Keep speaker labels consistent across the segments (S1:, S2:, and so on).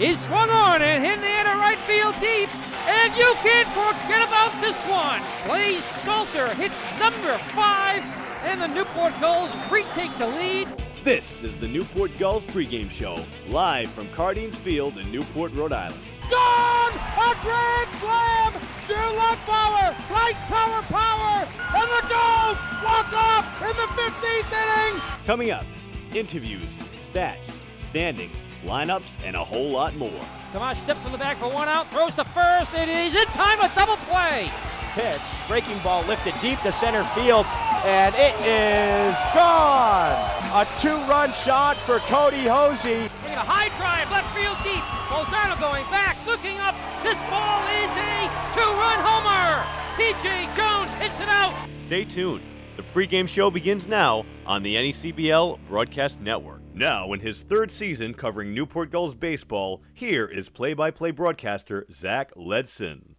S1: is swung on and hit in the air to right field deep. And you can't forget about this one. Blaze Salter hits number 5, and the Newport Gulls retake the lead.
S2: This is the Newport Gulls pregame show, live from Cardines Field in Newport, Rhode Island.
S3: Gone! A grand slam! To left power, right tower power, and the Gulls walk off in the 15th inning!
S2: Coming up, interviews, stats, standings, lineups, and a whole lot more.
S1: Tomas steps on the back for one out, throws to first. It is in time, a double play.
S4: Pitch, breaking ball lifted deep to center field, and it is gone! A 2-run shot for Cody Hosey.
S1: Bring a high drive, left field deep. Bolzano going back, looking up. This ball is a 2-run homer. P.J. Jones hits it out.
S2: Stay tuned. The pregame show begins now on the NECBL Broadcast Network. Now, in his 3rd season covering Newport Gulls baseball, here is play-by-play broadcaster Zach Ledson.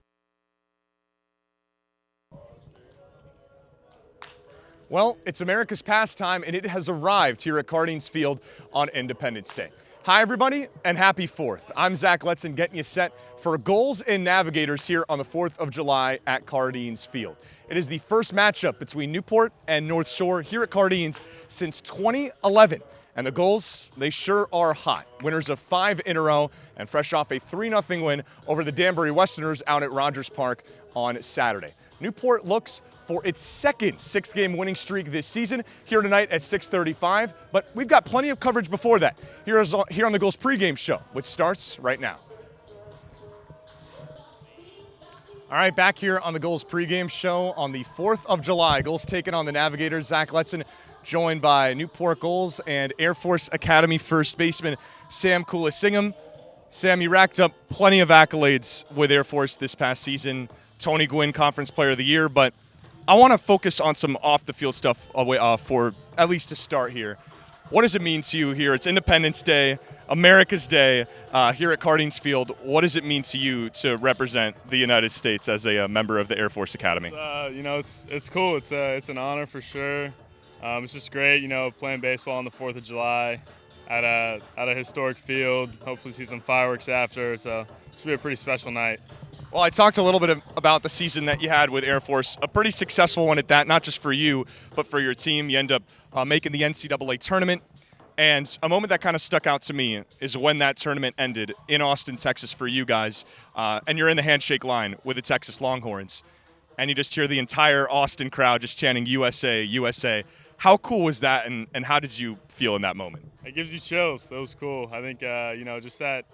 S5: Well, it's America's pastime, and it has arrived here at Cardines Field on Independence Day. Hi, everybody, and happy 4th. I'm Zach Letson, getting you set for Gulls and Navigators here on the 4th of July at Cardines Field. It is the first matchup between Newport and North Shore here at Cardines since 2011. And the Gulls, they sure are hot. Winners of 5 in a row and fresh off a 3-0 win over the Danbury Westerners out at Rogers Park on Saturday. Newport looks for its 2nd 6-game winning streak this season here tonight at 6:35. But we've got plenty of coverage before that here on the Gulls pregame show, which starts right now. All right, back here on the Gulls pregame show on the 4th of July. Gulls taking on the Navigators. Zach Letson, joined by Newport Gulls and Air Force Academy first baseman Sam Kulisingham. Sam, you racked up plenty of accolades with Air Force this past season. Tony Gwynn Conference Player of the Year, but I want to focus on some off-the-field stuff for at least to start here. What does it mean to you here? It's Independence Day, America's Day here at Cardines Field. What does it mean to you to represent the United States as a member of the Air Force Academy?
S6: It's cool. It's an honor for sure. It's just great, playing baseball on the 4th of July at a historic field. Hopefully see some fireworks after, so it's going to be a pretty special night.
S5: Well, I talked a little bit about the season that you had with Air Force, a pretty successful one at that, not just for you, but for your team. You end up making the NCAA tournament, and a moment that kind of stuck out to me is when that tournament ended in Austin, Texas for you guys, and you're in the handshake line with the Texas Longhorns, and you just hear the entire Austin crowd just chanting USA, USA. How cool was that, and how did you feel in that moment?
S6: It gives you chills. That was cool. I think, just that,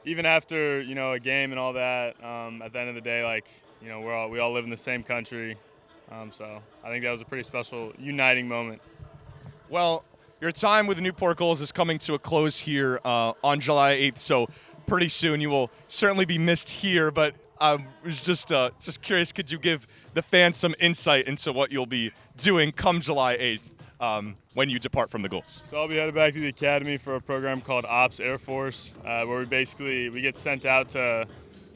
S6: even after, a game and all that, at the end of the day, we all live in the same country. So I think that was a pretty special, uniting moment.
S5: Well, your time with the Newport Gulls is coming to a close here on July 8th, so pretty soon you will certainly be missed here, but I was just curious, could you give the fans some insight into what you'll be doing come July 8th when you depart from the Gulls?
S6: So I'll be headed back to the academy for a program called Ops Air Force, where we get sent out to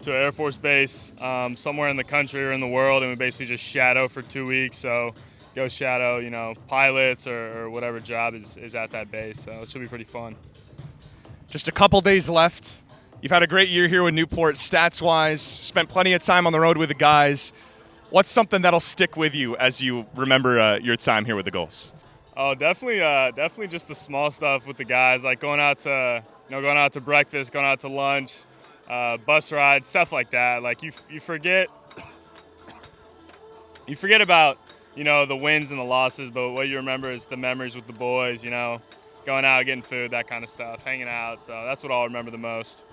S6: Air Force Base somewhere in the country or in the world, and we basically just shadow for 2 weeks. So go shadow, pilots or whatever job is at that base. So it should be pretty fun.
S5: Just a couple days left. You've had a great year here with Newport, stats-wise. Spent plenty of time on the road with the guys. What's something that'll stick with you as you remember your time here with the Gulls?
S6: Oh, definitely just the small stuff with the guys, like going out to breakfast, going out to lunch, bus rides, stuff like that. Like you forget about the wins and the losses, but what you remember is the memories with the boys. Going out, getting food, that kind of stuff, hanging out. So that's what I'll remember the most.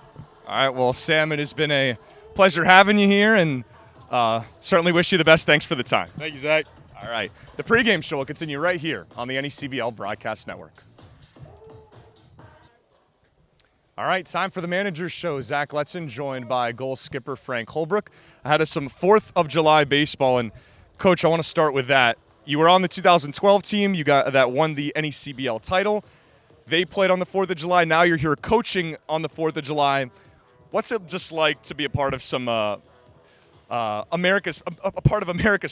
S5: All right, well, Sam, it has been a pleasure having you here, and certainly wish you the best. Thanks for the time.
S6: Thank you, Zach.
S5: All right, the pregame show will continue right here on the NECBL Broadcast Network. All right, time for the manager's show. Zach Letson, joined by goal skipper Frank Holbrook. I had some 4th of July baseball, and Coach, I want to start with that. You were on the 2012 team. You got that won the NECBL title. They played on the 4th of July. Now you're here coaching on the 4th of July. What's it just like to be a part of some America's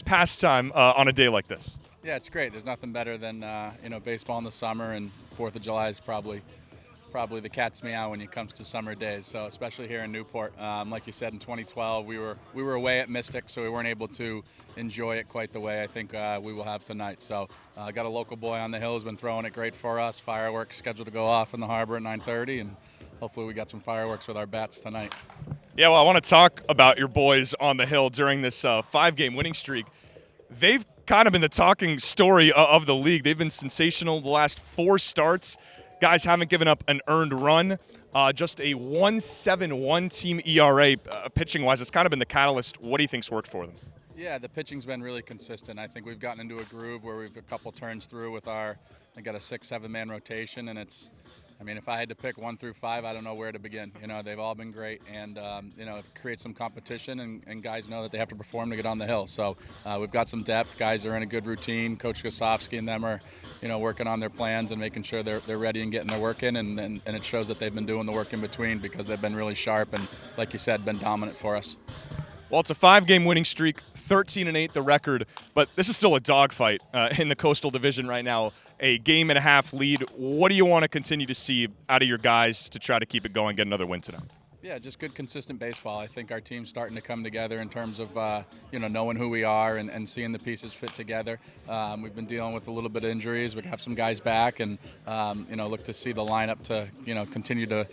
S5: pastime on a day like this?
S7: Yeah, it's great. There's nothing better than baseball in the summer, and 4th of July is probably probably the cat's meow when it comes to summer days. So especially here in Newport, like you said, in 2012 we were away at Mystic, so we weren't able to enjoy it quite the way I think we will have tonight. So got a local boy on the hill who's been throwing it great for us. Fireworks scheduled to go off in the harbor at 9:30, and hopefully we got some fireworks with our bats tonight.
S5: Yeah, well, I want to talk about your boys on the hill during this 5-game winning streak. They've kind of been the talking story of the league. They've been sensational the last 4 starts. Guys haven't given up an earned run. Just a 1.71 team ERA pitching-wise. It's kind of been the catalyst. What do you think's worked for them?
S7: Yeah, the pitching's been really consistent. I think we've gotten into a groove where we've a couple turns through with I got a 6-7 man rotation, and if I had to pick 1 through 5, I don't know where to begin. They've all been great, and it creates some competition, and guys know that they have to perform to get on the hill. So we've got some depth. Guys are in a good routine. Coach Gosofsky and them are, working on their plans and making sure they're ready and getting their work in, and it shows that they've been doing the work in between because they've been really sharp and, like you said, been dominant for us.
S5: Well, it's a 5-game winning streak, 13-8 the record, but this is still a dogfight in the Coastal Division right now. A 1.5-game lead. What do you want to continue to see out of your guys to try to keep it going, get another win tonight?
S7: Yeah, just good, consistent baseball. I think our team's starting to come together in terms of, knowing who we are and seeing the pieces fit together. We've been dealing with a little bit of injuries. We have some guys back and, look to see the lineup to, continue to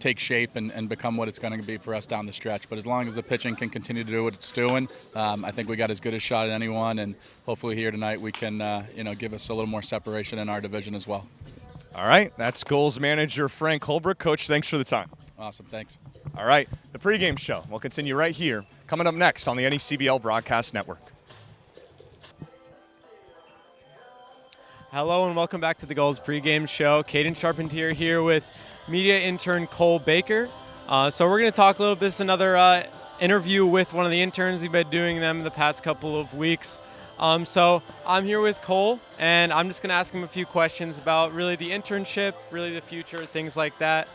S7: take shape and become what it's going to be for us down the stretch. But as long as the pitching can continue to do what it's doing, I think we got as good a shot at anyone, and hopefully here tonight we can, give us a little more separation in our division as well.
S5: All right, that's Gulls manager Frank Holbrook. Coach, thanks for the time.
S7: Awesome, thanks.
S5: All right, the pregame show will continue right here, coming up next on the NECBL Broadcast Network.
S8: Hello and welcome back to the Gulls pregame show. Caden Charpentier here with media intern Cole Baker. So we're going to talk a little bit. This is another interview with one of the interns. We've been doing them the past couple of weeks. So I'm here with Cole, and I'm just going to ask him a few questions about really the internship, really the future, things like that.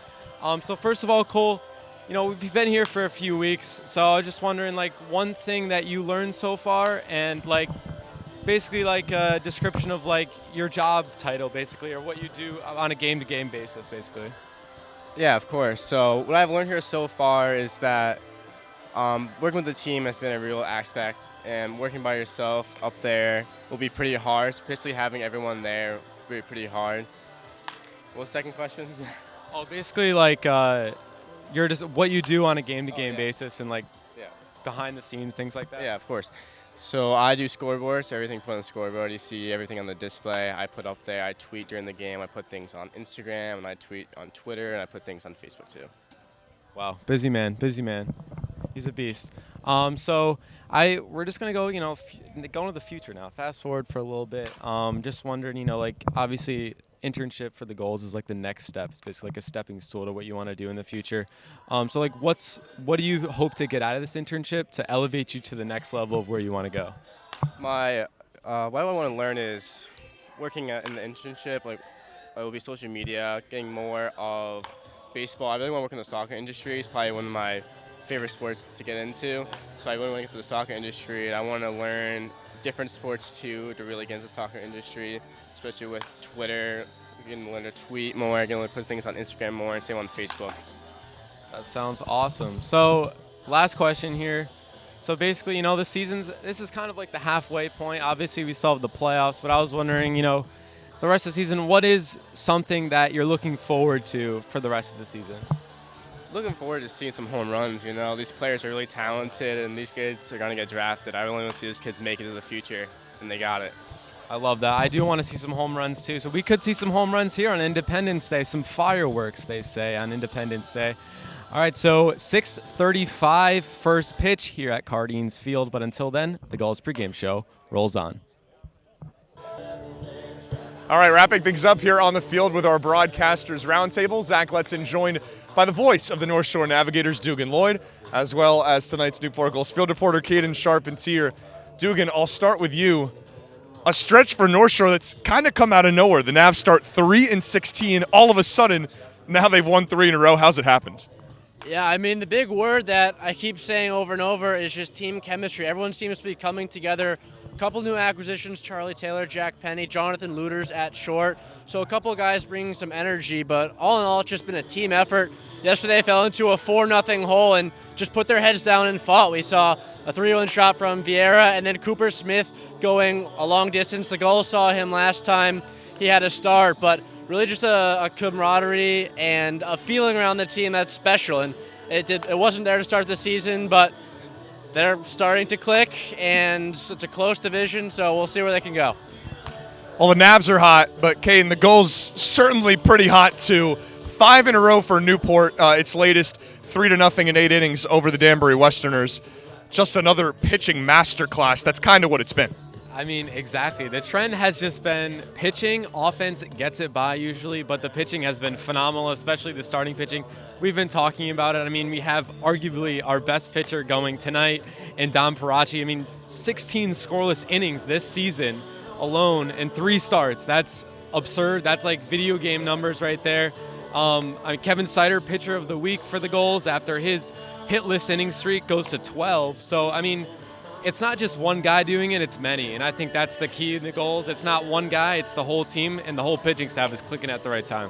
S8: So first of all, Cole, we've been here for a few weeks, so I was just wondering, one thing that you learned so far, and basically a description of your job title, basically, or what you do on a game-to-game basis, basically.
S9: Yeah, of course. So what I've learned here so far is that working with the team has been a real aspect, and working by yourself up there will be pretty hard, especially having everyone there will be pretty hard. What's the second question?
S8: Oh, basically you're just what you do on a game-to-game basis and behind the scenes, things like that.
S9: Yeah, of course. So I do scoreboards, everything put on the scoreboard. You see everything on the display. I put up there. I tweet during the game. I put things on Instagram, and I tweet on Twitter, and I put things on Facebook too.
S8: Wow, busy man. He's a beast. So we're just gonna go, go into the future now. Fast forward for a little bit. Just wondering, obviously internship for the Gulls is the next step. It's basically a stepping stool to what you want to do in the future. So what do you hope to get out of this internship to elevate you to the next level of where you want to go?
S9: What I want to learn is working in the internship. It will be social media, getting more of baseball. I really want to work in the soccer industry. It's probably one of my favorite sports to get into. So I really want to get to the soccer industry. I want to learn different sports too to really get into the soccer industry, especially with Twitter. Getting to learn to tweet more, getting to put things on Instagram more, and same on Facebook.
S8: That sounds awesome. So last question here. So basically, this is kind of the halfway point. Obviously, we still have the playoffs, but I was wondering, the rest of the season, what is something that you're looking forward to for the rest of the season?
S9: Looking forward to seeing some home runs. These players are really talented, and these kids are going to get drafted. I really want to see these kids make it to the future, and they got it.
S8: I love that. I do want to see some home runs, too. So we could see some home runs here on Independence Day, some fireworks, they say, on Independence Day. All right, so 6:35 first pitch here at Cardines Field. But until then, the Gulls pregame show rolls on.
S5: All right, wrapping things up here on the field with our broadcasters roundtable. Zach Letson joined by the voice of the North Shore Navigators, Dugan Lloyd, as well as tonight's Newport Gulls field reporter, Caden Charpentier. Dugan, I'll start with you. A stretch for North Shore that's kind of come out of nowhere. The Navs start 3-16. All of a sudden, now they've won 3 in a row. How's it happened?
S10: Yeah, the big word that I keep saying over and over is just team chemistry. Everyone seems to be coming together couple new acquisitions, Charlie Taylor, Jack Penny, Jonathan Luters at short. So a couple of guys bringing some energy, but all in all, it's just been a team effort. Yesterday they fell into a 4-0 hole and just put their heads down and fought. We saw a 3-run shot from Vieira and then Cooper Smith going a long distance. The Gulls saw him last time he had a start, but really just a camaraderie and a feeling around the team that's special. And it wasn't there to start the season, but they're starting to click, and it's a close division, so we'll see where they can go.
S5: Well, the Navs are hot, but Caden, the Gulls certainly pretty hot too. 5 in a row for Newport, its latest 3-0 in 8 innings over the Danbury Westerners. Just another pitching masterclass. That's kind of what it's been.
S8: I mean, exactly. The trend has just been pitching. Offense gets it by usually, but the pitching has been phenomenal, especially the starting pitching. We've been talking about it. I mean, we have arguably our best pitcher going tonight in Dom Parachi. I mean, 16 scoreless innings this season alone in 3 starts. That's absurd. That's like video game numbers right there. Kevin Sider, pitcher of the week for the Gulls after his hitless inning streak goes to 12. So, I mean, it's not just one guy doing it, it's many. And I think that's the key in the Gulls. It's not one guy, it's the whole team, and the whole pitching staff is clicking at the right time.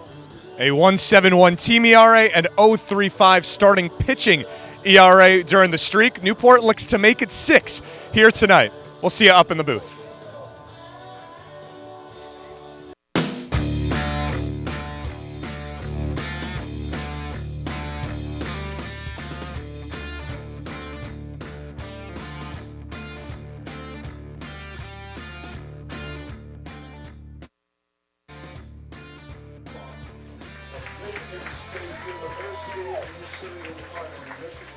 S5: A 1.71 team ERA and 0.35 starting pitching ERA during the streak. Newport looks to make it 6 here tonight. We'll see you up in the booth.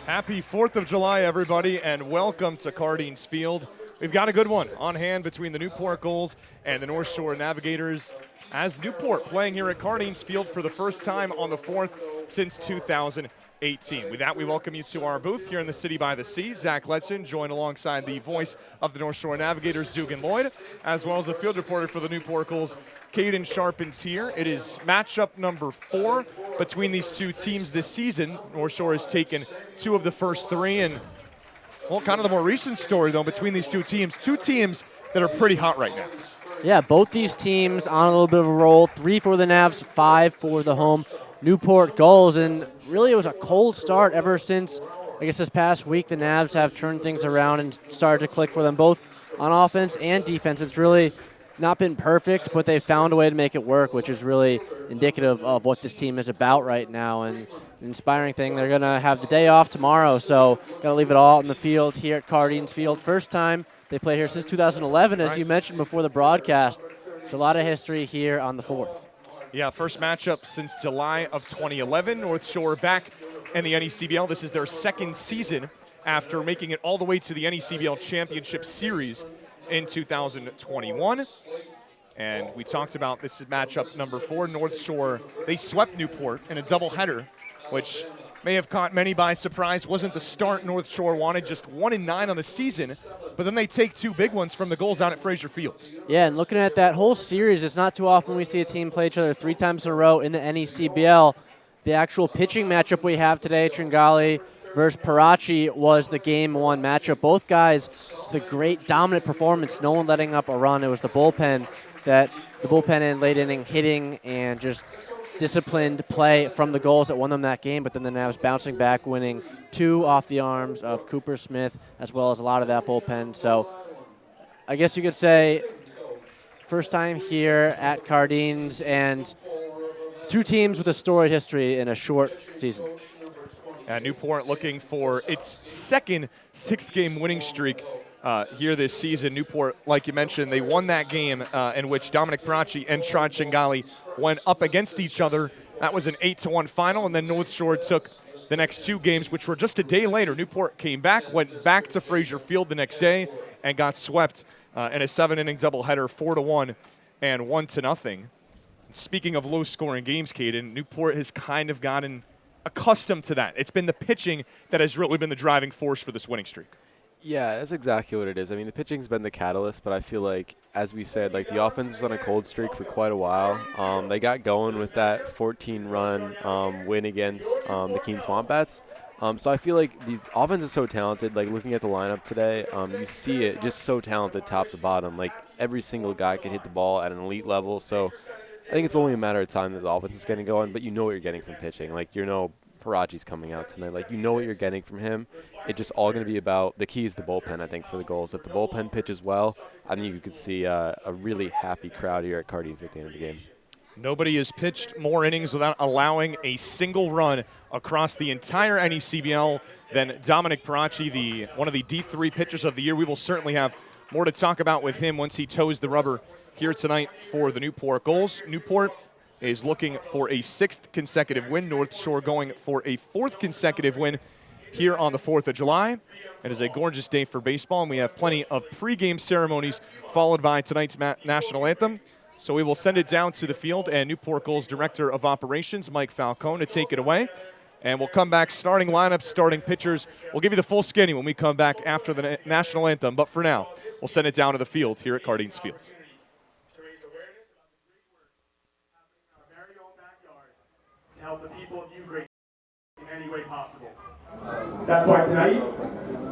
S5: Happy 4th of July, everybody, and welcome to Cardines Field. We've got a good one on hand between the Newport Gulls and the North Shore Navigators, as Newport playing here at Cardines Field for the first time on the 4th since 2018. With that, we welcome you to our booth here in the City by the Sea. Zach Letson, joined alongside the voice of the North Shore Navigators, Dugan Lloyd, as well as the field reporter for the Newport Gulls, Caden Sharpens here. It is matchup number 4 between these two teams this season. North Shore has taken 2 of the first 3, and, well, kind of the more recent story, though, between these two teams that are pretty hot right now.
S11: Yeah, both these teams on a little bit of a roll. 3 for the Navs, 5 for the home Newport Gulls, and really it was a cold start ever since, I guess, this past week. The Navs have turned things around and started to click for them both on offense and defense. It's really not been perfect, but they've found a way to make it work, which is really indicative of what this team is about right now, and an inspiring thing. They're going to have the day off tomorrow, so got to leave it all in the field here at Cardines Field. First time they played here since 2011, as you mentioned before the broadcast. There's a lot of history here on the 4th.
S5: Yeah, first matchup since July of 2011. North Shore back in the NECBL. This is their 2nd season after making it all the way to the NECBL Championship Series in 2021. And we talked about this is matchup number 4. North Shore, they swept Newport in a doubleheader, which may have caught many by surprise. Wasn't the start North Shore wanted, just 1-9 on the season. But then they take 2 big ones from the Gulls out at Fraser Field.
S11: Yeah, and looking at that whole series, it's not too often we see a team play each other 3 times in a row in the NECBL. The actual pitching matchup we have today, Tringali versus Parachi, was the Game 1 matchup. Both guys, the great dominant performance, no one letting up a run. It was the bullpen in late inning hitting and just disciplined play from the Gulls that won them that game, but then the Navs bouncing back, winning 2 off the arms of Cooper Smith, as well as a lot of that bullpen. So I guess you could say first time here at Cardines, and 2 teams with a storied history in a short season.
S5: Newport looking for its 2nd 6-game winning streak here this season. Newport, like you mentioned, they won that game in which Dominic Parachi and Trad Chingali went up against each other. That was an 8-1 final, and then North Shore took the next 2 games, which were just a day later. Newport came back, went back to Fraser Field the next day, and got swept in a 7-inning doubleheader, 4-1 and 1-0. Speaking of low-scoring games, Caden, Newport has kind of gotten accustomed to that. It's been the pitching that has really been the driving force for this winning streak.
S12: Yeah, that's exactly what it is. I mean, the pitching's been the catalyst, but I feel like, as we said, like the offense was on a cold streak for quite a while. They got going with that 14-run win against the Keene Swamp Bats, So I feel like the offense is so talented. Like looking at the lineup today, you see it just so talented top to bottom. Like every single guy can hit the ball at an elite level. So I think it's only a matter of time that the offense is getting going. But you know what you're getting from pitching. Like you know Parachi's coming out tonight. Like you know what you're getting from him. It's just all going to be about the key is the bullpen. I think for the Gulls, if the bullpen pitches well, I think you could see a really happy crowd here at Cardines at the end of the game.
S5: Nobody has pitched more innings without allowing a single run across the entire NECBL than Dominic Parachi, one of the D3 pitchers of the year. We will certainly have more to talk about with him once he toes the rubber here tonight for the Newport Gulls. Newport is looking for a 6th consecutive win. North Shore going for a 4th consecutive win here on the 4th of July. It is a gorgeous day for baseball, and we have plenty of pregame ceremonies followed by tonight's national anthem. So we will send it down to the field, and Newport Gulls Director of Operations, Mike Falcone, to take it away. And we'll come back, starting lineups, starting pitchers. We'll give you the full skinny when we come back after the national anthem. But for now, we'll send it down to the field here at Cardines Field.
S13: To help the people of Ukraine in any way possible. That's why tonight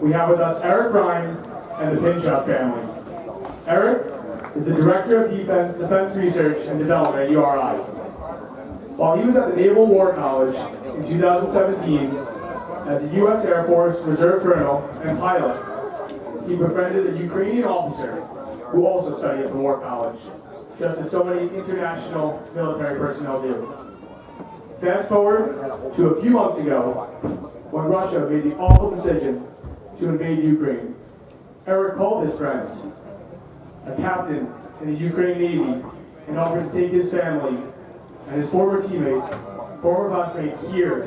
S13: we have with us Eric Ryan and the Pinchot family. Eric is the Director of Defense Research and Development at URI. While he was at the Naval War College in 2017 as a U.S. Air Force Reserve Colonel and pilot, he befriended a Ukrainian officer who also studied at the War College, just as so many international military personnel do. Fast forward to a few months ago, when Russia made the awful decision to invade Ukraine. Eric called his friend, a captain in the Ukraine Navy, and offered to take his family and his former classmate here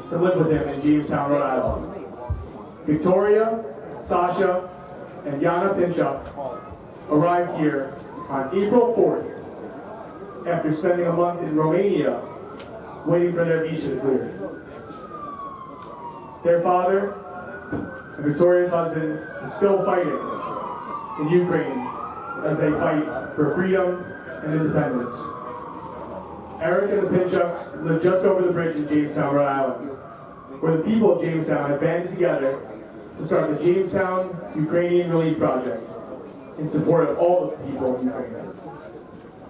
S13: to live with him in Jamestown, Rhode Island. Victoria, Sasha, and Yana Pinchuk arrived here on April 4th after spending a month in Romania waiting for their visa to clear. Their father and Victoria's husband is still fighting in Ukraine as they fight for freedom and independence. Eric and the Pinchuks live just over the bridge in Jamestown, Rhode Island, where the people of Jamestown have banded together to start the Jamestown Ukrainian Relief Project in support of all the people of Ukraine.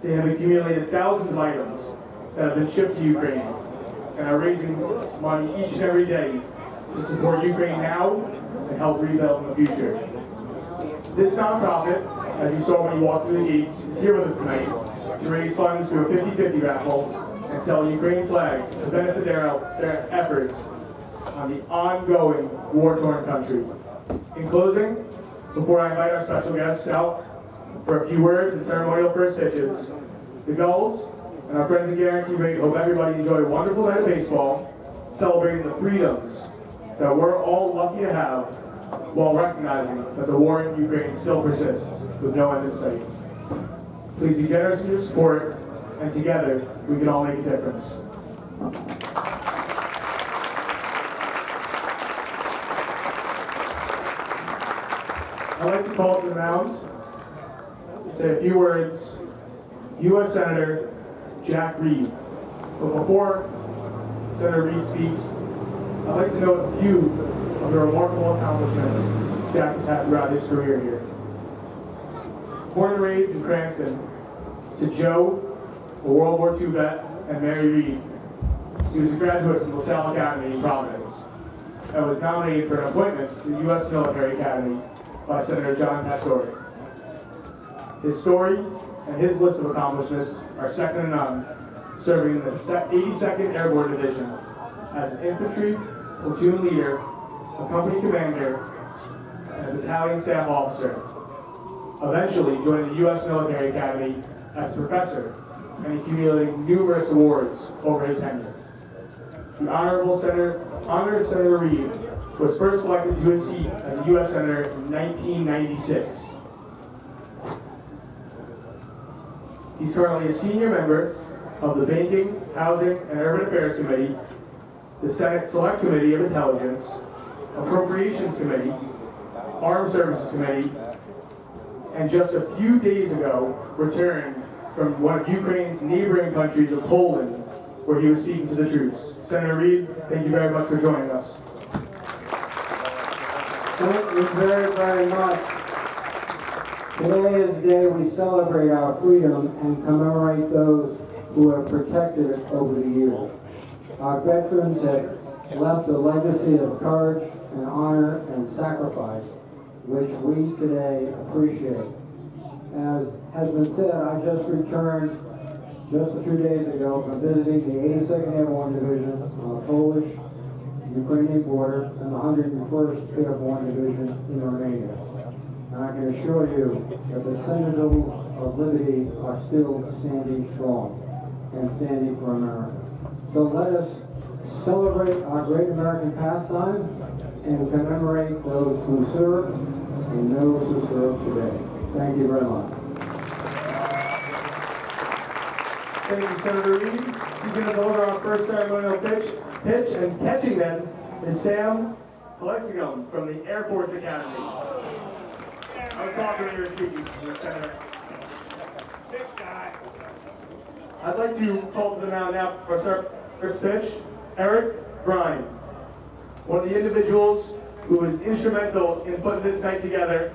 S13: They have accumulated thousands of items that have been shipped to Ukraine and are raising money each and every day to support Ukraine now and help rebuild in the future. This nonprofit, as you saw when you walked through the gates, is here with us tonight to raise funds through a 50-50 raffle and sell Ukraine flags to benefit their efforts on the ongoing war-torn country. In closing, before I invite our special guests out for a few words and ceremonial first pitches, the Gulls and our friends at Guarantee Rate hope everybody enjoy a wonderful night of baseball, celebrating the freedoms that we're all lucky to have, while recognizing that the war in Ukraine still persists with no end in sight. Please be generous in your support, and together we can all make a difference. I'd like to call to the mound to say a few words, U.S. Senator Jack Reed. But before Senator Reed speaks, I'd like to note a few of the remarkable accomplishments Jack has had throughout his career here. Born and raised in Cranston, to Joe, a World War II vet, and Mary Reed, he was a graduate from LaSalle Academy in Providence and was nominated for an appointment to the U.S. Military Academy by Senator John Pastore. His story and his list of accomplishments are second to none, serving in the 82nd Airborne Division as an infantry platoon leader, a company commander, and a battalion staff officer. Eventually joining the U.S. Military Academy as a professor and accumulating numerous awards over his tenure. The Honorable Senator Reed was first elected to his seat as a U.S. Senator in 1996. He's currently a senior member of the Banking, Housing, and Urban Affairs Committee, the Senate Select Committee of Intelligence, Appropriations Committee, Armed Services Committee, and just a few days ago returned from one of Ukraine's neighboring countries of Poland where he was speaking to the troops. Senator Reed, thank you very much for joining us.
S14: Thank you very, very much. Today is the day we celebrate our freedom and commemorate those who have protected it over the years. Our veterans have left a legacy of courage and honor and sacrifice, which we today appreciate. As has been said, I just returned just a few days ago from visiting the 82nd Airborne Division on the Polish-Ukrainian border and the 101st Airborne Division in Romania. And I can assure you that the Citadel of Liberty are still standing strong and standing for America. So let us celebrate our great American pastime and commemorate those who serve and those who serve today. Thank you very much.
S13: Thank you, Senator Reed. He's going to deliver our first ceremonial pitch, and catching them is Sam Alexigum from the Air Force Academy. I was talking when you were speaking, Senator. Big guy. I'd like to call to the mound now for our first pitch, Eric Brine, one of the individuals who was instrumental in putting this night together,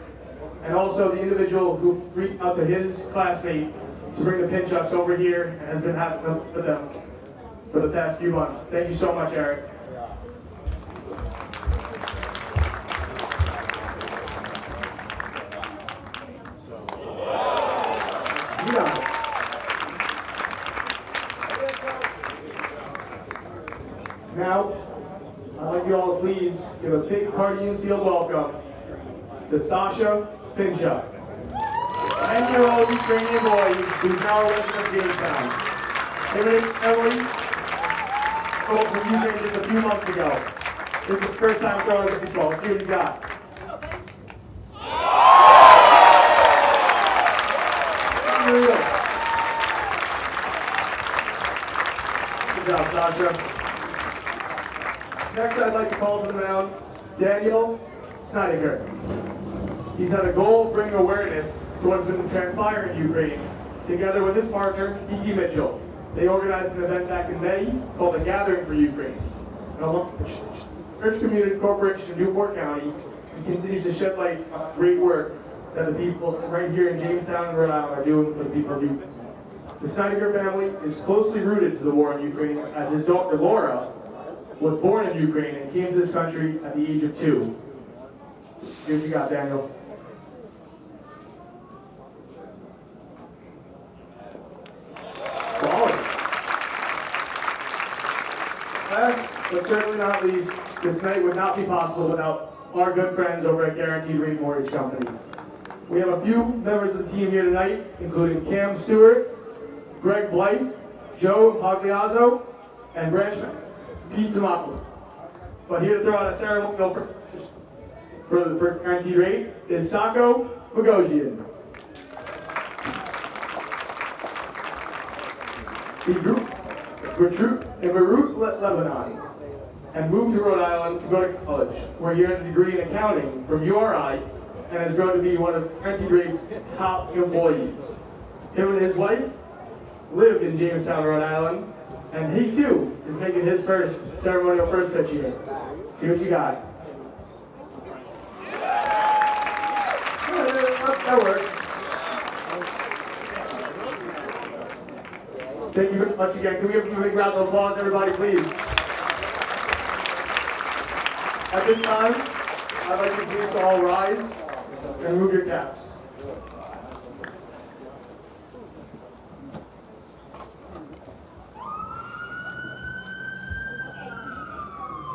S13: and also the individual who reached out to his classmate to bring the pinch-ups over here and has been having them with them for the past few months. Thank you so much, Eric. Yeah. Now, I'd like you all to please give a big Cardians Field welcome to Sasha Pinchuk, 10-year-old Ukrainian boy who's now a resident of Jamestown. Him and Emily spoke from Ukraine just a few months ago. This is the first time throwing a baseball. Let's see what he's got. Good job, Sasha. Next, I'd like to call to the mound Daniel Snyder. He's had a goal of bringing awareness to what's been transpiring in Ukraine, together with his partner, Kiki Mitchell. They organized an event back in May called the Gathering for Ukraine. And along with the Church Community Corporation in Newport County, he continues to shed light on the great work that the people right here in Jamestown and Rhode Island are doing for the people of Ukraine. The Snyder family is closely rooted to the war in Ukraine, as his daughter Laura was born in Ukraine and came to this country at the age of 2. Here's what you got, Daniel. Quality. Last, but certainly not least, this night would not be possible without our good friends over at Guaranteed Rate Mortgage Company. We have a few members of the team here tonight, including Cam Stewart, Greg Blythe, Joe Pagliazzo, and Branch Pete Zamacco. But here to throw out a ceremonial for Guaranteed Rate is Sako Bogosian. He grew in Beirut, Lebanon, and moved to Rhode Island to go to college, where he earned a degree in accounting from URI and has grown to be one of Guaranteed Rate's top employees. Him and his wife lived in Jamestown, Rhode Island, and he too is making his first ceremonial first pitch here. See what you got. That works. Thank you very much again. Can we give a big round of applause, everybody, please? At this time, I'd like you please to all rise and remove your caps.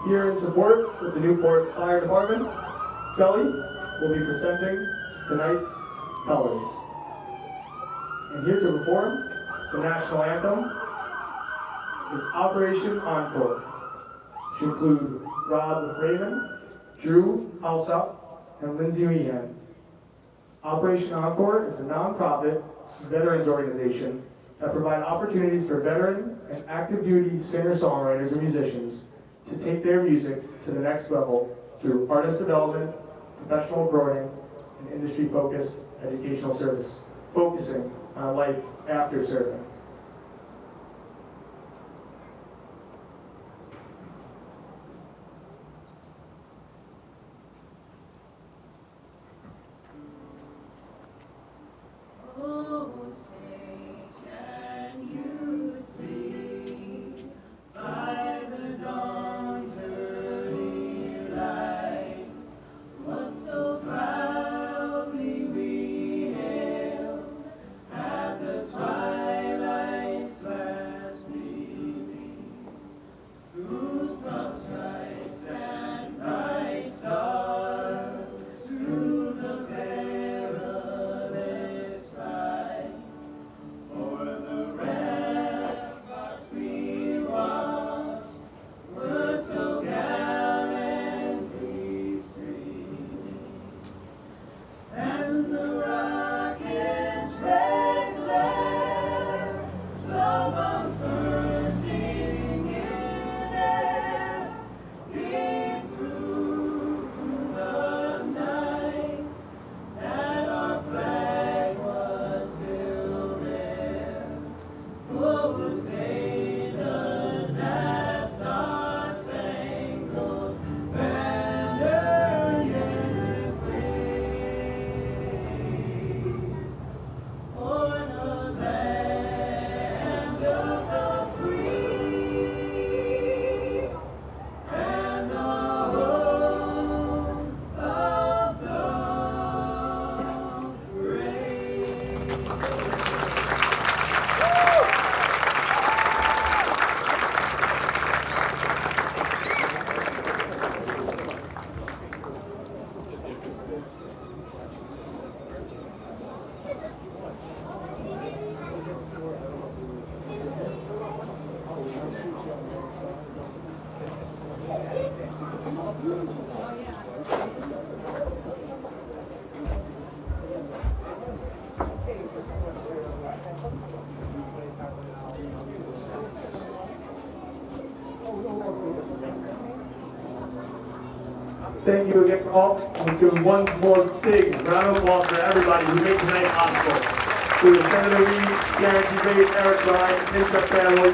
S13: Here in support with the Newport Fire Department, Kelly will be presenting tonight's colors. And here to perform the national anthem is Operation Encore, which include Rob Raymond, Drew Alsop, and Lindsay Meehan. Operation Encore is a nonprofit veterans organization that provide opportunities for veteran and active duty singer-songwriters and musicians to take their music to the next level through artist development, professional growing, and industry-focused educational service, focusing on a life after serving. Thank you again all. Let's give one more big round of applause for everybody who made tonight possible. To the Senator Reed, Guarantee Base, Eric Ryan, Pinchup family.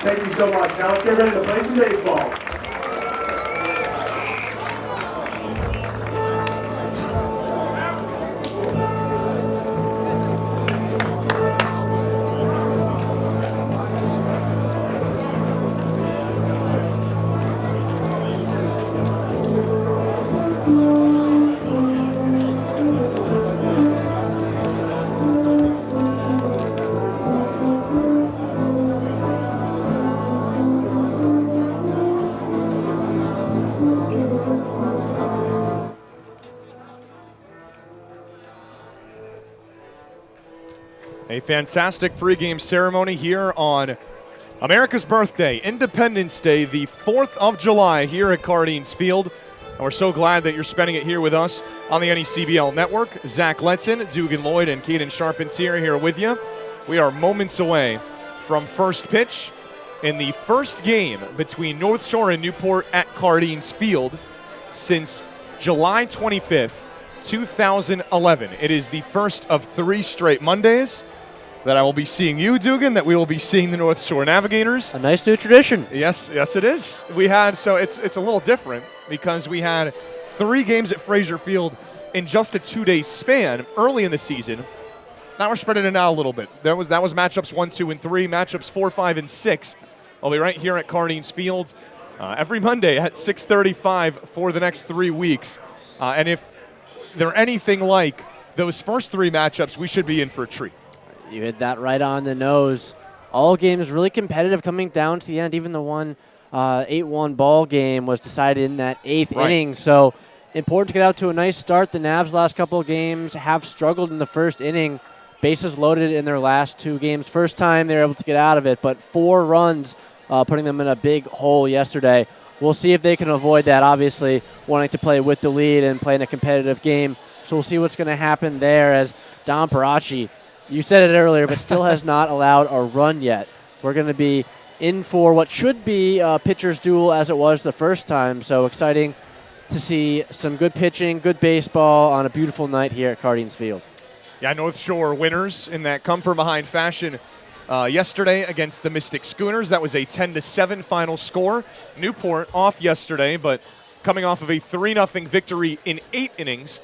S13: Thank you so much. Now let's get ready to play some baseball.
S5: A fantastic pregame ceremony here on America's birthday, Independence Day, the 4th of July here at Cardines Field. And we're so glad that you're spending it here with us on the NECBL Network. Zach Letson, Dugan Lloyd, and Caden Charpentier here with you. We are moments away from first pitch in the first game between North Shore and Newport at Cardines Field since July 25th, 2011. It is the first of 3 straight Mondays that I will be seeing you, Dugan, that we will be seeing the North Shore Navigators.
S11: A nice new tradition.
S5: Yes, it is. We had, so it's a little different because we had 3 games at Fraser Field in just a 2-day span early in the season. Now we're spreading it out a little bit. That was matchups 1, 2, and 3. Matchups 4, 5, and 6 will be right here at Cardines Field every Monday at 6:35 for the next 3 weeks. And if they're anything like those first 3 matchups, we should be in for a treat.
S11: You hit that right on the nose. All games really competitive coming down to the end. Even the 8-1 ball game was decided in that 8th inning. So important to get out to a nice start. The Navs last couple of games have struggled in the first inning. Bases loaded in their last 2 games. First time they were able to get out of it, but 4 runs putting them in a big hole yesterday. We'll see if they can avoid that, obviously wanting to play with the lead and play in a competitive game. So we'll see what's going to happen there as Dom Parachi, you said it earlier, but still has not allowed a run yet. We're going to be in for what should be a pitcher's duel as it was the first time. So exciting to see some good pitching, good baseball on a beautiful night here at Cardines Field.
S5: Yeah, North Shore winners in that come-from-behind fashion yesterday against the Mystic Schooners. That was a 10-7 final score. Newport off yesterday, but coming off of a 3-0 victory in 8 innings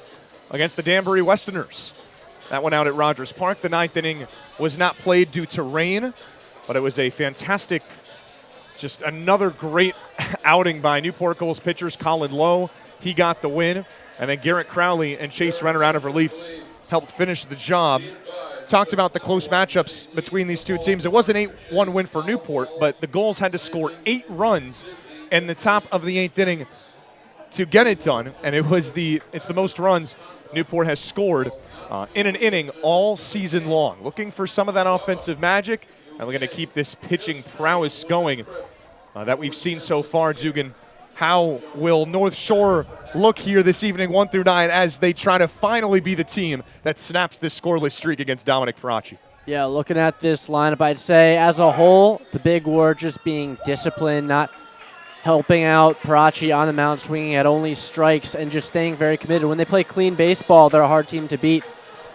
S5: against the Danbury Westerners. That went out at Rogers Park. The 9th inning was not played due to rain, but it was a fantastic, just another great outing by Newport Gulls pitchers. Colin Lowe, he got the win. And then Garrett Crowley and Chase Renner out of relief helped finish the job. Talked about the close matchups between these 2 teams. It was an 8-1 win for Newport, but the Gulls had to score 8 runs in the top of the 8th inning to get it done, and it's the most runs Newport has scored in an inning all season long. Looking for some of that offensive magic, and we're going to keep this pitching prowess going that we've seen so far. Dugan, how will North Shore look here this evening, 1 through 9, as they try to finally be the team that snaps this scoreless streak against Dominic Parachi?
S11: Yeah, looking at this lineup, I'd say as a whole, the big word just being discipline, not helping out Parachi on the mound, swinging at only strikes, and just staying very committed. When they play clean baseball, they're a hard team to beat.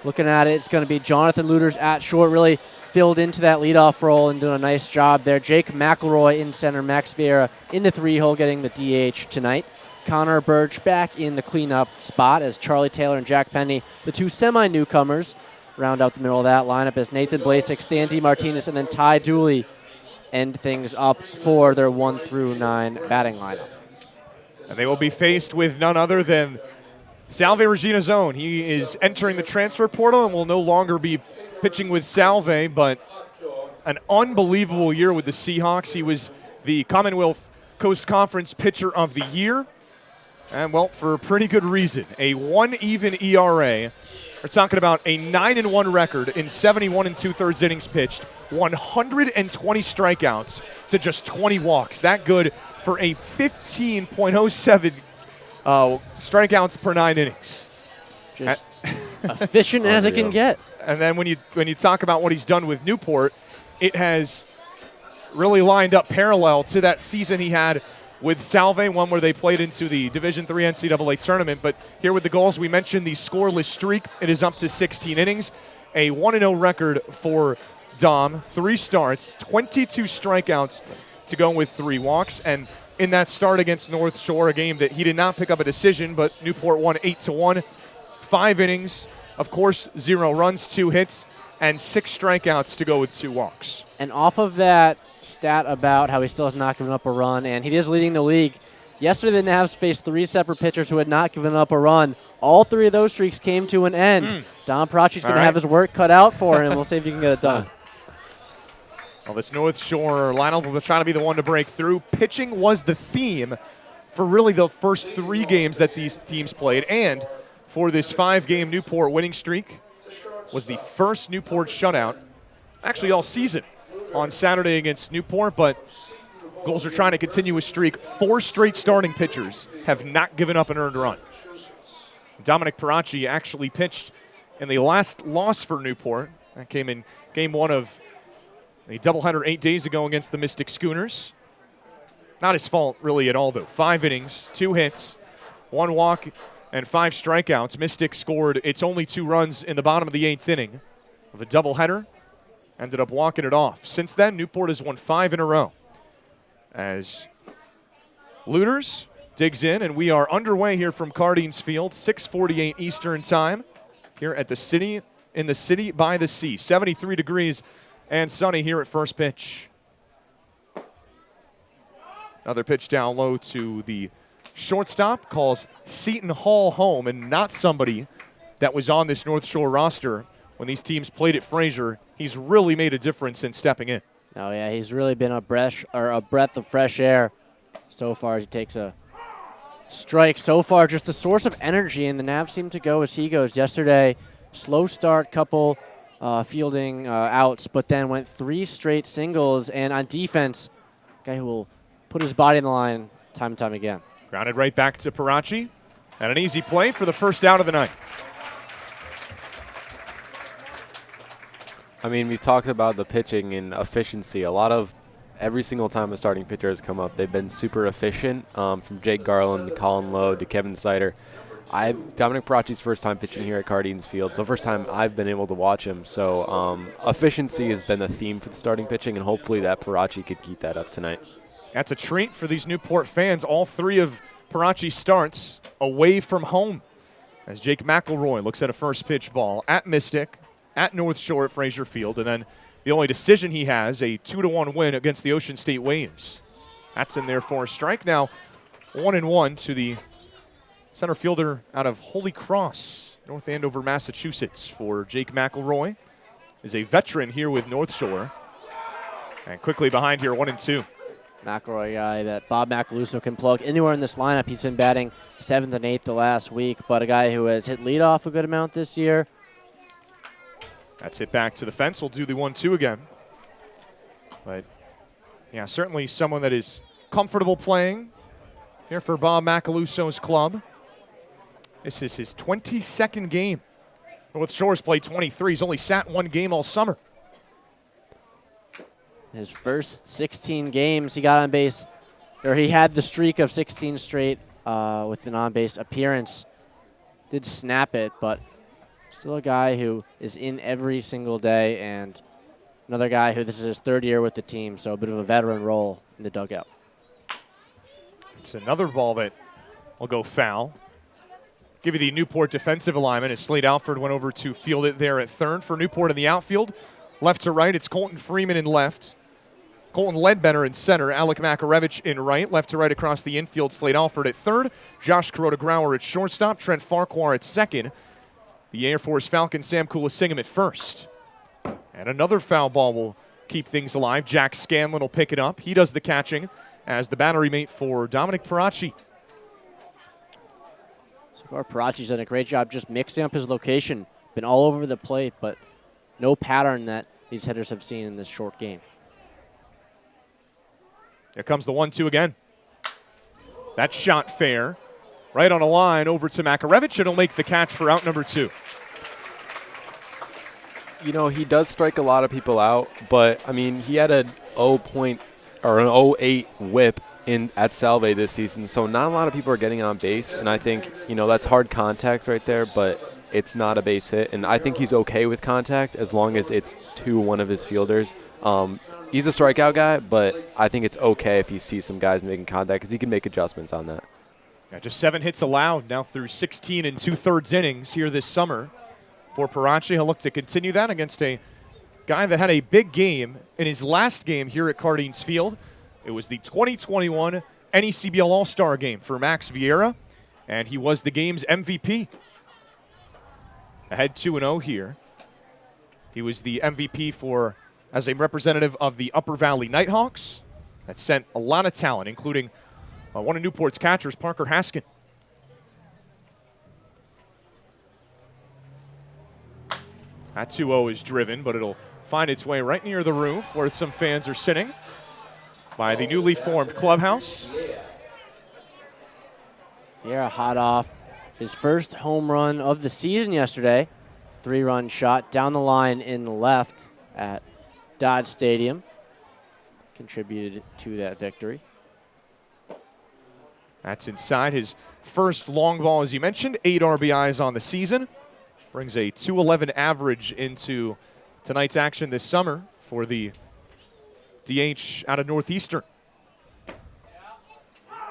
S11: Looking at it, it's going to be Jonathan Luters at short, really filled into that leadoff role and doing a nice job there. Jake McElroy in center, Max Vieira in the 3-hole getting the DH tonight. Connor Birch back in the cleanup spot as Charlie Taylor and Jack Penny, the 2 semi-newcomers, round out the middle of that lineup as Nathan Blasek, Stan DeMartinez, and then Ty Dooley end things up for their 1 through 9 batting lineup.
S5: And they will be faced with none other than Salve Regina's own. He is entering the transfer portal and will no longer be pitching with Salve, but an unbelievable year with the Seahawks. He was the Commonwealth Coast Conference Pitcher of the Year, and, well, for a pretty good reason. A 1 even ERA. We're talking about a 9-1 record in 71 2/3 innings pitched, 120 strikeouts to just 20 walks. That good for a 15.07 strikeouts per 9 innings.
S11: Just efficient as it can get.
S5: And then when you talk about what he's done with Newport, it has really lined up parallel to that season he had with Salve, one where they played into the Division III NCAA tournament. But here with the Gulls, we mentioned the scoreless streak. It is up to 16 innings, a 1-0 record for Dom. 3 starts, 22 strikeouts to go with 3 walks. And in that start against North Shore, a game that he did not pick up a decision, but Newport won 8-1. 5 innings, of course, 0 runs, 2 hits, and 6 strikeouts to go with 2 walks.
S11: And off of that stat about how he still has not given up a run, and he is leading the league. Yesterday, the Navs faced 3 separate pitchers who had not given up a run. All 3 of those streaks came to an end. Don Parachi's going to have his work cut out for him. We'll see if he can get it done.
S5: Well, this North Shore lineup will try to be the one to break through. Pitching was the theme for really the first 3 games that these teams played, and for this 5-game Newport winning streak was the first Newport shutout, actually all season, on Saturday against Newport, but Gulls are trying to continue a streak. 4 straight starting pitchers have not given up an earned run. Dominic Parachi actually pitched in the last loss for Newport. That came in game 1 of a doubleheader 8 days ago against the Mystic Schooners. Not his fault really at all, though. 5 innings, 2 hits, 1 walk, and 5 strikeouts. Mystic scored its only 2 runs in the bottom of the 8th inning of a doubleheader. Ended up walking it off. Since then, Newport has won 5 in a row. As Looters digs in, and we are underway here from Cardines Field, 6:48 Eastern Time, here at the city, in the city by the sea. 73 degrees and sunny here at first pitch. Another pitch down low to the shortstop, calls Seton Hall home, and not somebody that was on this North Shore roster when these teams played at Fraser. He's really made a difference since stepping in.
S11: Oh, yeah, he's really been a breath of fresh air so far as he takes a strike. So far, just a source of energy, and the Navs seem to go as he goes. Yesterday, slow start, couple fielding outs, but then went 3 straight singles, and on defense, guy who will put his body in the line time and time again.
S5: Grounded right back to Parachi, and an easy play for the first out of the night.
S12: I mean, we've talked about the pitching and efficiency. Every single time a starting pitcher has come up, they've been super efficient, from Jake Garland to Colin Lowe to Kevin Sider. Dominic Parachi's first time pitching here at Cardines Field, so first time I've been able to watch him. So efficiency has been the theme for the starting pitching, and hopefully that Parachi could keep that up tonight.
S5: That's a treat for these Newport fans. All 3 of Parachi's starts away from home, as Jake McElroy looks at a first pitch ball at Mystic, at North Shore at Fraser Field, and then the only decision he has, a 2-1 win against the Ocean State Waves. That's in there for a strike. Now 1-1 to the center fielder out of Holy Cross, North Andover, Massachusetts, for Jake McElroy. Is a veteran here with North Shore. And quickly behind here, 1-2.
S11: McElroy, guy that Bob Macaluso can plug anywhere in this lineup. He's been batting 7th and 8th the last week, but a guy who has hit leadoff a good amount this year.
S5: That's hit back to the fence. We'll do the 1-2 again. But, yeah, certainly someone that is comfortable playing here for Bob Macaluso's club. This is his 22nd game. North Shore's played 23. He's only sat 1 game all summer.
S11: His first 16 games, he got on base, or he had the streak of 16 straight with an on-base appearance. Did snap it, but still a guy who is in every single day, and another guy who this is his 3rd year with the team, so a bit of a veteran role in the dugout.
S5: It's another ball that will go foul. Give you the Newport defensive alignment as Slade Alford went over to field it there at 3rd for Newport in the outfield. Left to right, it's Colton Freeman in left. Colton Ledbetter in center, Alec Makarevich in right. Left to right across the infield, Slade Alford at 3rd. Josh Kuroda-Grauer at shortstop, Trent Farquhar at 2nd. The Air Force Falcon, Sam Kulasingam at 1st. And another foul ball will keep things alive. Jack Scanlon will pick it up. He does the catching as the battery mate for Dominic Parachi.
S11: So far, Parachi's done a great job just mixing up his location. Been all over the plate, but no pattern that these hitters have seen in this short game.
S5: Here comes the 1-2 again. That shot fair. Right on a line over to Makarevich, and he'll make the catch for out number 2.
S12: You know, he does strike a lot of people out, but, I mean, he had an 0.08 whip at Salve this season, so not a lot of people are getting on base, and I think, that's hard contact right there, but it's not a base hit, and I think he's okay with contact as long as it's to one of his fielders. He's a strikeout guy, but I think it's okay if he sees some guys making contact because he can make adjustments on that.
S5: Yeah, just 7 hits allowed now through 16 and 2/3 innings here this summer for Parachi. He'll look to continue that against a guy that had a big game in his last game here at Cardines Field. It was the 2021 NECBL All-Star game for Max Vieira, and he was the game's MVP. Ahead 2-0 here. He was the MVP as a representative of the Upper Valley Nighthawks. That sent a lot of talent, including one of Newport's catchers, Parker Haskin. That 2-0 is driven, but it'll find its way right near the roof where some fans are sitting by the newly formed clubhouse.
S11: Yeah, hot off his first home run of the season yesterday. 3-run shot down the line in the left at Dodge Stadium. Contributed to that victory.
S5: That's inside his first long ball, as you mentioned. 8 RBIs on the season. Brings a .211 average into tonight's action this summer for the DH out of Northeastern.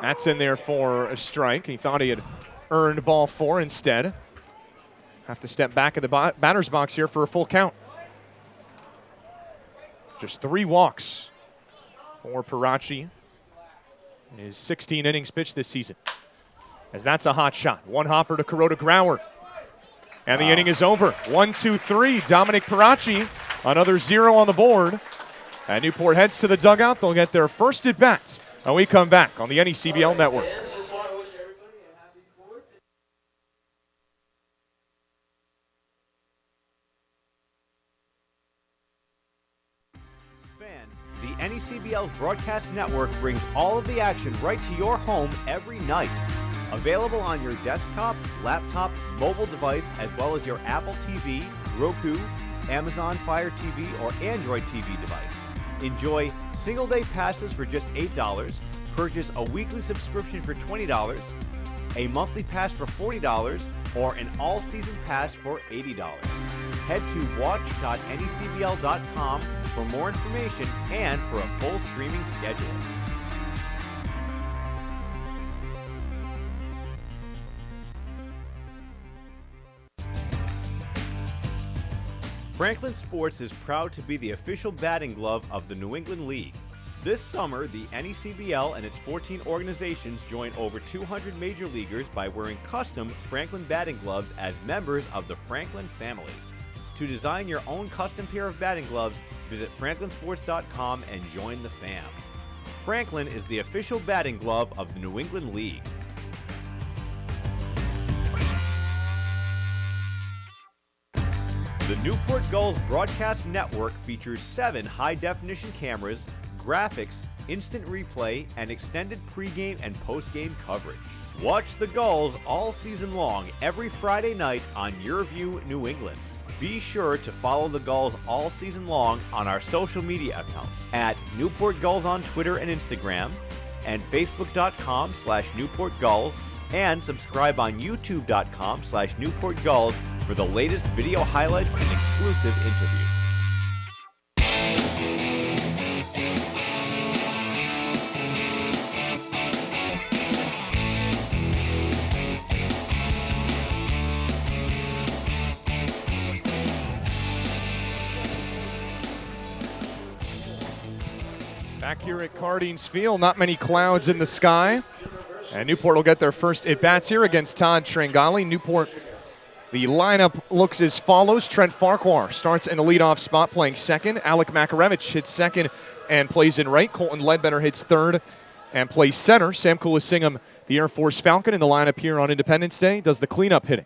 S5: That's in there for a strike. He thought he had earned ball 4 instead. Have to step back in the batter's box here for a full count. Just 3 walks for Parachi in his 16 innings pitched this season. As that's a hot shot. One hopper to Kuroda Grauer. And the inning is over. 1-2-3. Dominic Parachi, another 0 on the board. And Newport heads to the dugout. They'll get their first at-bats. And we come back on the NECBL Network.
S2: The NECBL's broadcast network brings all of the action right to your home every night. Available on your desktop, laptop, mobile device, as well as your Apple TV, Roku, Amazon Fire TV, or Android TV device. Enjoy single-day passes for just $8, purchase a weekly subscription for $20, a monthly pass for $40, or an all-season pass for $80. Head to watch.necbl.com for more information and for a full streaming schedule. Franklin Sports is proud to be the official batting glove of the New England League. This summer, the NECBL and its 14 organizations join over 200 major leaguers by wearing custom Franklin batting gloves as members of the Franklin family. To design your own custom pair of batting gloves, visit franklinsports.com and join the fam. Franklin is the official batting glove of the New England League. The Newport Gulls broadcast network features 7 high-definition cameras, graphics, instant replay, and extended pregame and postgame coverage. Watch the Gulls all season long every Friday night on YourView New England. Be sure to follow the Gulls all season long on our social media accounts at Newport Gulls on Twitter and Instagram, and Facebook.com/Newport Gulls, and subscribe on YouTube.com/Newport Gulls for the latest video highlights and exclusive interviews.
S5: Back here at Cardines Field, not many clouds in the sky. And Newport will get their first at-bats here against Todd Trangali. Newport, the lineup looks as follows. Trent Farquhar starts in the leadoff spot playing second. Alec Makarevich hits second and plays in right. Colton Ledbetter hits third and plays center. Sam Kulisingham, the Air Force Falcon, in the lineup here on Independence Day, does the cleanup hitting.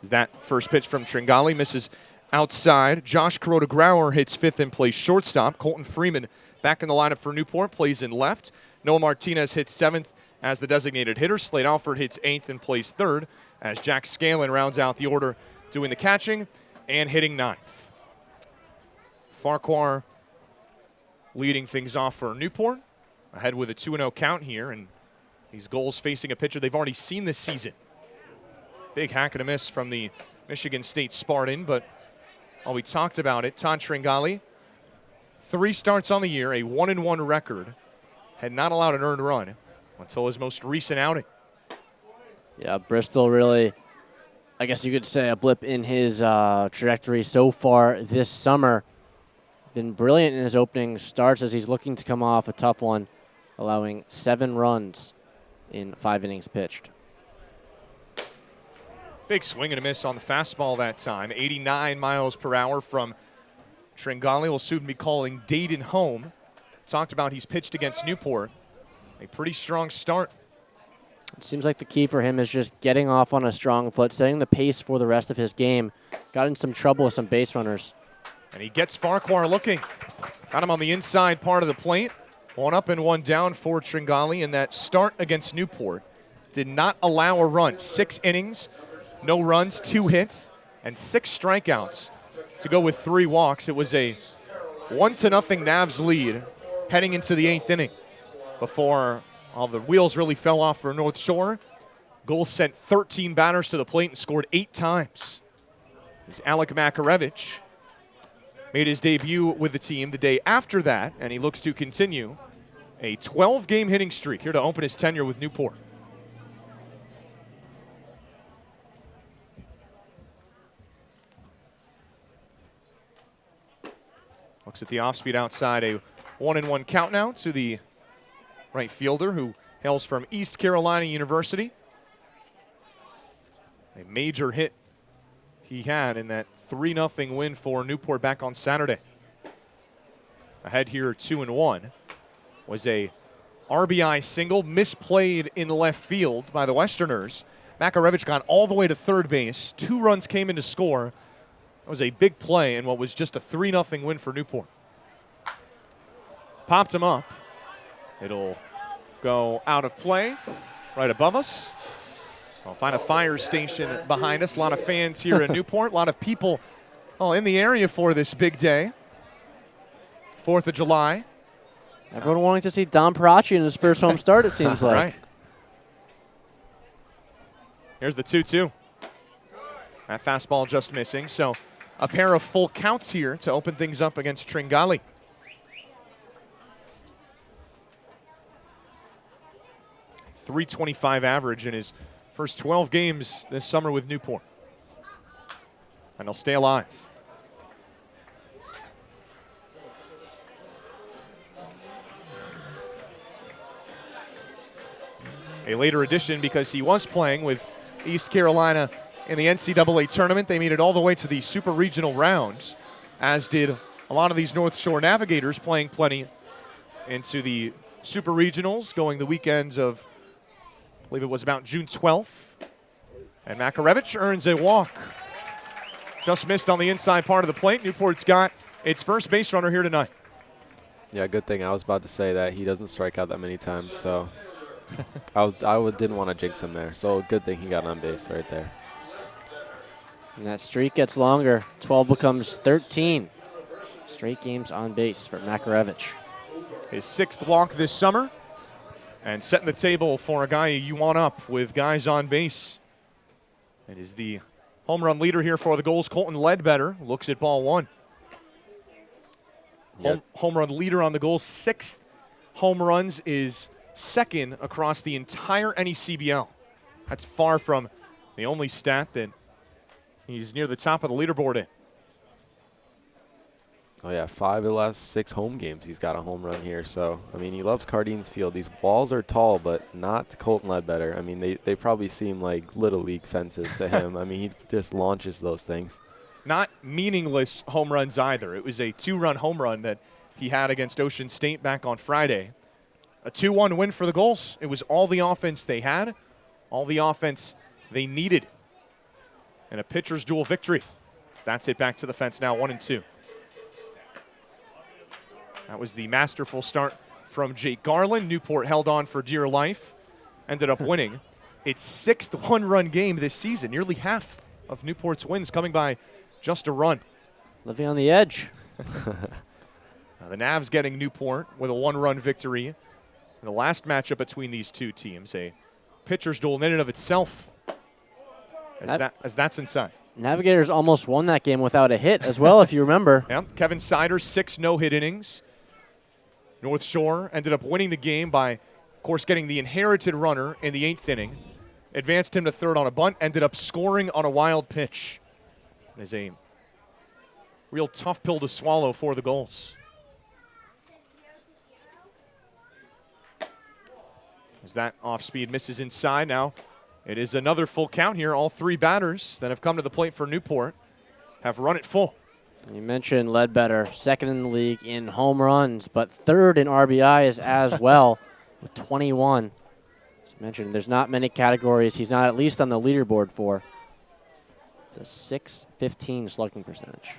S5: As that first pitch from Trangali misses outside. Josh Kuroda Grauer hits fifth and plays shortstop. Colton Freeman back in the lineup for Newport, plays in left. Noah Martinez hits seventh as the designated hitter. Slade Alford hits eighth and plays third as Jack Scanlon rounds out the order doing the catching and hitting ninth. Farquhar leading things off for Newport ahead with a 2-0 count here, and these Gulls facing a pitcher they've already seen this season. Big hack and a miss from the Michigan State Spartan, but while we talked about it, Todd Tringali, 3 starts on the year, a 1-1 record, had not allowed an earned run until his most recent outing.
S11: Yeah, Bristol really, I guess you could say, a blip in his trajectory so far this summer. Been brilliant in his opening starts as he's looking to come off a tough one, allowing 7 runs in 5 innings pitched.
S5: Big swing and a miss on the fastball that time. 89 miles per hour from Tringali. Will soon be calling Dayton home. Talked about he's pitched against Newport. A pretty strong start.
S11: It seems like the key for him is just getting off on a strong foot, setting the pace for the rest of his game. Got in some trouble with some base runners.
S5: And he gets Farquhar looking. Got him on the inside part of the plate. 1 up and 1 down for Tringali. And that start against Newport did not allow a run. 6 innings, no runs, 2 hits, and 6 strikeouts to go with 3 walks. It was a 1-0 Navs lead heading into the 8th inning before all the wheels really fell off for North Shore. Gulls sent 13 batters to the plate and scored 8 times. As Alec Makarevich made his debut with the team the day after that, and he looks to continue a 12-game hitting streak here to open his tenure with Newport. Looks at the off-speed outside, a 1-1 count now to the right fielder who hails from East Carolina University. A major hit he had in that 3-0 win for Newport back on Saturday. Ahead here 2-1 was a RBI single misplayed in the left field by the Westerners. Makarevich got all the way to third base. 2 runs came in to score. That was a big play in what was just a 3-0 win for Newport. Popped him up. It'll go out of play right above us. We'll find a fire station behind us. A lot of fans here in Newport. A lot of people in the area for this big day. 4th of July.
S11: Everyone wanting to see Don Parachi in his first home start, it seems like.
S5: Right. Here's the 2-2. That fastball just missing. So a pair of full counts here to open things up against Tringali. .325 average in his first 12 games this summer with Newport. And he'll stay alive. A later addition because he was playing with East Carolina in the NCAA tournament. They made it all the way to the super regional rounds, as did a lot of these North Shore Navigators, playing plenty into the super regionals, going the weekends of, I believe it was about June 12th. And Makarevich earns a walk. Just missed on the inside part of the plate. Newport's got its first base runner here tonight.
S12: Yeah, good thing. I was about to say that he doesn't strike out that many times, so didn't want to jinx him there. So good thing he got on base right there.
S11: And that streak gets longer. 12 becomes 13. Straight games on base for Makarevich.
S5: His 6th walk this summer, and setting the table for a guy you want up with guys on base. It is the home run leader here for the Gulls, Colton Ledbetter. Looks at ball 1.
S12: Yep.
S5: Home run leader on the Gulls. 6th home runs, is 2nd across the entire NECBL. That's far from the only stat that he's near the top of the leaderboard in.
S12: Oh, yeah, 5 of the last 6 home games he's got a home run here. So, I mean, he loves Cardines Field. These walls are tall, but not to Colton Ledbetter. I mean, they probably seem like Little League fences to him. I mean, he just launches those things.
S5: Not meaningless home runs either. It was a 2-run home run that he had against Ocean State back on Friday. A 2-1 win for the Gulls. It was all the offense they had, all the offense they needed, and a pitcher's duel victory. That's it back to the fence now, 1-2. That was the masterful start from Jake Garland. Newport held on for dear life, ended up winning its 6th 1-run game this season. Nearly half of Newport's wins coming by just a run.
S11: Living on the edge.
S5: The Navs getting Newport with a 1-run victory In the last matchup between these two teams, a pitcher's duel in and of itself, as that's inside.
S11: Navigators almost won that game without a hit as well, if you remember.
S5: Yeah, Kevin Sider, 6 no-hit innings. North Shore ended up winning the game by, of course, getting the inherited runner in the 8th inning. Advanced him to third on a bunt, ended up scoring on a wild pitch. It is a real tough pill to swallow for the Gulls. As that off-speed misses inside now. It is another full count here. All 3 batters that have come to the plate for Newport have run it full.
S11: You mentioned Ledbetter, 2nd in the league in home runs, but 3rd in RBIs as well with 21. As mentioned, there's not many categories he's not at least on the leaderboard for. The .615 slugging percentage.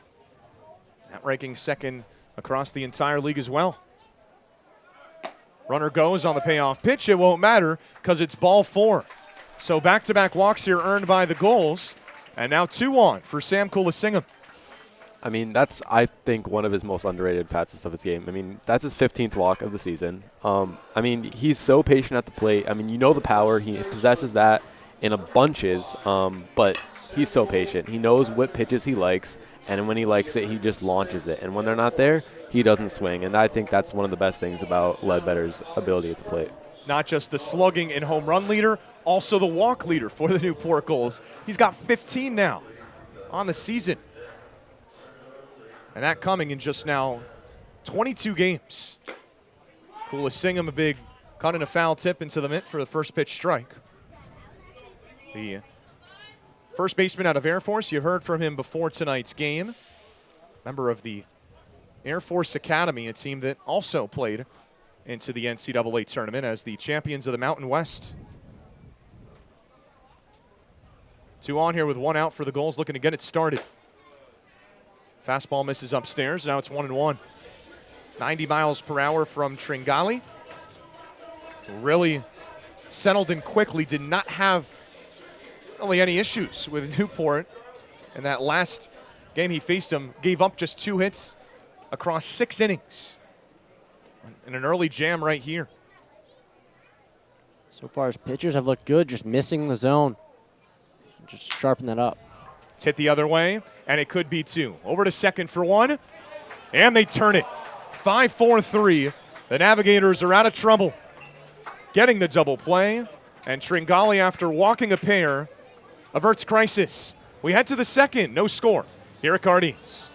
S5: That ranking 2nd across the entire league as well. Runner goes on the payoff pitch. It won't matter because it's ball 4. So back-to-back walks here earned by the Gulls. And now 2 on for Sam Kulasingam.
S12: I mean, that's, I think, one of his most underrated facets of his game. I mean, that's his 15th walk of the season. I mean, he's so patient at the plate. I mean, you know the power. He possesses that in a bunches, but he's so patient. He knows what pitches he likes, and when he likes it, he just launches it. And when they're not there, he doesn't swing. And I think that's one of the best things about Ledbetter's ability at the plate.
S5: Not just the slugging and home run leader, also the walk leader for the Newport Gulls. He's got 15 now on the season. And that coming in just now 22 games. Kulasingam, a big cut and a foul tip into the mitt for the first pitch strike. The first baseman out of Air Force, you heard from him before tonight's game. Member of the Air Force Academy, a team that also played into the NCAA tournament as the champions of the Mountain West. 2 on here with 1 out for the Gulls, looking to get it started. Fastball misses upstairs. Now it's 1-1. 90 miles per hour from Tringali. Really settled in quickly. Did not have really any issues with Newport. And that last game he faced him, gave up just 2 hits across 6 innings. And an early jam right here.
S11: So far, his pitchers have looked good, just missing the zone. Just sharpen that up.
S5: It's hit the other way, and it could be 2. Over to second for 1, and they turn it. 5-4-3. The Navigators are out of trouble. Getting the double play, and Tringali, after walking a pair, averts crisis. We head to the second, no score here at Guardians.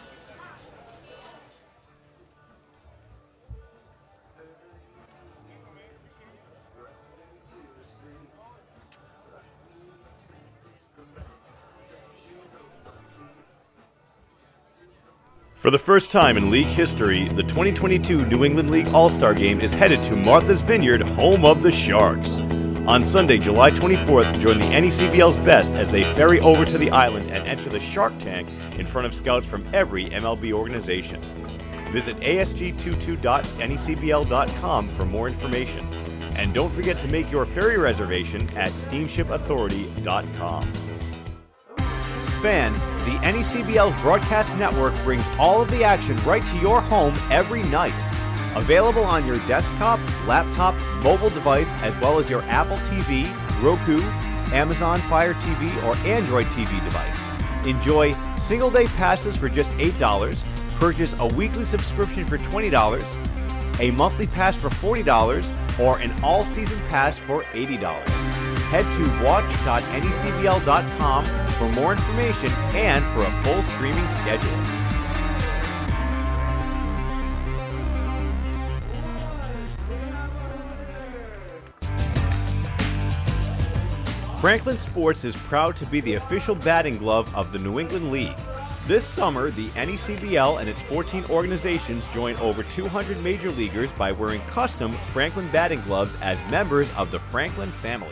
S2: For the first time in league history, the 2022 New England League All-Star Game is headed to Martha's Vineyard, home of the Sharks. On Sunday, July 24th, join the NECBL's best as they ferry over to the island and enter the Shark Tank in front of scouts from every MLB organization. Visit asg22.necbl.com for more information. And don't forget to make your ferry reservation at steamshipauthority.com. Fans, the NECBL's broadcast network brings all of the action right to your home every night. Available on your desktop, laptop, mobile device, as well as your Apple TV, Roku, Amazon Fire TV, or Android TV device. Enjoy single-day passes for just $8, purchase a weekly subscription for $20, a monthly pass for $40, or an all-season pass for $80. Head to watch.necbl.com for more information and for a full streaming schedule. Franklin Sports is proud to be the official batting glove of the New England League. This summer, the NECBL and its 14 organizations join over 200 major leaguers by wearing custom Franklin batting gloves as members of the Franklin family.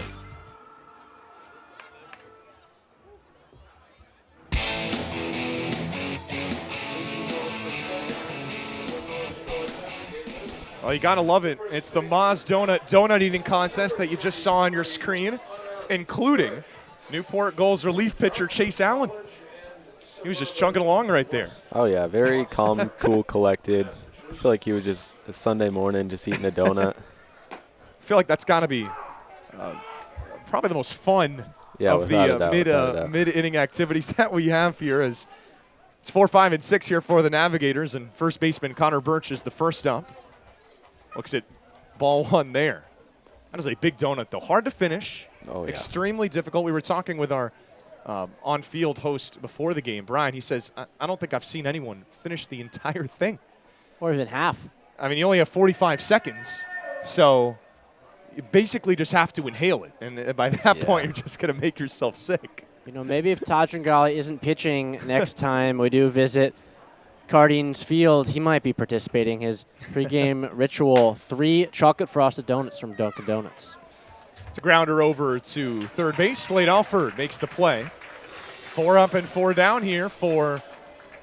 S5: Well, you gotta love it. It's the Moz donut eating contest that you just saw on your screen, including Newport Gulls relief pitcher Chase Allen. He was just chunking along right there.
S12: Oh yeah, very calm, cool, collected. I feel like he was just a Sunday morning just eating a donut.
S5: feel like that's got to be probably the most fun of the mid-inning activities that we have here. As it's 4, 5, and 6 here for the Navigators, and first baseman Connor Birch is the first up. Looks at ball one there. That is a big donut, though. Hard to finish.
S12: Oh, yeah.
S5: Extremely difficult. We were talking with our on-field host before the game, Brian. He says, I don't think I've seen anyone finish the entire thing.
S11: Or even half.
S5: I mean, you only have 45 seconds, so you basically just have to inhale it. And by that point, you're just going to make yourself sick.
S11: You know, maybe if Todd Tringali isn't pitching next time we do visit Cardines Field, he might be participating. His pregame ritual, 3 chocolate frosted donuts from Dunkin' Donuts.
S5: It's a grounder over to third base. Slade Alford makes the play. 4 up and 4 down here for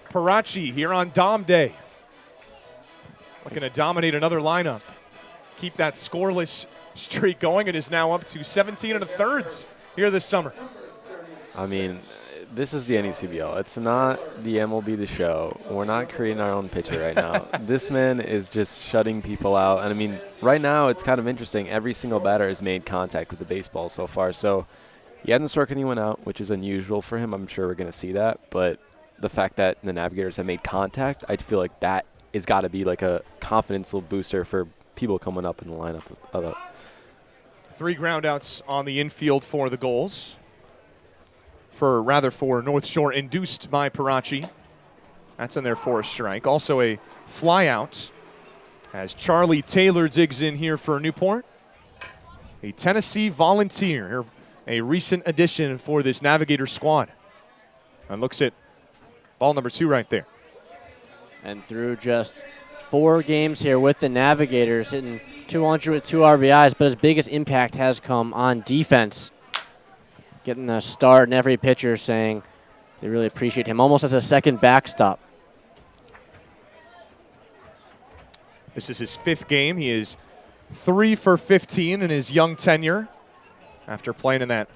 S5: Parachi here on Dom Day. Looking to dominate another lineup. Keep that scoreless streak going. It is now up to 17 1/3 here this summer.
S12: I mean, this is the NECBL. It's not the MLB The Show. We're not creating our own pitcher right now. This man is just shutting people out. And, I mean, right now it's kind of interesting. Every single batter has made contact with the baseball so far. So he hasn't struck anyone out, which is unusual for him. I'm sure we're going to see that. But the fact that the Navigators have made contact, I feel like that has got to be like a confidence booster for people coming up in the lineup of it.
S5: 3 groundouts on the infield for the Gulls. For North Shore, induced by Parachi. That's in there for a strike. Also a fly out as Charlie Taylor digs in here for Newport. A Tennessee Volunteer, a recent addition for this Navigator squad. And looks at ball number 2 right there.
S11: And through just 4 games here with the Navigators, hitting 200 with 2 RBIs, but his biggest impact has come on defense. Getting a start, and every pitcher saying they really appreciate him, almost as a second backstop.
S5: This is his 5th game. He is 3 for 15 in his young tenure after playing in that,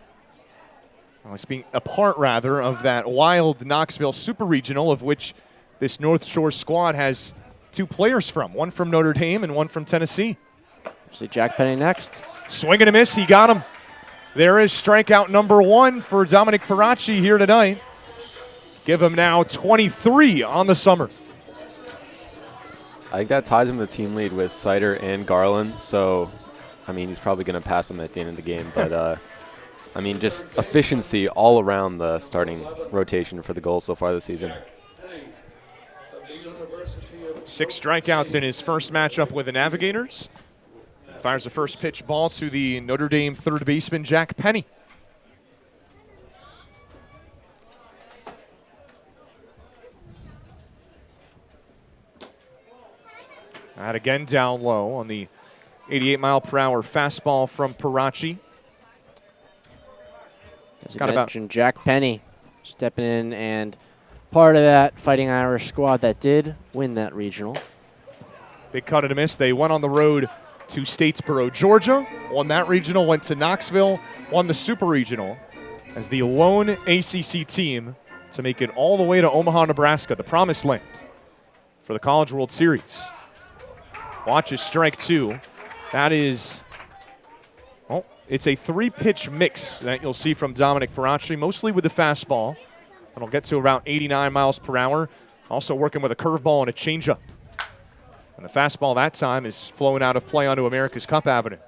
S5: being a part, rather, of that wild Knoxville Super Regional, of which this North Shore squad has 2 players from, one from Notre Dame and one from Tennessee.
S11: See Jack Penny next.
S5: Swing and a miss. He got him. There is strikeout number 1 for Dominic Parachi here tonight. Give him now 23 on the summer.
S12: I think that ties him to the team lead with Sider and Garland. So, I mean, he's probably going to pass him at the end of the game. But, I mean, just efficiency all around the starting rotation for the Gulls so far this season.
S5: 6 strikeouts in his first matchup with the Navigators. Fires the first pitch ball to the Notre Dame third baseman, Jack Penny. That again down low on the 88-mile-per-hour fastball from Parachi.
S11: As you mentioned, Jack Penny stepping in and part of that Fighting Irish squad that did win that regional.
S5: Big cut and a miss. They went on the road to Statesboro, Georgia, won that regional, went to Knoxville, won the Super Regional as the lone ACC team to make it all the way to Omaha, Nebraska, the promised land for the College World Series. Watch is strike 2. That is, well, it's a 3-pitch mix that you'll see from Dominic Parachi, mostly with the fastball. That'll get to around 89 miles per hour. Also working with a curveball and a changeup. And the fastball that time is flowing out of play onto America's Cup Avenue.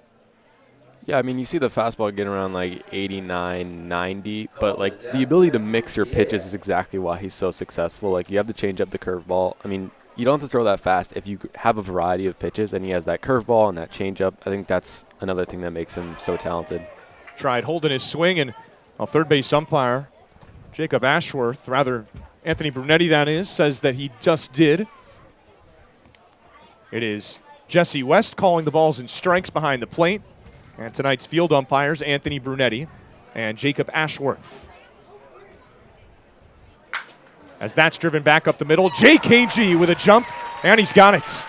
S12: Yeah, I mean, you see the fastball getting around like 89, 90, but like the ability to mix your pitches is exactly why he's so successful. Like you have the changeup, the curveball. I mean, you don't have to throw that fast if you have a variety of pitches, and he has that curveball and that changeup. I think that's another thing that makes him so talented.
S5: Tried holding his swing, and third base umpire Jacob Ashworth, rather Anthony Brunetti that is, says that he just did. It is Jesse West calling the balls and strikes behind the plate. And tonight's field umpires, Anthony Brunetti and Jacob Ashworth. As that's driven back up the middle, JKG with a jump, and he's got it.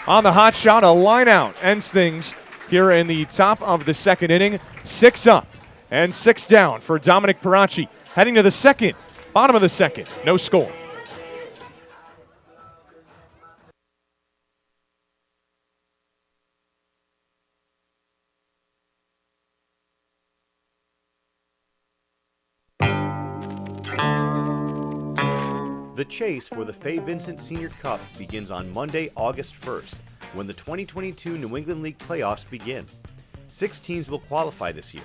S5: On the hot shot, a line out ends things here in the top of the second inning. 6 up and 6 down for Dominic Parachi. Heading to the second, bottom of the second, no score.
S2: The chase for the Fay Vincent Senior Cup begins on Monday, August 1st, when the 2022 New England League playoffs begin. 6 teams will qualify this year,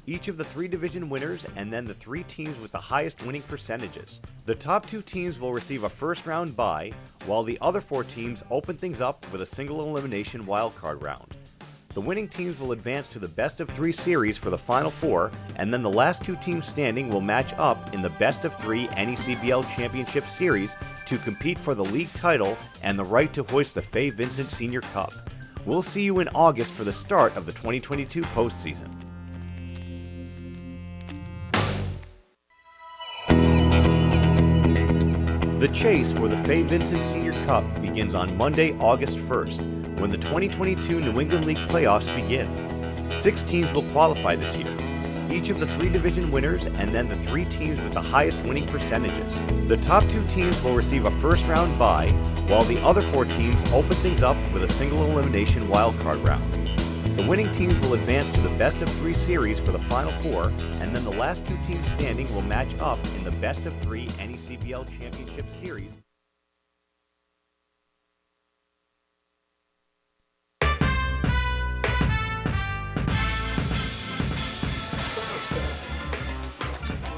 S2: each of the 3 division winners and then the 3 teams with the highest winning percentages. The top 2 teams will receive a first-round bye, while the other 4 teams open things up with a single elimination wildcard round. The winning teams will advance to the best-of-3 series for the Final Four, and then the last 2 teams standing will match up in the best-of-3 NECBL Championship Series to compete for the league title and the right to hoist the Fay Vincent Senior Cup. We'll see you in August for the start of the 2022 postseason. The chase for the Fay Vincent Senior Cup begins on Monday, August 1st, when the 2022 New England League playoffs begin. 6 teams will qualify this year, each of the 3 division winners and then the 3 teams with the highest winning percentages. The top 2 teams will receive a first-round bye, while the other 4 teams open things up with a single elimination wildcard round. The winning teams will advance to the best-of-3 series for the Final Four, and then the last 2 teams standing will match up in the best-of-3 NECBL Championship Series.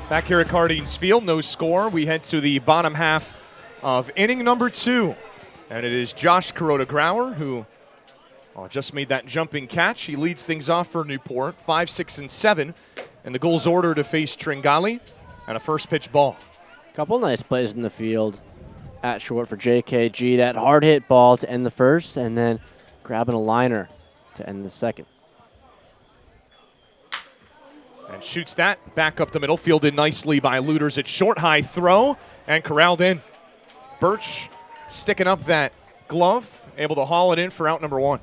S5: Back here at Cardines Field, no score. We head to the bottom half of inning number 2. And it is Josh Kuroda-Grauer who just made that jumping catch. He leads things off for Newport, 5, 6, and 7. And the Gulls order to face Tringali and a first pitch ball.
S11: Couple nice plays in the field at short for JKG. That hard hit ball to end the first, and then grabbing a liner to end the second.
S5: And shoots that back up the middle, fielded nicely by Luters at short, high throw, and corralled in. Birch sticking up that glove, able to haul it in for out number 1.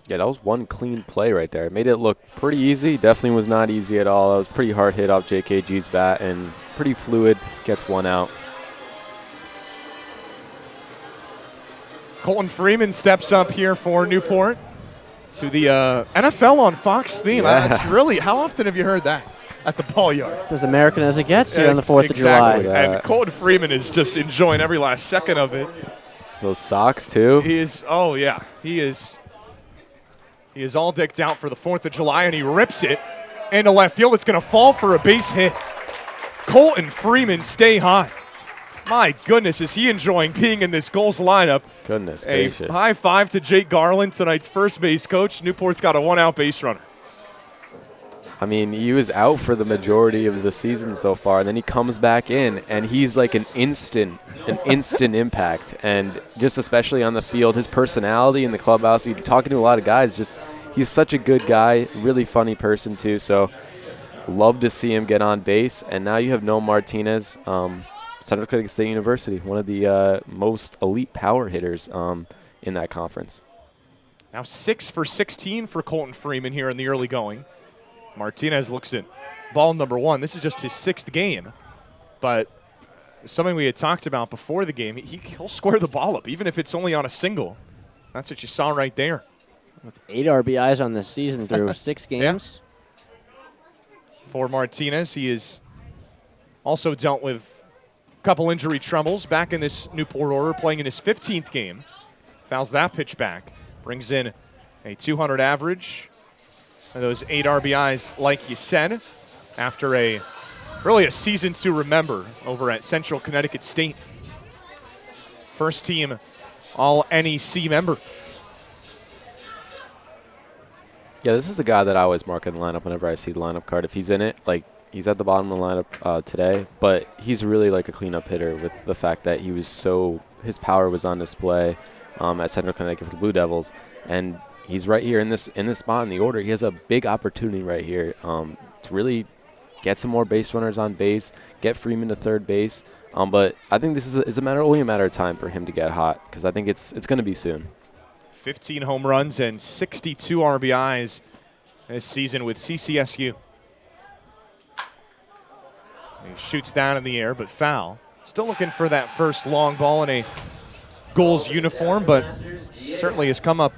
S12: Yeah, that was one clean play right there. It made it look pretty easy. Definitely was not easy at all. That was pretty hard hit off JKG's bat and pretty fluid. Gets 1 out.
S5: Colton Freeman steps up here for Newport to the NFL on Fox theme.
S12: Yeah.
S5: That's really, how often have you heard that at the ball yard?
S11: It's as American as it gets here on the 4th of July.
S5: And Colton Freeman is just enjoying every last second of it.
S12: Those socks, too.
S5: He is, oh yeah, he is all decked out for the 4th of July, and he rips it into left field. It's going to fall for a base hit. Colton Freeman, stay hot. My goodness, is he enjoying being in this Gulls lineup.
S12: Goodness
S5: a
S12: gracious.
S5: High five to Jake Garland, tonight's first base coach. Newport's got a 1-out base runner.
S12: I mean, he was out for the majority of the season so far, and then he comes back in, and he's like an instant impact. And just especially on the field, his personality in the clubhouse, you're talking to a lot of guys, just he's such a good guy, really funny person too. So love to see him get on base. And now you have Noah Martinez, Central Connecticut State University, one of the most elite power hitters in that conference.
S5: Now 6 for 16 for Colton Freeman here in the early going. Martinez looks at ball number 1. This is just his 6th game, but something we had talked about before the game, he'll square the ball up, even if it's only on a single. That's what you saw right there.
S11: With 8 RBIs on the season through 6 games.
S5: Yeah. For Martinez, he has also dealt with a couple injury troubles back in this Newport order, playing in his 15th game. Fouls that pitch back. Brings in a 200 average. And those 8 RBIs, like you said, after really a season to remember over at Central Connecticut State. First team All-NEC member.
S12: Yeah, this is the guy that I always mark in the lineup whenever I see the lineup card. If he's in it, like he's at the bottom of the lineup today, but he's really like a cleanup hitter with the fact that his power was on display at Central Connecticut for the Blue Devils, and he's right here in this spot in the order. He has a big opportunity right here to really get some more base runners on base, get Freeman to third base. But I think this is only a matter of time for him to get hot, because I think it's going to be soon.
S5: 15 home runs and 62 RBIs this season with CCSU. He shoots down in the air, but foul. Still looking for that first long ball in a Gulls uniform, but certainly has come up,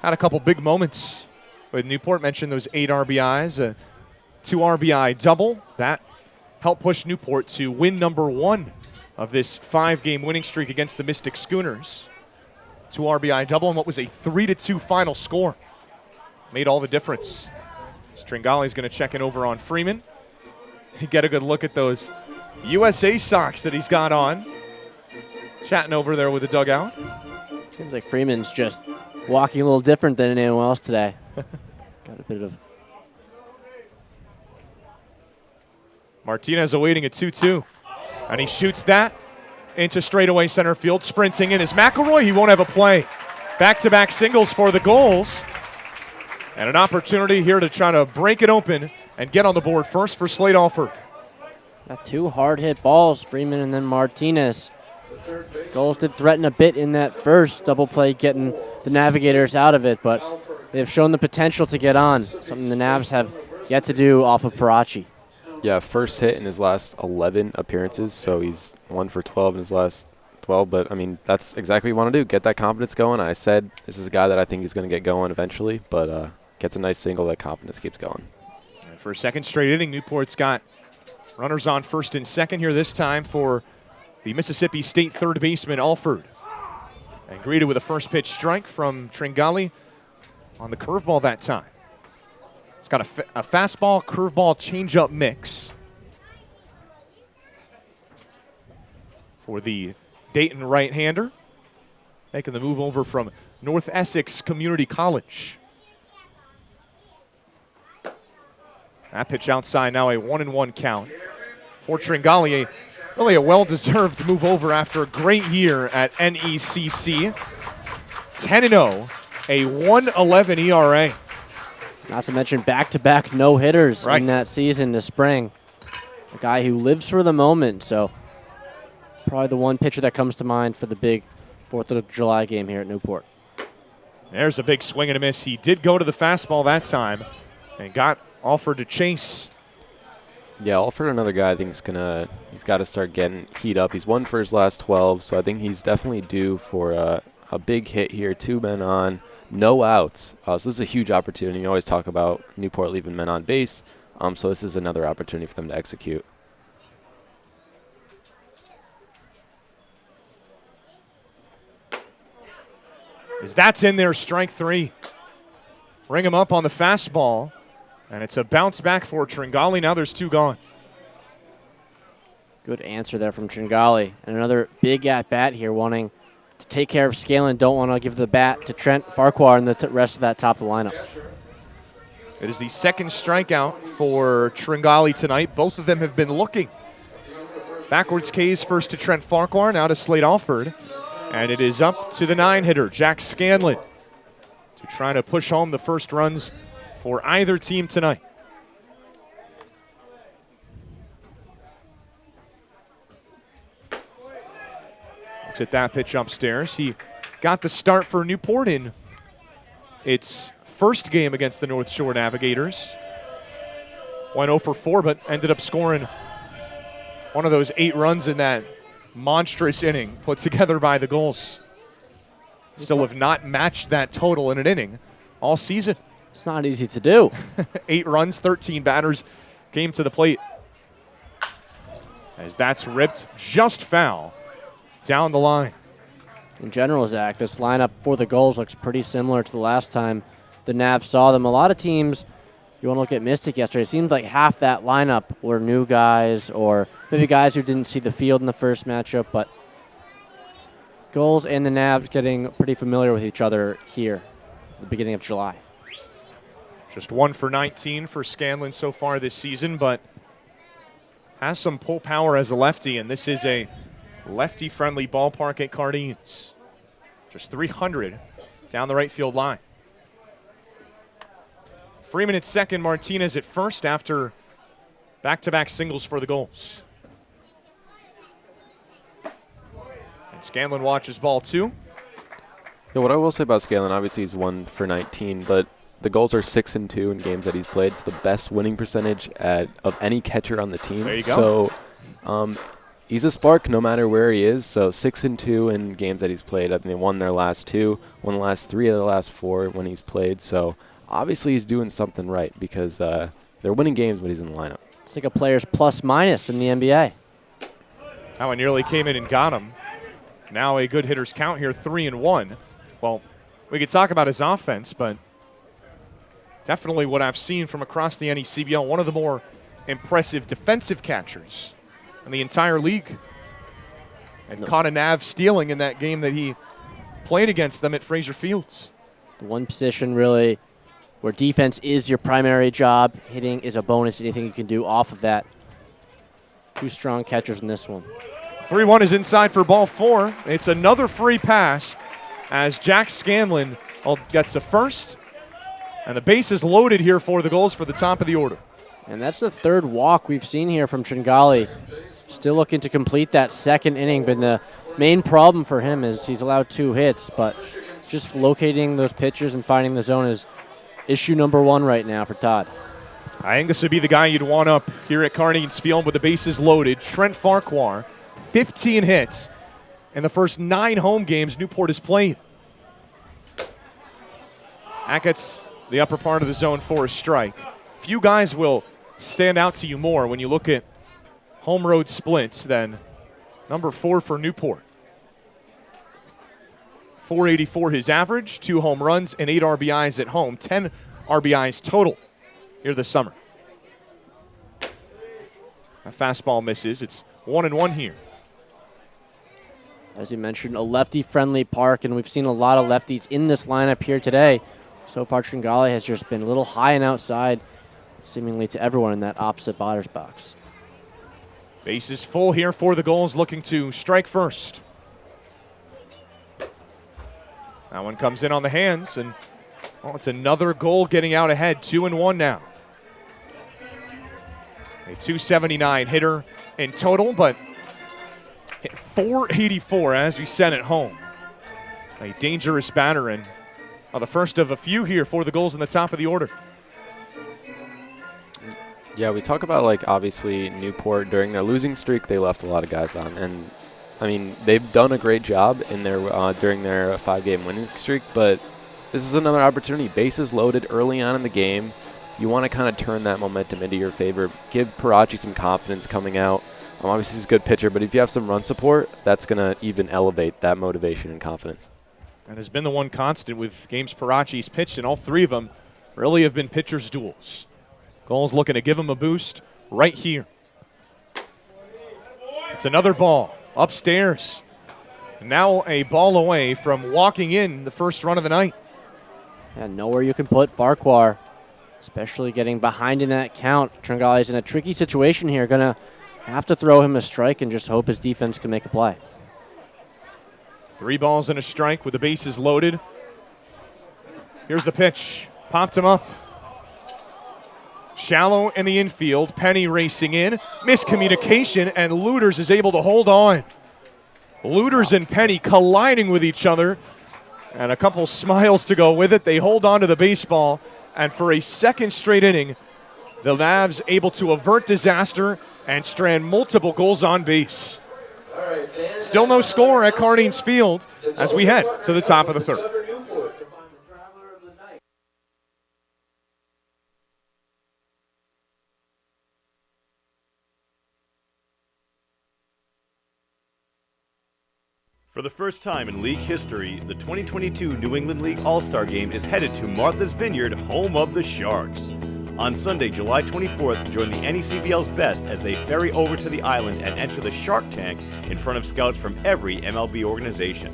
S5: had a couple big moments with Newport. Mentioned those 8 RBIs, a 2 RBI double. That helped push Newport to win number 1 of this 5-game winning streak against the Mystic Schooners. 2 RBI double and what was a 3-2 final score. Made all the difference. Tringale's going to check in over on Freeman. Get a good look at those USA socks that he's got on. Chatting over there with the dugout.
S11: Seems like Freeman's just walking a little different than anyone else today. Got a bit of...
S5: Martinez awaiting a 2-2. And he shoots that into straightaway center field. Sprinting in is McElroy. He won't have a play. Back-to-back singles for the Gulls. And an opportunity here to try to break it open and get on the board first for Slade Alford.
S11: Got 2 hard-hit balls, Freeman and then Martinez. Gulls did threaten a bit in that first double play, getting the Navigators out of it, but they've shown the potential to get on, something the Navs have yet to do off of Parachi.
S12: Yeah, first hit in his last 11 appearances, so he's 1 for 12 in his last 12. But, I mean, that's exactly what you want to do, get that confidence going. I said this is a guy that I think is going to get going eventually, but gets a nice single, that confidence keeps going.
S5: And for a second straight inning, Newport's got runners on first and second here this time for the Mississippi State third baseman Alford. And greeted with a first pitch strike from Tringale on the curveball that time. It's got a fastball, curveball, changeup mix for the Dayton right-hander, making the move over from North Essex Community College. That pitch outside, now a 1-1 count for Tringale. Really a well-deserved move over after a great year at NECC. 10-0, a 1.11 ERA.
S11: Not to mention back-to-back no-hitters in that season this spring. A guy who lives for the moment, so probably the one pitcher that comes to mind for the big 4th of July game here at Newport.
S5: There's a big swing and a miss. He did go to the fastball that time and got Alford to chase.
S12: Yeah, Alford, another guy I think he's got to start getting heat up. He's 1 for his last 12, so I think he's definitely due for a big hit here. 2 men on, no outs. So this is a huge opportunity. You always talk about Newport leaving men on base, so this is another opportunity for them to execute.
S5: As that's in there, strike 3. Ring him up on the fastball. And it's a bounce back for Tringale. Now there's 2 gone.
S11: Good answer there from Tringale. And another big at-bat here, wanting to take care of Scanlon. Don't want to give the bat to Trent Farquhar and the rest of that top of the lineup.
S5: It is the second strikeout for Tringale tonight. Both of them have been looking. Backwards K's first to Trent Farquhar, now to Slade Alford. And it is up to the 9-hitter, Jack Scanlon, to try to push home the first runs for either team tonight. Looks at that pitch upstairs. He got the start for Newport in its first game against the North Shore Navigators. Went 0 for 4, but ended up scoring one of those 8 runs in that monstrous inning put together by the Gulls. Still have not matched that total in an inning all season.
S11: It's not easy to do.
S5: 8 runs, 13 batters came to the plate. As that's ripped just foul down the line.
S11: In general, Zach, this lineup for the Gulls looks pretty similar to the last time the Navs saw them. A lot of teams, you want to look at Mystic yesterday, it seemed like half that lineup were new guys or maybe guys who didn't see the field in the first matchup, but Gulls and the Navs getting pretty familiar with each other here at the beginning of July.
S5: Just 1 for 19 for Scanlon so far this season, but has some pull power as a lefty, and this is a lefty-friendly ballpark at Cardines. Just 300 down the right field line. Freeman at second, Martinez at first after back-to-back singles for the Gulls. And Scanlon watches ball 2.
S12: Yeah, what I will say about Scanlon, obviously he's 1 for 19, but the Gulls are 6-2 in games that he's played. It's the best winning percentage of any catcher on the team.
S5: There you go.
S12: So he's a spark no matter where he is. So 6-2 in games that he's played. I mean, they won their last 2, won the last 3 of the last 4 when he's played. So obviously he's doing something right because they're winning games when he's in the lineup.
S11: It's like a player's plus-minus in the NBA.
S5: Now I nearly came in and got him. Now a good hitter's count here, 3-1. Well, we could talk about his offense, but definitely what I've seen from across the NECBL, one of the more impressive defensive catchers in the entire league. And caught a Nav stealing in that game that he played against them at Fraser Fields.
S11: The one position really where defense is your primary job, hitting is a bonus, anything you can do off of that. Two strong catchers in this one.
S5: 3-1 is inside for ball 4. It's another free pass as Jack Scanlon gets a first. And the base is loaded here for the Gulls for the top of the order.
S11: And that's the third walk we've seen here from Tringali. Still looking to complete that second inning, but the main problem for him is he's allowed 2 hits, but just locating those pitchers and finding the zone is issue number 1 right now for Todd.
S5: I think this would be the guy you'd want up here at Carnegie's Field with the bases loaded. Trent Farquhar, 15 hits in the first 9 home games Newport has played. That gets the upper part of the zone for a strike. Few guys will stand out to you more when you look at home road splits than number 4 for Newport. 484 his average, 2 home runs and 8 RBIs at home, 10 RBIs total here this summer. A fastball misses. It's 1-1 here.
S11: As you mentioned, a lefty-friendly park, and we've seen a lot of lefties in this lineup here today. So far, Tringali has just been a little high and outside, seemingly to everyone in that opposite batter's box.
S5: Base is full here for the Gulls, looking to strike first. That one comes in on the hands, and it's another goal getting out ahead, 2-1 now. A 279 hitter in total, but hit 484 as we said at home. A dangerous batter, and the first of a few here for the Gulls in the top of the order.
S12: Yeah, we talk about, like, obviously Newport during their losing streak, they left a lot of guys on. And, I mean, they've done a great job in their during their 5-game winning streak, but this is another opportunity. Bases loaded early on in the game. You want to kind of turn that momentum into your favor. Give Parachi some confidence coming out. Obviously, he's a good pitcher, but if you have some run support, that's going to even elevate that motivation and confidence.
S5: That has been the one constant with games Parachi's pitched, and all 3 of them really have been pitchers' duels. Gulls looking to give him a boost right here. It's another ball upstairs. Now a ball away from walking in the first run of the night.
S11: And nowhere you can put Farquhar, especially getting behind in that count. Tringali's in a tricky situation here. Going to have to throw him a strike and just hope his defense can make a play.
S5: 3 balls and a strike with the bases loaded. Here's the pitch. Popped him up. Shallow in the infield. Penny racing in. Miscommunication, and Luders is able to hold on. Luders and Penny colliding with each other. And a couple smiles to go with it. They hold on to the baseball. And for a second straight inning, the Mavs able to avert disaster and strand multiple goals on base. Still no score at Carnegie's Field as we head to the top of the third.
S2: For the first time in league history, the 2022 New England League All-Star Game is headed to Martha's Vineyard, home of the Sharks. On Sunday, July 24th, join the NECBL's best as they ferry over to the island and enter the Shark Tank in front of scouts from every MLB organization.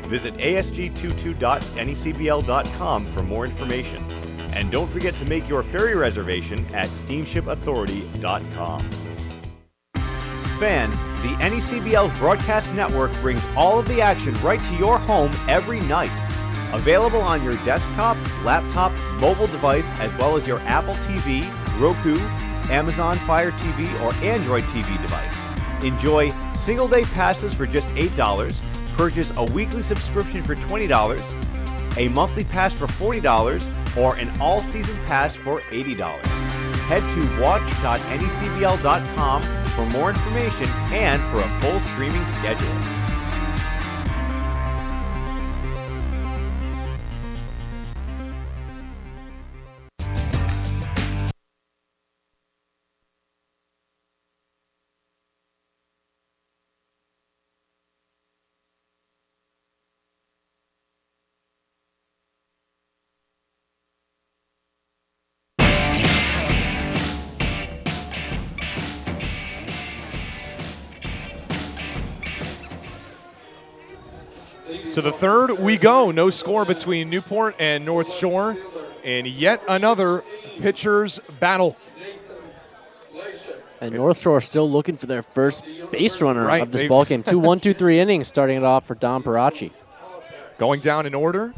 S2: Visit asg22.necbl.com for more information. And don't forget to make your ferry reservation at steamshipauthority.com. Fans, the NECBL's broadcast network brings all of the action right to your home every night. Available on your desktop, laptop, mobile device, as well as your Apple TV, Roku, Amazon Fire TV, or Android TV device. Enjoy single-day passes for just $8, purchase a weekly subscription for $20, a monthly pass for $40, or an all-season pass for $80. Head to watch.necbl.com for more information and for a full streaming schedule.
S5: To the third we go. No score between Newport and North Shore in yet another pitcher's battle.
S11: And North Shore still looking for their first base runner
S5: Right,
S11: of this ball game. 2-1-2-3 innings starting it off for Dom Parachi.
S5: Going down in order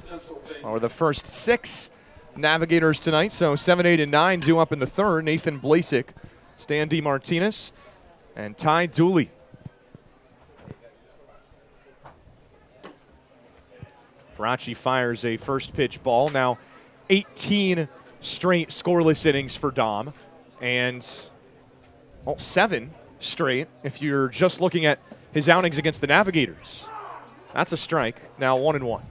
S5: are the first 6 Navigators tonight. So 7, 8, and 9 due up in the third. Nathan Blasik, Stan DeMartinez, and Ty Dooley. Parachi fires a first pitch ball. Now 18 straight scoreless innings for Dom. And 7 straight if you're just looking at his outings against the Navigators. That's a strike. Now 1-1.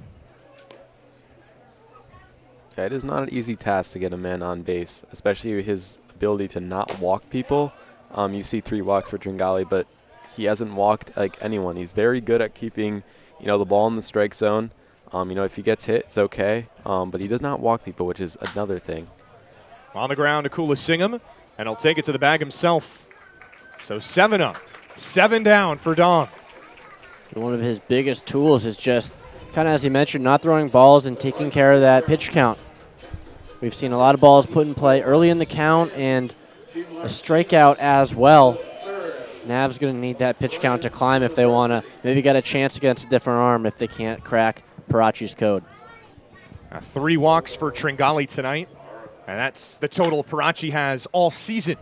S12: Yeah, it is not an easy task to get a man on base, especially his ability to not walk people. You see 3 walks for Tringali, but he hasn't walked like anyone. He's very good at keeping, the ball in the strike zone. If he gets hit, it's okay. But he does not walk people, which is another thing.
S5: On the ground, Akula Singham, and he'll take it to the bag himself. So 7 up, 7 down for Dom.
S11: One of his biggest tools is just, kind of as he mentioned, not throwing balls and taking care of that pitch count. We've seen a lot of balls put in play early in the count and a strikeout as well. Nav's going to need that pitch count to climb if they want to maybe get a chance against a different arm if they can't crack Parachi's code.
S5: 3 walks for Tringali tonight, and that's the total Parachi has all season.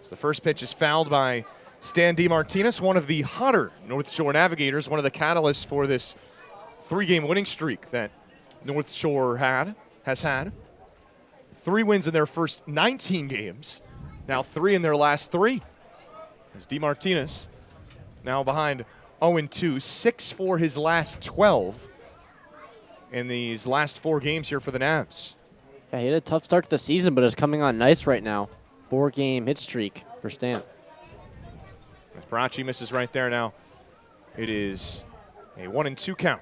S5: As the first pitch is fouled by Stan DeMartinez, one of the hotter North Shore Navigators, one of the catalysts for this 3-game winning streak that North Shore has had. 3 wins in their first 19 games, now 3 in their last 3. As DeMartinez now behind 0-2, 6 for his last 12 in these last 4 games here for the Navs.
S11: Yeah, he had a tough start to the season, but is coming on nice right now. 4-game hit streak for Stan.
S5: As Parachi misses right there now, it is a 1-2 count.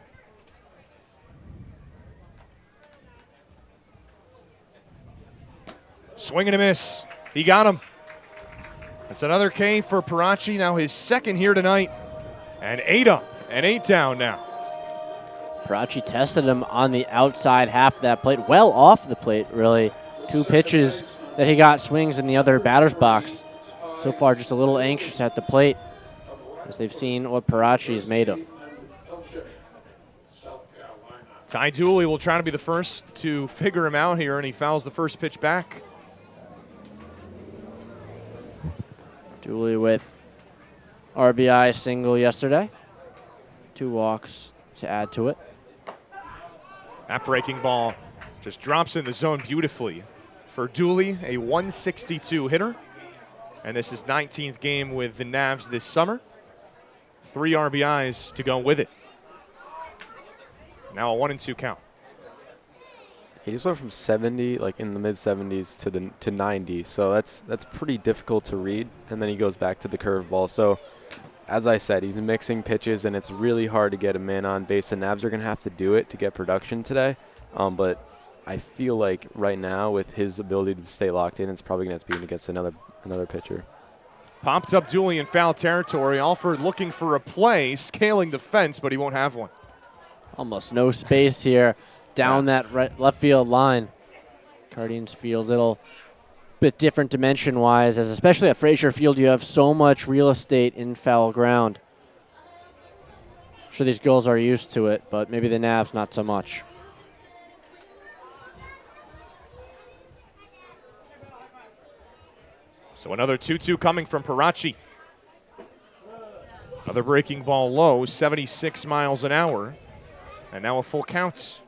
S5: Swing and a miss. He got him. That's another K for Parachi, now his second here tonight. And 8 up and 8 down now.
S11: Parachi tested him on the outside half of that plate, well off the plate, really. 2 pitches that he got swings in the other batter's box. So far, just a little anxious at the plate as they've seen what Parachi is made of.
S5: Ty Dooley will try to be the first to figure him out here, and he fouls the first pitch back.
S11: Dooley with RBI single yesterday. 2 walks to add to it.
S5: That breaking ball just drops in the zone beautifully. For Dooley, a 162 hitter. And this is 19th game with the Navs this summer. 3 RBIs to go with it. Now a 1-2 count.
S12: He just went from 70, like in the mid-70s, to 90. So that's pretty difficult to read. And then he goes back to the curveball. So, as I said, he's mixing pitches, and it's really hard to get a man on base. The Navs are going to have to do it to get production today. But I feel like right now, with his ability to stay locked in, it's probably going to be against another pitcher.
S5: Popped up Dooley in foul territory. Alford looking for a play, scaling the fence, but he won't have one.
S11: Almost no space here down that left field line. Cardines Field, little bit different dimension-wise, as especially at Frazier Field, you have so much real estate in foul ground. I'm sure these girls are used to it, but maybe the Navs not so much.
S5: So another 2-2 coming from Parachi. Another breaking ball low, 76 miles an hour. And now a full count.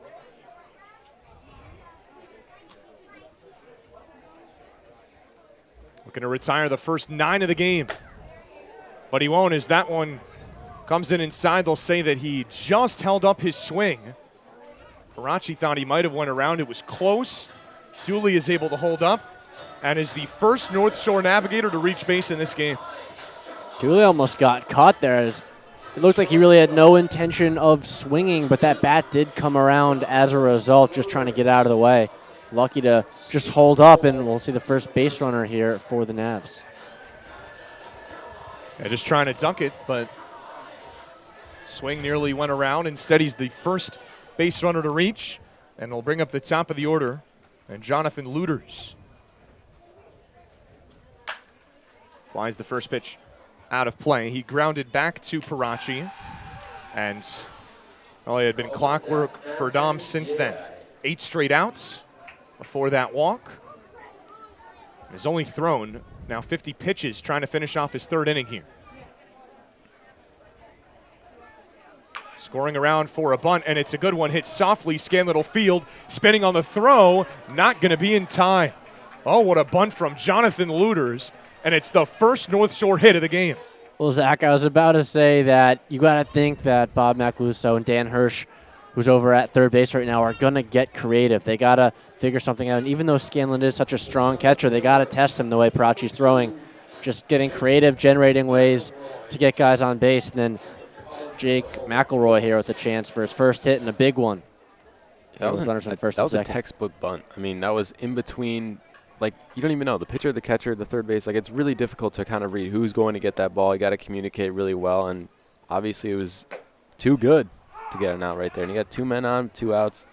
S5: Looking to retire the first 9 of the game. But he won't, as that one comes in inside. They'll say that he just held up his swing. Parachi thought he might have went around. It was close. Dooley is able to hold up and is the first North Shore Navigator to reach base in this game.
S11: Dooley almost got caught there. As it looked like he really had no intention of swinging, but that bat did come around as a result, just trying to get out of the way. Lucky to just hold up, and we'll see the first base runner here for the Navs.
S5: Yeah, just trying to dunk it, but Swing nearly went around. Instead, he's the first base runner to reach, and will bring up the top of the order. And Jonathan Luters flies the first pitch out of play. He grounded back to Parachi, and well, it had been clockwork for Dom since then. 8 straight outs before that walk. He's only thrown now 50 pitches, trying to finish off his 3rd inning here. Scoring around for a bunt, and it's a good one. Hit softly, Scanlon field, spinning on the throw, not going to be in time. Oh, what a bunt from Jonathan Luters, and it's the first North Shore hit of the game.
S11: Well, Zach, I was about to say that you got to think that Bob Macaluso and Dan Hirsch, who's over at third base right now, are going to get creative. They got to figure something out. And even though Scanlon is such a strong catcher, they got to test him the way Parachi's throwing. Just getting creative, generating ways to get guys on base. And then Jake McElroy here with a chance for his first hit and a big one.
S12: That was a textbook bunt. I mean, that was in between. Like, you don't even know. The pitcher, the catcher, the third base. Like, it's really difficult to kind of read who's going to get that ball. You got to communicate really well. And obviously it was too good to get an out right there. And you got 2 men on, 2 outs.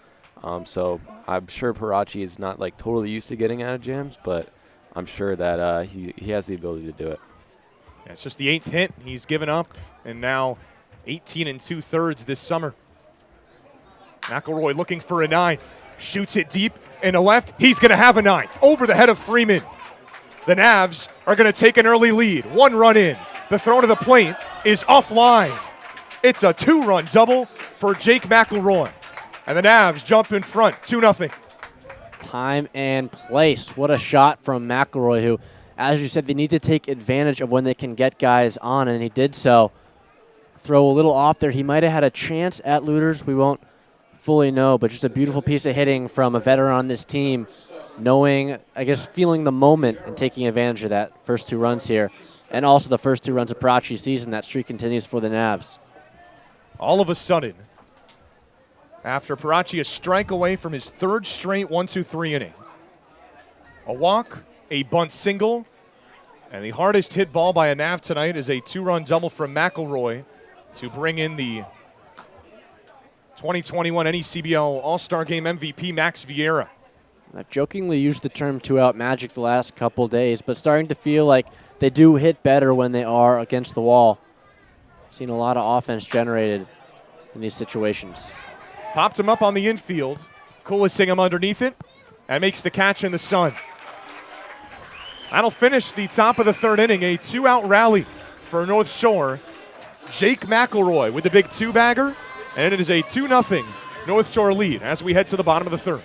S12: So I'm sure Parachi is not, like, totally used to getting out of jams, but I'm sure that he has the ability to do it.
S5: Yeah, it's just the 8th hit he's given up, and now 18 2/3 this summer. McElroy looking for a 9th. Shoots it deep in the left. He's going to have a 9th over the head of Freeman. The Navs are going to take an early lead. 1 run in. The throw to the plate is offline. It's a 2-run double for Jake McElroy. And the Navs jump in front, 2-0.
S11: Time and place. What a shot from McElroy, who, as you said, they need to take advantage of when they can get guys on, and he did so. Throw a little off there. He might have had a chance at Luters. We won't fully know, but just a beautiful piece of hitting from a veteran on this team, knowing, I guess, feeling the moment and taking advantage of that first 2 runs here, and also the first 2 runs of Parachi's season. That streak continues for the Navs.
S5: All of a sudden, after Parachi a strike away from his 3rd straight 1-2-3 inning, a walk, a bunt single, and the hardest hit ball by a Nav tonight is a 2-run double from McElroy to bring in the 2021 NECBL All-Star Game MVP Max Vieira.
S11: I've jokingly used the term 2-out magic the last couple days, but starting to feel like they do hit better when they are against the wall. Seen a lot of offense generated in these situations.
S5: Popped him up on the infield. Kulisingam underneath it, and makes the catch in the sun. That'll finish the top of the 3rd inning, a 2-out rally for North Shore. Jake McElroy with the big 2-bagger, and it is a 2-0 North Shore lead as we head to the bottom of the 3rd.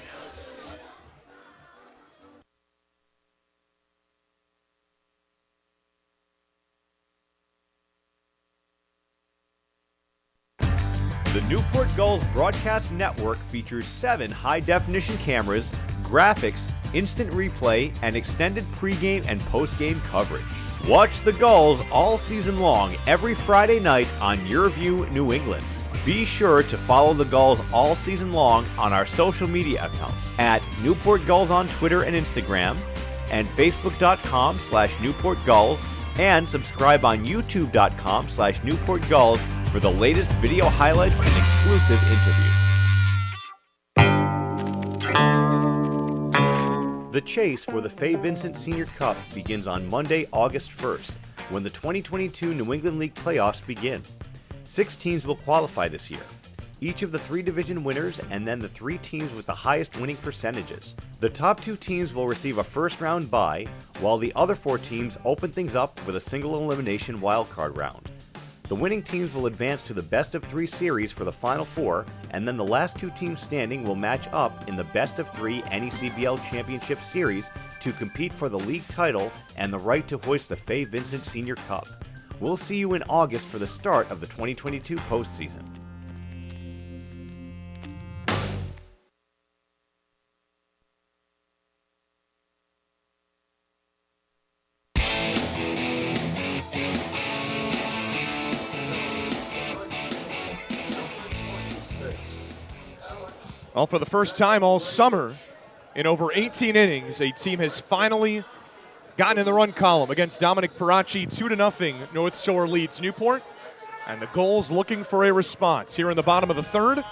S2: The Newport Gulls Broadcast Network features 7 high-definition cameras, graphics, instant replay, and extended pregame and postgame coverage. Watch the Gulls all season long every Friday night on Your View New England. Be sure to follow the Gulls all season long on our social media accounts at Newport Gulls on Twitter and Instagram, and Facebook.com/Newport Gulls, and subscribe on YouTube.com/Newport Gulls for the latest video highlights and exclusive interviews. The chase for the Fay Vincent Senior Cup begins on Monday, August 1st, when the 2022 New England League playoffs begin. 6 teams will qualify this year, each of the 3 division winners and then the 3 teams with the highest winning percentages. The top 2 teams will receive a first-round bye, while the other 4 teams open things up with a single elimination wildcard round. The winning teams will advance to the best-of-3 series for the Final 4, and then the last 2 teams standing will match up in the best-of-3 NECBL Championship Series to compete for the league title and the right to hoist the Fay Vincent Senior Cup. We'll see you in August for the start of the 2022 postseason.
S5: Well, for the first time all summer, in over 18 innings, a team has finally gotten in the run column against Dominic Parachi. 2-0 North Shore leads Newport. And the Gulls looking for a response. Here in the bottom of the third,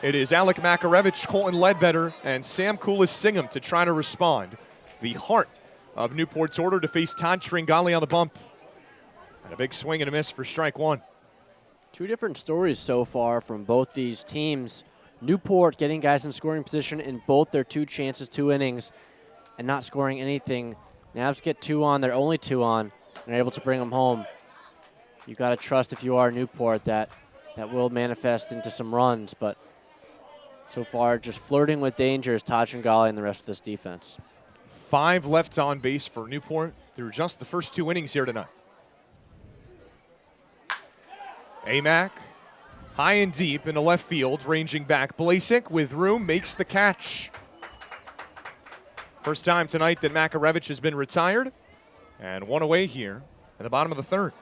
S5: it is Alec Makarevich, Colton Ledbetter, and Sam Kulis-Singham to try to respond. The heart of Newport's order to face Todd Tringali on the bump. And a big swing and a miss for strike one.
S11: Two different stories so far from both these teams. Newport getting guys in scoring position in both their 2 chances, 2 innings, and not scoring anything. Navs get 2 on, they're only 2 on, and are able to bring them home. You got to trust if you are Newport that will manifest into some runs, but so far just flirting with danger is Todd Tringali and the rest of this defense.
S5: 5 left on base for Newport through just the first 2 innings here tonight. Amac, high and deep into left field, ranging back. Blasik with room makes the catch. First time tonight that Makarevich has been retired, and 1 away here at the bottom of the third.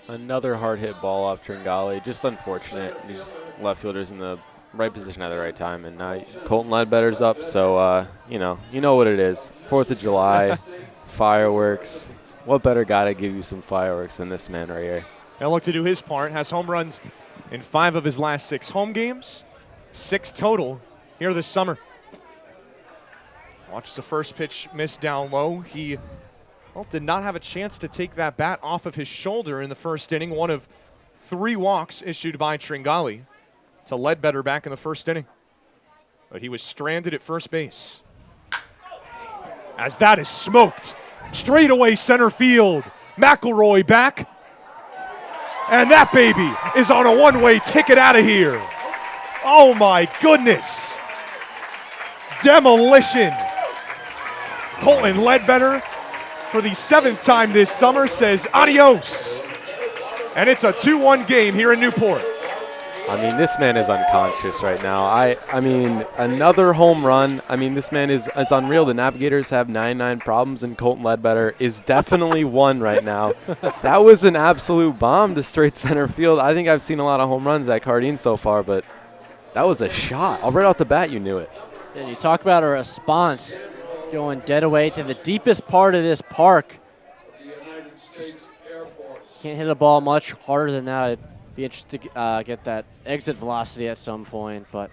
S12: Another hard hit ball off Tringali. Just unfortunate. These left fielders in the right position at the right time. And now Colton Ledbetter's up, so, you know what it is. 4th of July, fireworks. What better guy to give you some fireworks than this man right here?
S5: He'll look to do his part. Has home runs in 5 of his last 6 home games. 6 total here this summer. Watch the first pitch miss down low. He did not have a chance to take that bat off of his shoulder in the first inning. 1 of 3 walks issued by Tringali to Ledbetter back in the first inning. But he was stranded at first base. As that is smoked. Straight away center field. McElroy back. And that baby is on a one-way ticket out of here. Oh my goodness. Demolition. Colton Ledbetter, for the 7th time this summer, says adios. And it's a 2-1 game here in Newport.
S12: I mean, this man is unconscious right now. I mean, another home run. I mean, this man it's unreal. The Navigators have 99 problems, and Colton Ledbetter is definitely one right now. That was an absolute bomb to straight center field. I think I've seen a lot of home runs at Cardine so far, but that was a shot. Right off the bat, you knew it.
S11: And you talk about a response going dead away to the deepest part of this park. Just can't hit a ball much harder than that. I'd be interested to get that exit velocity at some point, but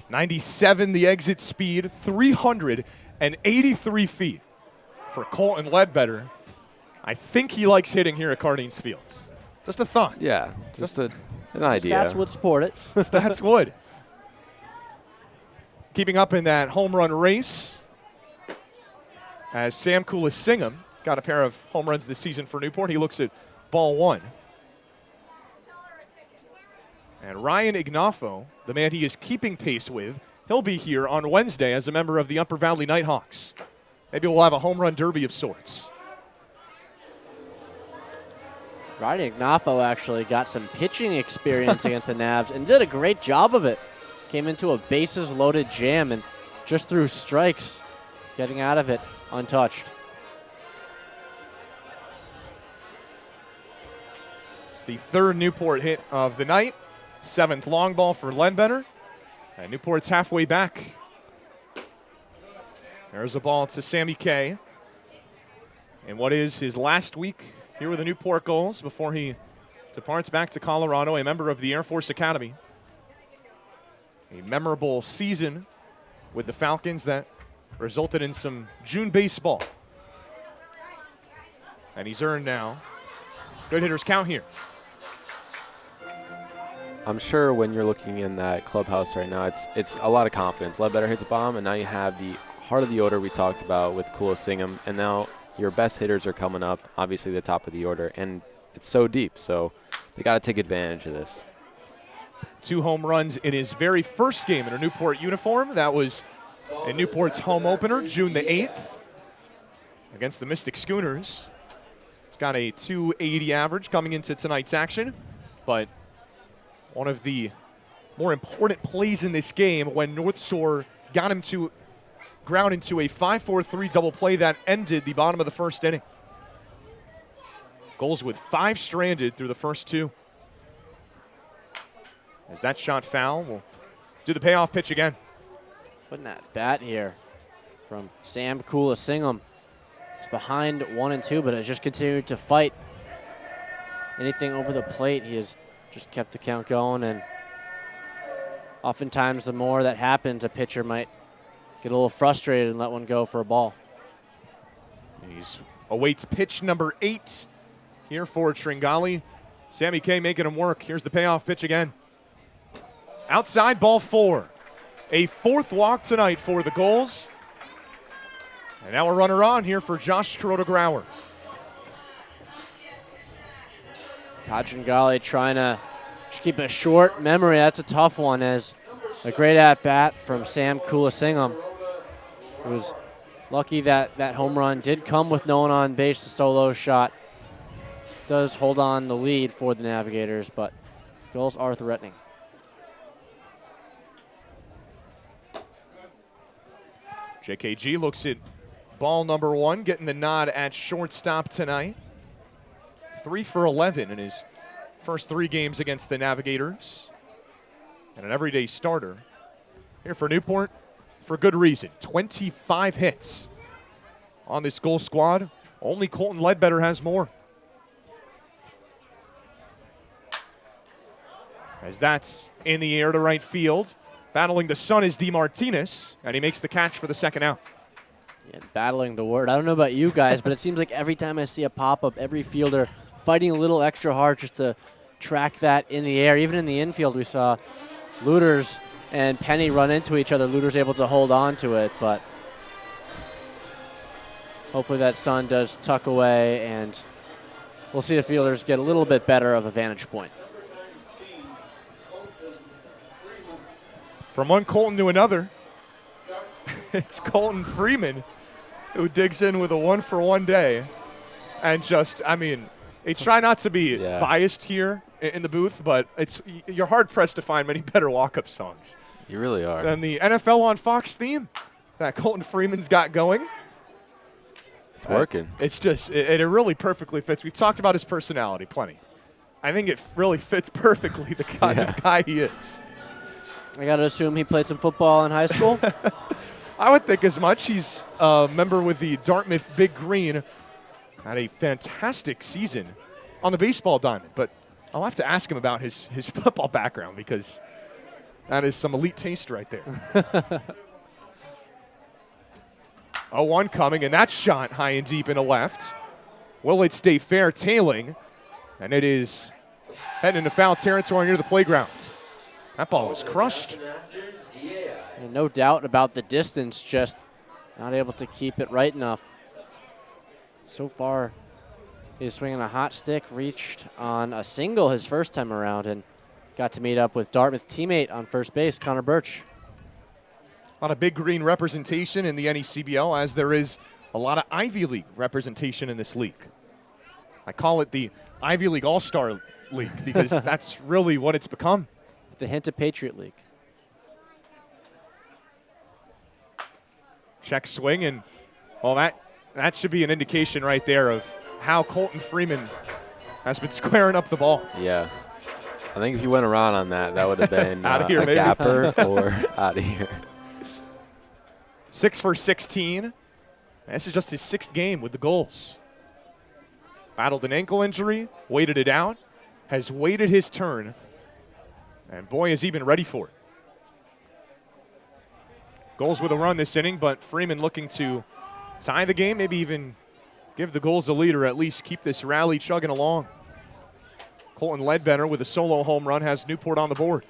S5: 97 the exit speed, 383 feet for Colton Ledbetter. I think he likes hitting here at Cardines Fields. Just a thought.
S12: Yeah, just an idea.
S11: Stats would support it.
S5: Stats would. Keeping up in that home run race as Sam Kulis-Singham got a pair of home runs this season for Newport. He looks at ball 1. And Ryan Ignafo, the man he is keeping pace with, he'll be here on Wednesday as a member of the Upper Valley Nighthawks. Maybe we'll have a home run derby of sorts.
S11: Ryan Ignafo actually got some pitching experience against the Navs and did a great job of it. Came into a bases-loaded jam and just threw strikes, getting out of it untouched.
S5: It's the 3rd Newport hit of the night. 7th long ball for Ledbetter. And Newport's halfway back. There's a ball to Sammy Kay. And what is his last week here with the Newport Gulls before he departs back to Colorado, a member of the Air Force Academy. A memorable season with the Falcons that resulted in some June baseball. And he's earned now. Good hitters count here.
S12: I'm sure when you're looking in that clubhouse right now, it's a lot of confidence. Ledbetter hits a bomb, and now you have the heart of the order we talked about with Kulis-Singham, and now your best hitters are coming up, obviously the top of the order, and it's so deep, so they got to take advantage of this.
S5: 2 home runs in his very first game in a Newport uniform. That was in Newport's home opener, June the 8th, against the Mystic Schooners. He's got a .280 average coming into tonight's action, but one of the more important plays in this game when North Shore got him to ground into a 5-4-3 double play that ended the bottom of the first inning. Gulls with 5 stranded through the first 2. As that shot foul, we'll do the payoff pitch again.
S11: Putting that bat here from Sam Kulis-Singham. It's behind 1 and 2, but it just continued to fight anything over the plate, he has just kept the count going. And oftentimes, the more that happens, a pitcher might get a little frustrated and let one go for a ball.
S5: He awaits pitch number 8 here for Tringali. Sammy K making him work. Here's the payoff pitch again. Outside, ball 4. A 4th walk tonight for the Gulls. And now a runner on here for Josh Kuroda-Grauer.
S11: Todd Tringali trying to just keep a short memory. That's a tough one, as a great at-bat from Sam Kulasingham. It was lucky that that home run did come with no one on base. The solo shot does hold on the lead for the Navigators, but Gulls are threatening.
S5: JKG looks at ball number 1, getting the nod at shortstop tonight. 3 for 11 in his first 3 games against the Navigators. And an everyday starter here for Newport for good reason. 25 hits on this Gull squad. Only Colton Ledbetter has more. As that's in the air to right field. Battling the sun is DeMartinez, and he makes the catch for the second out.
S11: Yeah, battling the word. I don't know about you guys, but it seems like every time I see a pop-up, every fielder fighting a little extra hard just to track that in the air. Even in the infield, we saw Luters and Penny run into each other. Luters able to hold on to it, but hopefully that sun does tuck away, and we'll see the fielders get a little bit better of a vantage point.
S5: From one Colton to another, it's Colton Freeman who digs in with a 1-for-1 day. And just, I mean, they try not to be biased here in the booth, but you're hard-pressed to find many better walk-up songs.
S12: You really are.
S5: Than the NFL on Fox theme that Colton Freeman's got going.
S12: It's working.
S5: It's just, it really perfectly fits. We've talked about his personality plenty. I think it really fits perfectly the kind of guy he is.
S11: I got to assume he played some football in high school?
S5: I would think as much. He's a member with the Dartmouth Big Green. Had a fantastic season on the baseball diamond, but I'll have to ask him about his football background, because that is some elite taste right there. 0-1 coming, and that shot high and deep into left. Will it stay fair, tailing? And it is heading into foul territory near the playground. That ball was crushed.
S11: And no doubt about the distance, just not able to keep it right enough. So far, he's swinging a hot stick, reached on a single his first time around, and got to meet up with Dartmouth teammate on first base, Connor Birch.
S5: A lot of Big Green representation in the NECBL, as there is a lot of Ivy League representation in this league. I call it the Ivy League All-Star League, because that's really what it's become.
S11: The hint of Patriot League.
S5: Check swing, and well, that should be an indication right there of how Colton Freeman has been squaring up the ball.
S12: Yeah. I think if you went around on that, that would have been
S5: out of here,
S12: a
S5: maybe.
S12: gapper or out of here.
S5: 6 for 16. This is just his 6th game with the Gulls. Battled an ankle injury, waited it out, has waited his turn, and boy, has he been ready for it. Gulls with a run this inning, but Freeman looking to tie the game, maybe even give the Gulls a lead, or at least keep this rally chugging along. Colton Ledbetter with a solo home run has Newport on the board.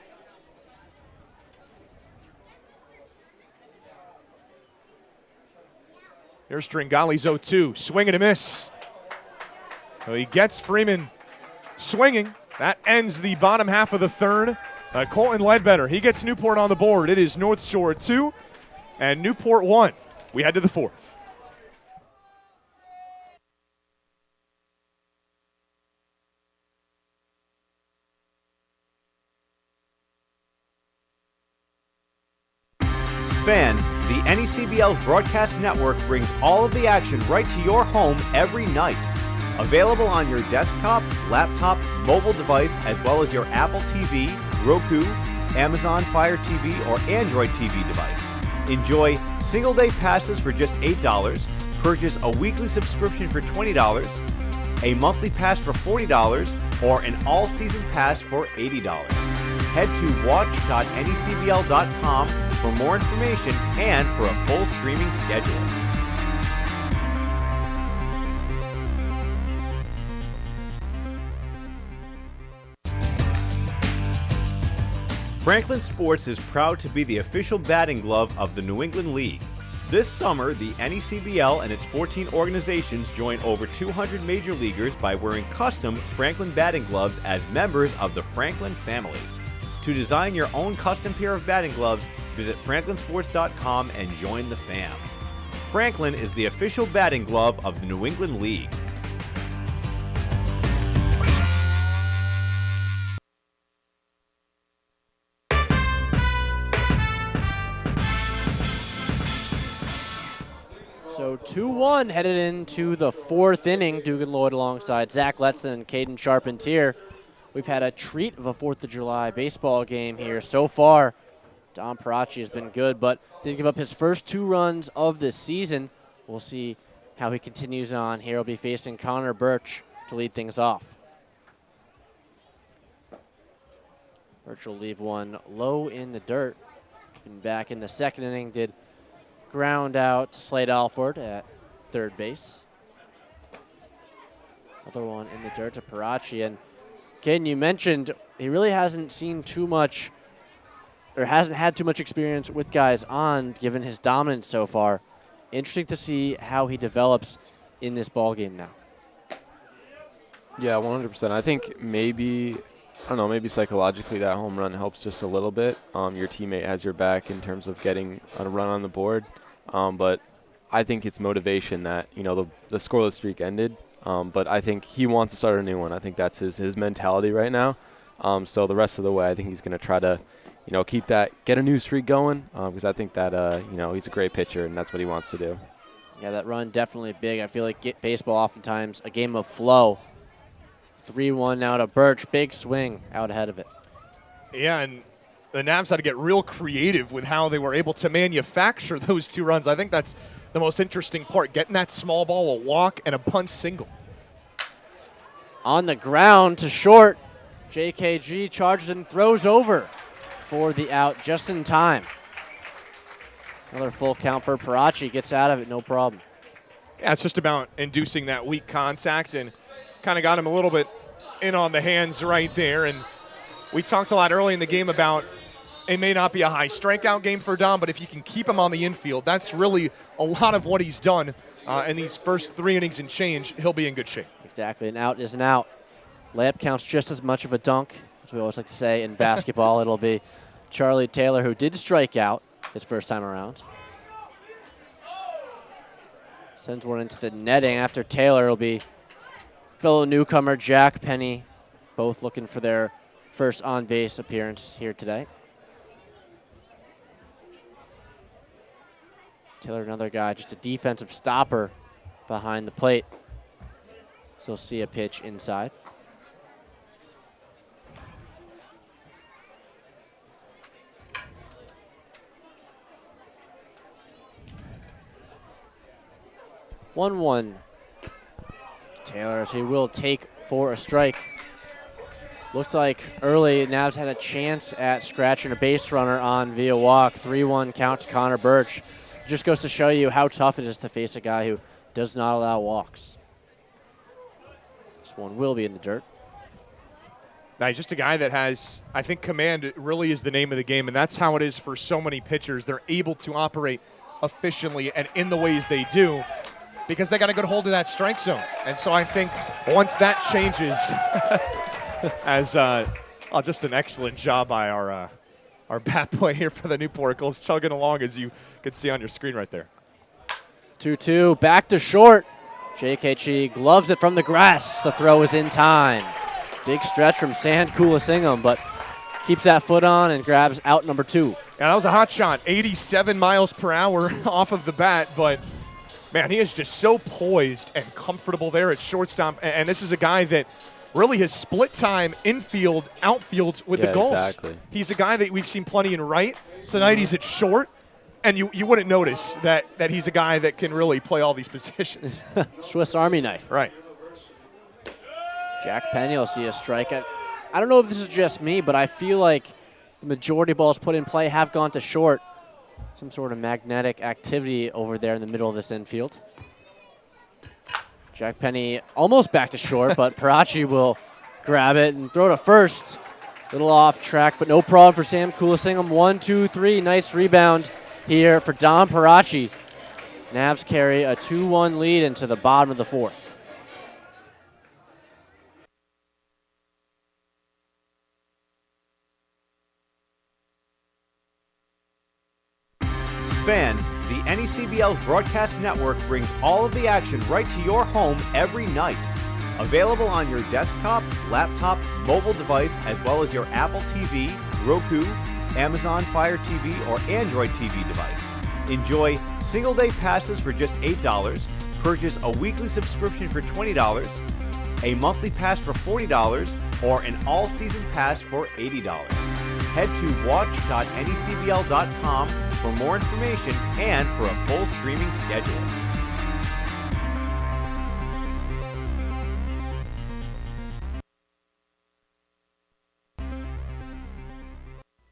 S5: Here's Tringali's 0-2. Swing and a miss. So he gets Freeman swinging. That ends the bottom half of the third. Colton Ledbetter, he gets Newport on the board. It is North Shore 2 and Newport 1. We head to the 4th.
S2: Fans, the NECBL's broadcast network brings all of the action right to your home every night. Available on your desktop, laptop, mobile device, as well as your Apple TV, Roku, Amazon Fire TV, or Android TV device. Enjoy single-day passes for just $8, purchase a weekly subscription for $20, a monthly pass for $40, or an all-season pass for $80. Head to watch.necbl.com for more information and for a full streaming schedule. Franklin Sports is proud to be the official batting glove of the New England League. This summer, the NECBL and its 14 organizations join over 200 major leaguers by wearing custom Franklin batting gloves as members of the Franklin family. To design your own custom pair of batting gloves, visit franklinsports.com and join the fam. Franklin is the official batting glove of the New England League.
S11: So 2-1 headed into the fourth inning. Dugan Lloyd alongside Zach Letson and Caden Charpentier. We've had a treat of a 4th of July baseball game here so far. Dom Parachi has been good, but did give up his first 2 runs of the season. We'll see how he continues on. Here he'll be facing Connor Birch to lead things off. Birch will leave one low in the dirt. And back in the second inning, did ground out to Slade Alford at third base. Another one in the dirt to Parachi. And Ken, you mentioned he really hasn't seen too much, or hasn't had too much experience with guys on, given his dominance so far. Interesting to see how he develops in this ball game now.
S12: Yeah, 100%. I think maybe psychologically that home run helps just a little bit. Your teammate has your back in terms of getting a run on the board. But I think it's motivation that, the scoreless streak ended. But I think he wants to start a new one. I think that's his mentality right now. So the rest of the way, I think he's going to try to, keep that, get a new streak going. Because I think that, he's a great pitcher, and that's what he wants to do.
S11: Yeah, that run definitely big. I feel like baseball oftentimes a game of flow. 3-1 now to Birch. Big swing out ahead of it.
S5: Yeah, and the Navs had to get real creative with how they were able to manufacture those 2 runs. I think that's the most interesting part, getting that small ball a walk and a bunt single.
S11: On the ground to short. JKG charges and throws over for the out just in time. Another full count for Parachi. Gets out of it, no problem.
S5: Yeah, it's just about inducing that weak contact and kind of got him a little bit in on the hands right there. And we talked a lot early in the game about it may not be a high strikeout game for Dom, but if you can keep him on the infield, that's really a lot of what he's done in these first 3 innings and change. He'll be in good shape.
S11: Exactly. An out is an out. Layup counts just as much of a dunk, as we always like to say in basketball. It'll be Charlie Taylor, who did strike out his first time around. Sends one into the netting. After Taylor, it'll be fellow newcomer Jack Penny, both looking for their first on-base appearance here today. Taylor, another guy, just a defensive stopper behind the plate. So we'll see a pitch inside. One. Taylor, as he will take for a strike. Looks like early Navs had a chance at scratching a base runner on via walk. 3-1 count to Connor Birch. Just goes to show you how tough it is to face a guy who does not allow walks. This one will be in the dirt.
S5: Now, he's just a guy that has, I think, command really is the name of the game, and that's how it is for so many pitchers. They're able to operate efficiently and in the ways they do because they got a good hold of that strike zone. And so I think once that changes, as just an excellent job by our bat boy here for the Newport Gulls, chugging along as you can see on your screen right there.
S11: 2-2, back to short. JKG gloves it from the grass. The throw is in time. Big stretch from Sand Kulasingam, but keeps that foot on and grabs out number 2.
S5: Yeah, that was a hot shot, 87 miles per hour off of the bat, but man, he is just so poised and comfortable there at shortstop. And this is a guy that really has split time infield, outfield with the Gulls.
S12: Exactly.
S5: He's a guy that we've seen plenty in right. Tonight he's at short, and you wouldn't notice that he's a guy that can really play all these positions.
S11: Swiss Army knife.
S5: Right.
S11: Jack Penny will see a strike. I don't know if this is just me, but I feel like the majority of balls put in play have gone to short. Some sort of magnetic activity over there in the middle of this infield. Jack Penny almost back to short, but Parachi will grab it and throw to first. Little off track, but no problem for Sam Coolasingham. 1, 2, 3. Nice rebound here for Dom Parachi. Navs carry a 2-1 lead into the bottom of the fourth.
S2: Fans, the NECBL's broadcast network brings all of the action right to your home every night. Available on your desktop, laptop, mobile device, as well as your Apple TV, Roku, Amazon Fire TV, or Android TV device. Enjoy single-day passes for just $8, purchase a weekly subscription for $20, a monthly pass for $40, or an all-season pass for $80. Head to watch.necbl.com for more information and for a full streaming schedule.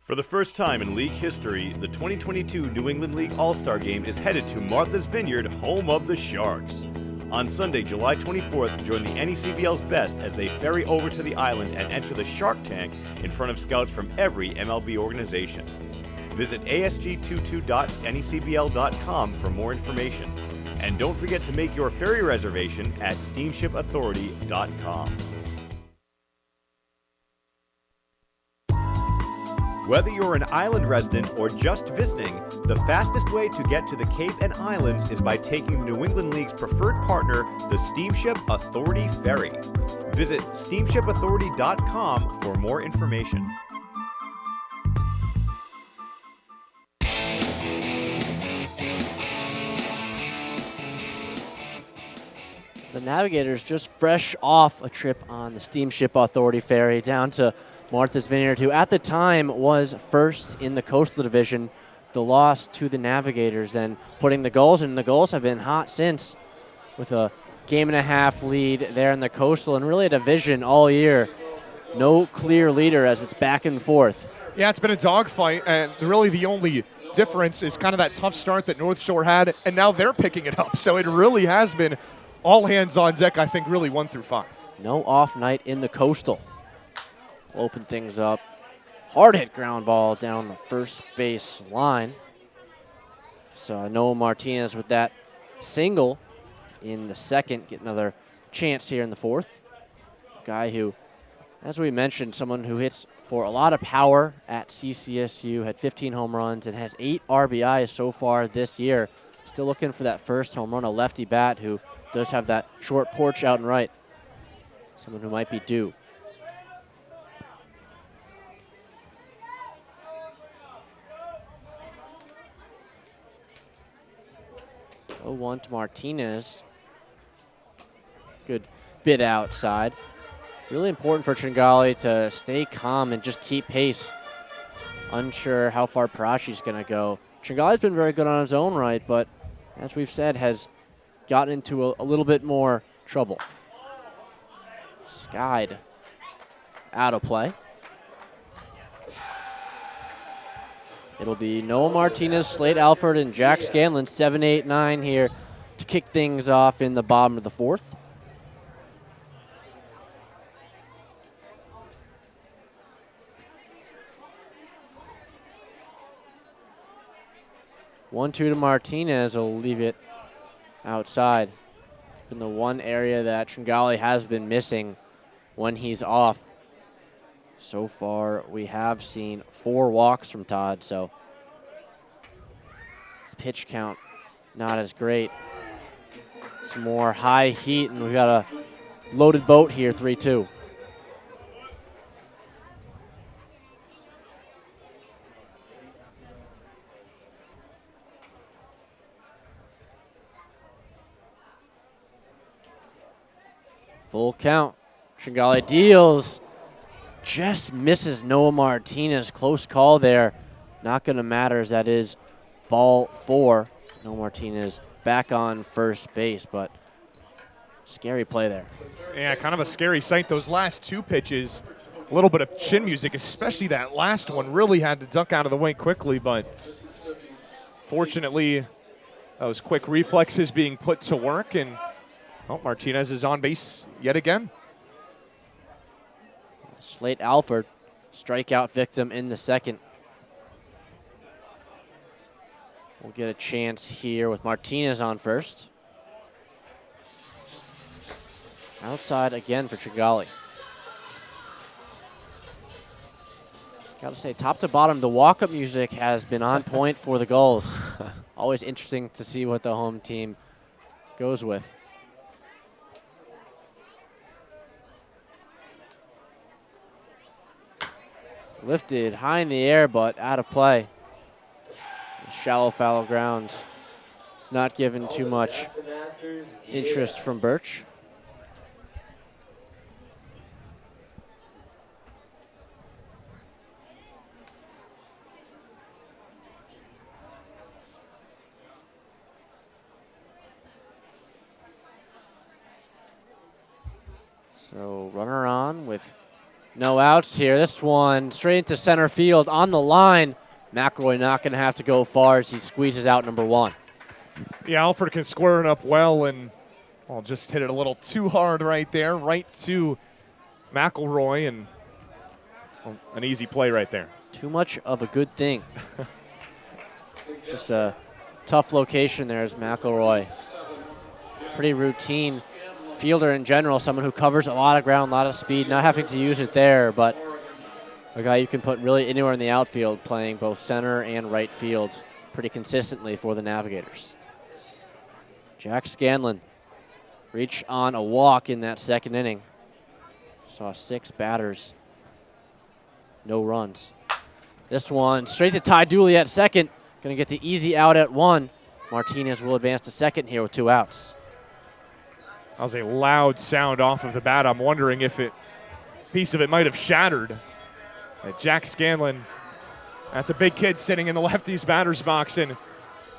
S2: For the first time in league history, the 2022 New England League All-Star Game is headed to Martha's Vineyard, home of the Sharks. On Sunday, July 24th, join the NECBL's best as they ferry over to the island and enter the Shark Tank in front of scouts from every MLB organization. Visit asg22.necbl.com for more information. And don't forget to make your ferry reservation at steamshipauthority.com. Whether you're an island resident or just visiting, the fastest way to get to the Cape and Islands is by taking the New England League's preferred partner, the Steamship Authority Ferry. Visit steamshipauthority.com for more information.
S11: The Navigators just fresh off a trip on the Steamship Authority Ferry down to Martha's Vineyard, who at the time was first in the Coastal Division. The loss to the Navigators, then putting the Gulls in. The Gulls have been hot since, with a game-and-a-half lead there in the Coastal, and really a division all year. No clear leader as it's back and forth.
S5: Yeah, it's been a dogfight, and really the only difference is kind of that tough start that North Shore had, and now they're picking it up. So it really has been all hands on deck, I think, really 1 through 5.
S11: No off night in the Coastal. Open things up. Hard hit ground ball down the first base line. So Noah Martinez with that single in the second. Get another chance here in the fourth. Guy who, as we mentioned, someone who hits for a lot of power at CCSU, had 15 home runs and has 8 RBIs so far this year. Still looking for that first home run, a lefty bat who does have that short porch out and right. Someone who might be due. 0-1 to Martinez. Good bit outside. Really important for Tringali to stay calm and just keep pace. Unsure how far Parachi's going to go. Tringali's been very good on his own right, but as we've said, has gotten into a little bit more trouble. Skied out of play. It'll be Noah Martinez, Slade Alford, and Jack Scanlon, 7, 8, 9 here to kick things off in the bottom of the fourth. One-two to Martinez will leave it outside. It's been the one area that Tringali has been missing when he's off. So far, we have seen 4 walks from Todd, so his pitch count not as great. Some more high heat, and we've got a loaded boat here, 3-2. Full count. Tringali deals. Just misses Noah Martinez. Close call there. Not going to matter as that is ball 4. Noah Martinez back on first base, but Scary play there.
S5: Yeah, kind of a scary sight. Those last 2 pitches, a little bit of chin music, especially that last one. Really had to duck out of the way quickly, but fortunately, those quick reflexes being put to work, and Martinez is on base yet again.
S11: Slate Alford, strikeout victim in the second. We'll get a chance here with Martinez on first. Outside again for Tringali. Got to say, top to bottom, the walk-up music has been on point for the Gulls. Always interesting to see what the home team goes with. Lifted high in the air, but out of play. Shallow, fallow grounds. Not given too much interest from Birch. So runner on with no outs here. This one straight into center field on the line. McElroy not going to have to go far as he squeezes out number 1.
S5: Yeah, Alford can square it up well, and just hit it a little too hard right there, right to McElroy, and an easy play right there.
S11: Too much of a good thing. Just a tough location there as McElroy. Pretty routine fielder in general, someone who covers a lot of ground, a lot of speed, not having to use it there, but a guy you can put really anywhere in the outfield, playing both center and right field pretty consistently for the Navigators. Jack Scanlon reached on a walk in that second inning. Saw 6 batters, no runs. This one straight to Ty Dooley at second. Going to get the easy out at 1. Martinez will advance to second here with 2 outs.
S5: That was a loud sound off of the bat. I'm wondering if a piece of it might have shattered. Jack Scanlon, that's a big kid sitting in the lefty's batter's box, and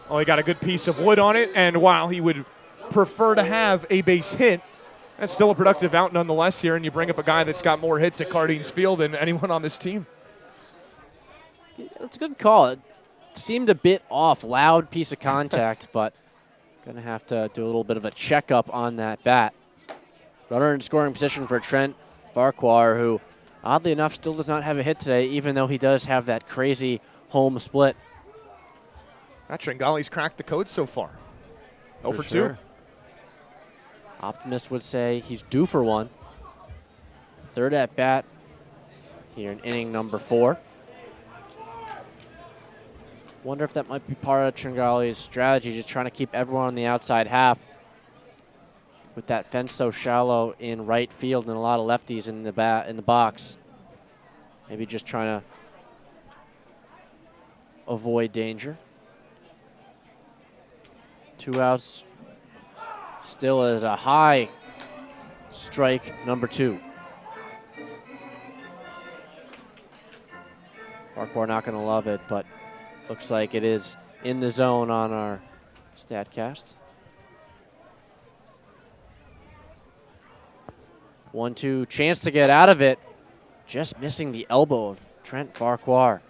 S5: he got a good piece of wood on it. And while he would prefer to have a base hit, that's still a productive out nonetheless here. And you bring up a guy that's got more hits at Cardines Field than anyone on this team.
S11: That's a good call. It seemed a bit off. Loud piece of contact, but going to have to do a little bit of a checkup on that bat. Runner in scoring position for Trent Farquhar, who oddly enough still does not have a hit today, even though he does have that crazy home split.
S5: Tringali's cracked the code so far. 0 for 2.
S11: Optimist would say he's due for one. Third at bat here in inning number 4. Wonder if that might be part of Tringali's strategy, just trying to keep everyone on the outside half with that fence so shallow in right field and a lot of lefties in the box. Maybe just trying to avoid danger. 2 outs. Still is a high strike number 2. Farquhar not going to love it, but looks like it is in the zone on our StatCast. 1-2, chance to get out of it. Just missing the elbow of Trent Farquhar.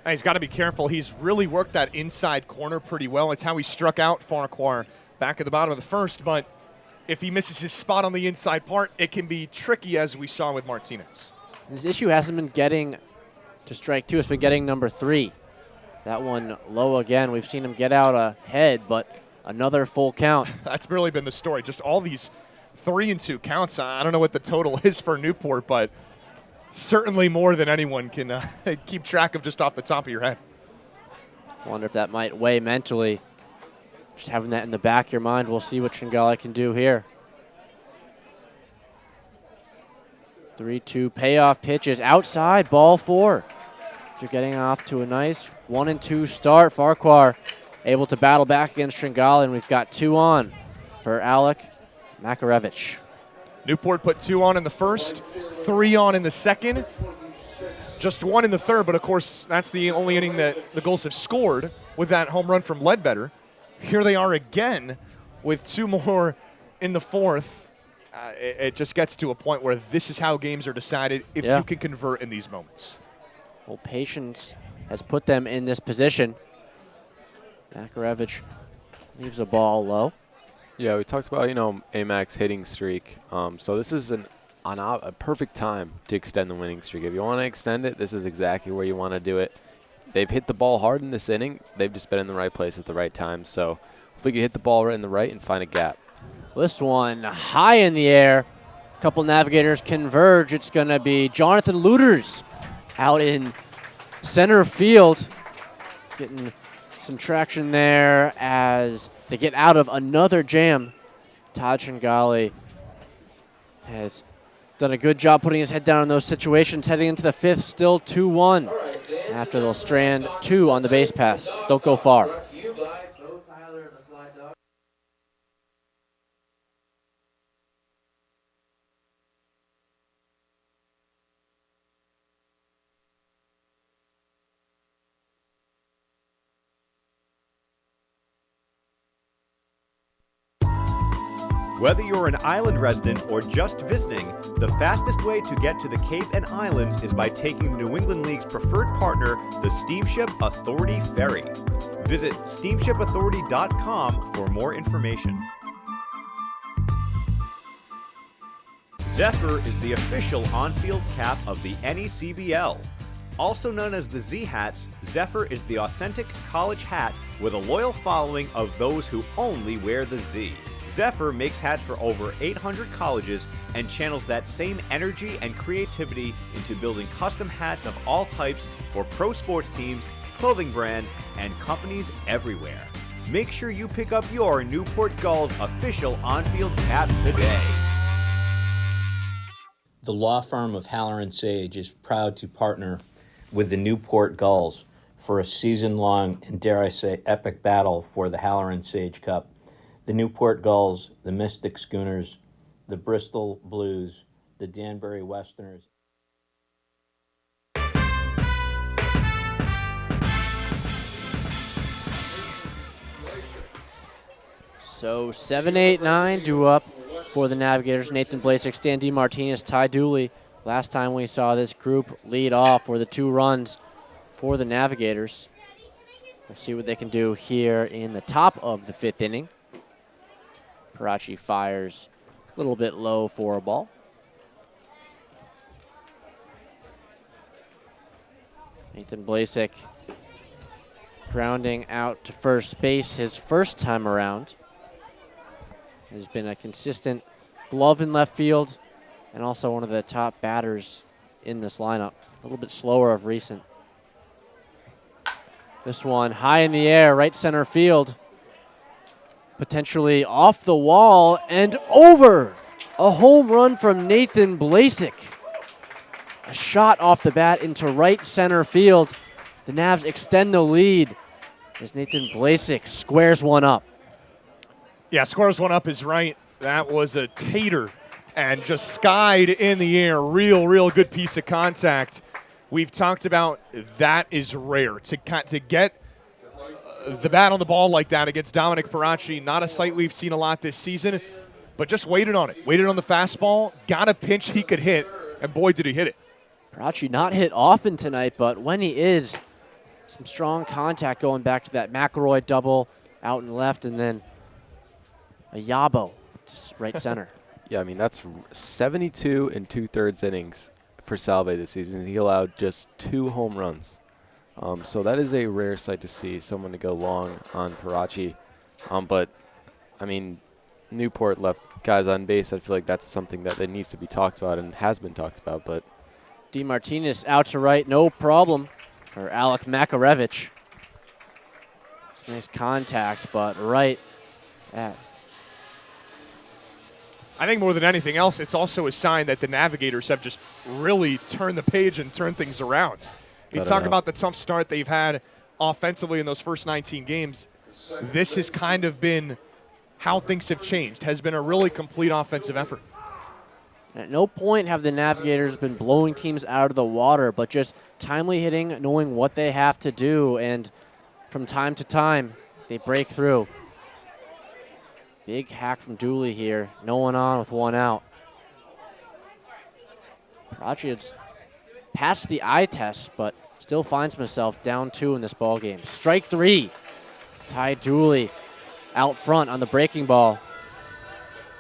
S5: He's got to be careful. He's really worked that inside corner pretty well. It's how he struck out Farquhar back at the bottom of the first, but if he misses his spot on the inside part, it can be tricky, as we saw with Martinez.
S11: His issue hasn't been getting to strike 2. It's been getting number 3. That one low again. We've seen him get out ahead, but another full count.
S5: That's really been the story. Just all these 3-2 counts. I don't know what the total is for Newport, but certainly more than anyone can keep track of just off the top of your head.
S11: Wonder if that might weigh mentally. Just having that in the back of your mind. We'll see what Tringali can do here. 3-2 payoff pitches outside, ball 4. So getting off to a nice 1-2 start. Farquhar able to battle back against Tringali, and we've got 2 on for Alec Makarevich.
S5: Newport put 2 on in the first, 3 on in the second, just 1 in the third, but of course that's the only inning that the Gulls have scored with that home run from Ledbetter. Here they are again with 2 more in the fourth. it just gets to a point where this is how games are decided if you can convert in these moments.
S11: Well, patience has put them in this position. Makarevich leaves the ball low.
S12: Yeah, we talked about, AMAC's hitting streak. So this is a perfect time to extend the winning streak. If you want to extend it, this is exactly where you want to do it. They've hit the ball hard in this inning. They've just been in the right place at the right time. So if we can hit the ball right in the right and find a gap.
S11: This one high in the air. A couple Navigators converge. It's going to be Jonathan Luters out in center field. Getting some traction there as they get out of another jam. Todd Tringali has done a good job putting his head down in those situations. Heading into the fifth, still 2-1. After they'll strand 2 on the base pass. Don't go far.
S2: Whether you're an island resident or just visiting, the fastest way to get to the Cape and Islands is by taking the New England League's preferred partner, the Steamship Authority Ferry. Visit steamshipauthority.com for more information. Zephyr is the official on-field cap of the NECBL. Also known as the Z-Hats, Zephyr is the authentic college hat with a loyal following of those who only wear the Z. Zephyr makes hats for over 800 colleges and channels that same energy and creativity into building custom hats of all types for pro sports teams, clothing brands, and companies everywhere. Make sure you pick up your Newport Gulls official on-field cap today.
S15: The law firm of Haller & Sage is proud to partner with the Newport Gulls for a season-long and, dare I say, epic battle for the Haller & Sage Cup. The Newport Gulls, the Mystic Schooners, the Bristol Blues, the Danbury Westerners.
S11: So 7-8-9 due up for the Navigators. Nathan Blasek, Stan DeMartinez, Ty Dooley. Last time we saw this group lead off were the 2 runs for the Navigators. We'll see what they can do here in the top of the 5th inning. Parachi fires a little bit low for a ball. Nathan Blasek grounding out to first base his first time around. Has been a consistent glove in left field and also one of the top batters in this lineup. A little bit slower of recent. This one high in the air, right center field. Potentially off the wall and over. A home run from Nathan Blasek. A shot off the bat into right center field. The Navs extend the lead as Nathan Blasek squares one up.
S5: Yeah, squares one up is right. That was a tater and just skied in the air. Real good piece of contact. We've talked about that is rare. To get the bat on the ball like that against Dominic Parachi, not a sight we've seen a lot this season, but just waited on it. Waited on the fastball, got a pinch he could hit, and boy, did he hit it.
S11: Parachi not hit often tonight, but when he is, some strong contact going back to that McElroy double out and left, and then a Yabo, just right center.
S12: Yeah, I mean, that's 72 and 2/3 innings for Salve this season. He allowed just 2 home runs. So that is a rare sight to see, someone to go long on Parachi. But, I mean, Newport left guys on base. I feel like that's something that needs to be talked about and has been talked about. But
S11: DeMartinez out to right, no problem for Alec Makarevich. It's nice contact, but right at.
S5: I think more than anything else, it's also a sign that the Navigators have just really turned the page and turned things around. You talk about the tough start they've had offensively in those first 19 games. This has kind of been how things have changed, has been a really complete offensive effort.
S11: At no point have the Navigators been blowing teams out of the water, but just timely hitting, knowing what they have to do, and from time to time, they break through. Big hack from Dooley here. No one on with one out. Parachi has passed the eye test, but still finds himself down 2 in this ball game. Strike 3. Ty Dooley out front on the breaking ball.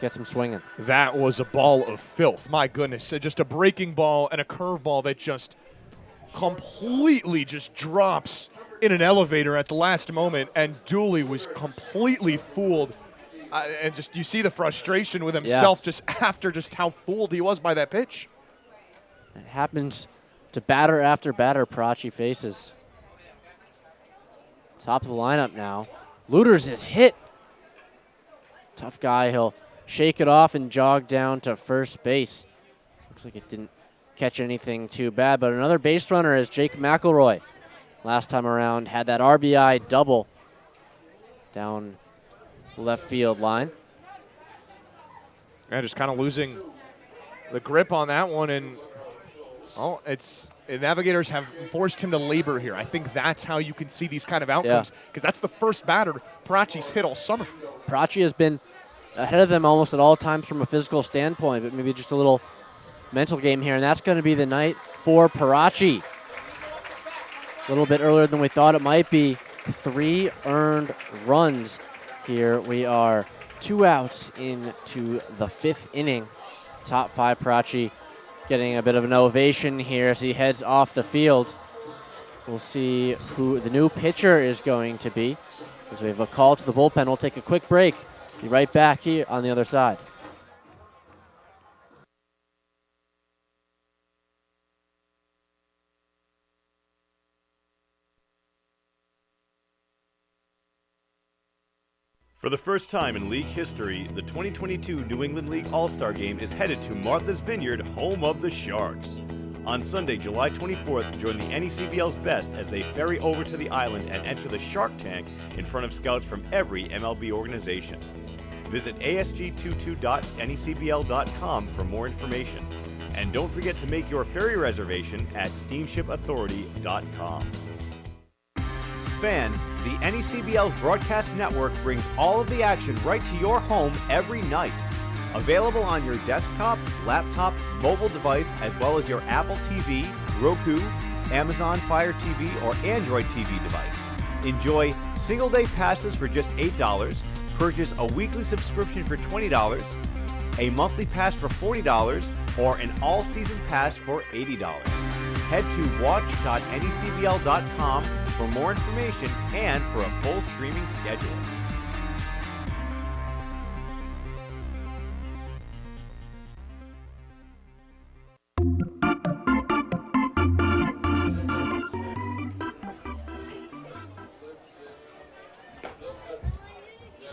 S11: Gets him swinging.
S5: That was a ball of filth. My goodness. Just a breaking ball and a curveball that just completely just drops in an elevator at the last moment, and Dooley was completely fooled. And just you see the frustration with himself just after just how fooled he was by that pitch.
S11: It happens to batter after batter Parachi faces. Top of the lineup now. Looters is hit. Tough guy. He'll shake it off and jog down to first base. Looks like it didn't catch anything too bad, but another base runner is Jake McElroy. Last time around had that RBI double down left field line.
S5: And just kind of losing the grip on that one, and the Navigators have forced him to labor here. I think that's how you can see these kind of outcomes, because that's the first batter Parachi's hit all summer.
S11: Parachi has been ahead of them almost at all times from a physical standpoint, but maybe just a little mental game here, and that's going to be the night for Parachi. A little bit earlier than we thought it might be. 3 earned runs here. We are 2 outs into the 5th inning. Top 5 Parachi getting a bit of an ovation here as he heads off the field. We'll see who the new pitcher is going to be, as we have a call to the bullpen. We'll take a quick break. Be right back here on the other side.
S2: For the first time in league history, the 2022 New England League All-Star Game is headed to Martha's Vineyard, home of the Sharks. On Sunday, July 24th, join the NECBL's best as they ferry over to the island and enter the Shark Tank in front of scouts from every MLB organization. Visit asg22.necbl.com for more information. And don't forget to make your ferry reservation at steamshipauthority.com. Fans, the NECBL's broadcast network brings all of the action right to your home every night. Available on your desktop, laptop, mobile device, as well as your Apple TV, Roku, Amazon Fire TV, or Android TV device. Enjoy single-day passes for just $8, purchase a weekly subscription for $20, a monthly pass for $40, or an all-season pass for $80. Head to watch.necbl.com for more information and for a full streaming schedule.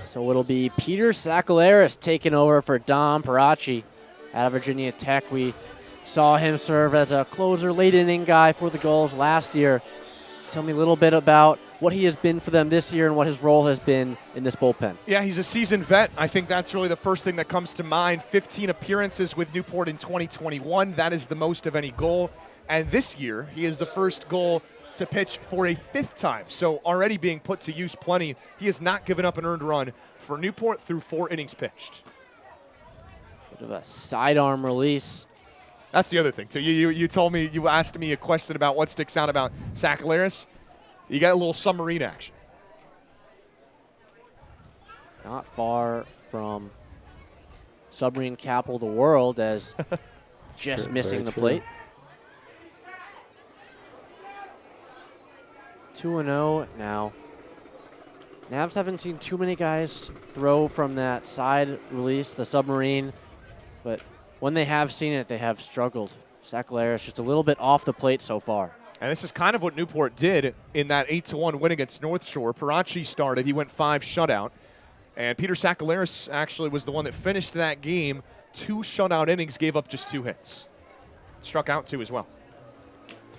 S11: So it'll be Peter Sakalaris taking over for Dom Parachi out of Virginia Tech. We saw him serve as a closer, late inning guy for the Gulls last year. Tell me a little bit about what he has been for them this year and what his role has been in this bullpen.
S5: Yeah, he's a seasoned vet. I think that's really the first thing that comes to mind. 15 appearances with Newport in 2021. That is the most of any Gull. And this year, he is the first Gull to pitch for a 5th time. So already being put to use plenty. He has not given up an earned run for Newport through 4 innings pitched.
S11: Bit of a sidearm release.
S5: That's the other thing. So you told me, you asked me a question about what sticks out about Sakalaris. You got a little submarine action.
S11: Not far from submarine capital of the world, as just missing the plate. 2-0 now. Navs haven't seen too many guys throw from that side release, the submarine, but when they have seen it, they have struggled. Sakalaris just a little bit off the plate so far.
S5: And this is kind of what Newport did in that 8-1 win against North Shore. Parachi started. He went 5 shutout. And Peter Sakalaris actually was the one that finished that game. 2 shutout innings, gave up just 2 hits. Struck out 2 as well.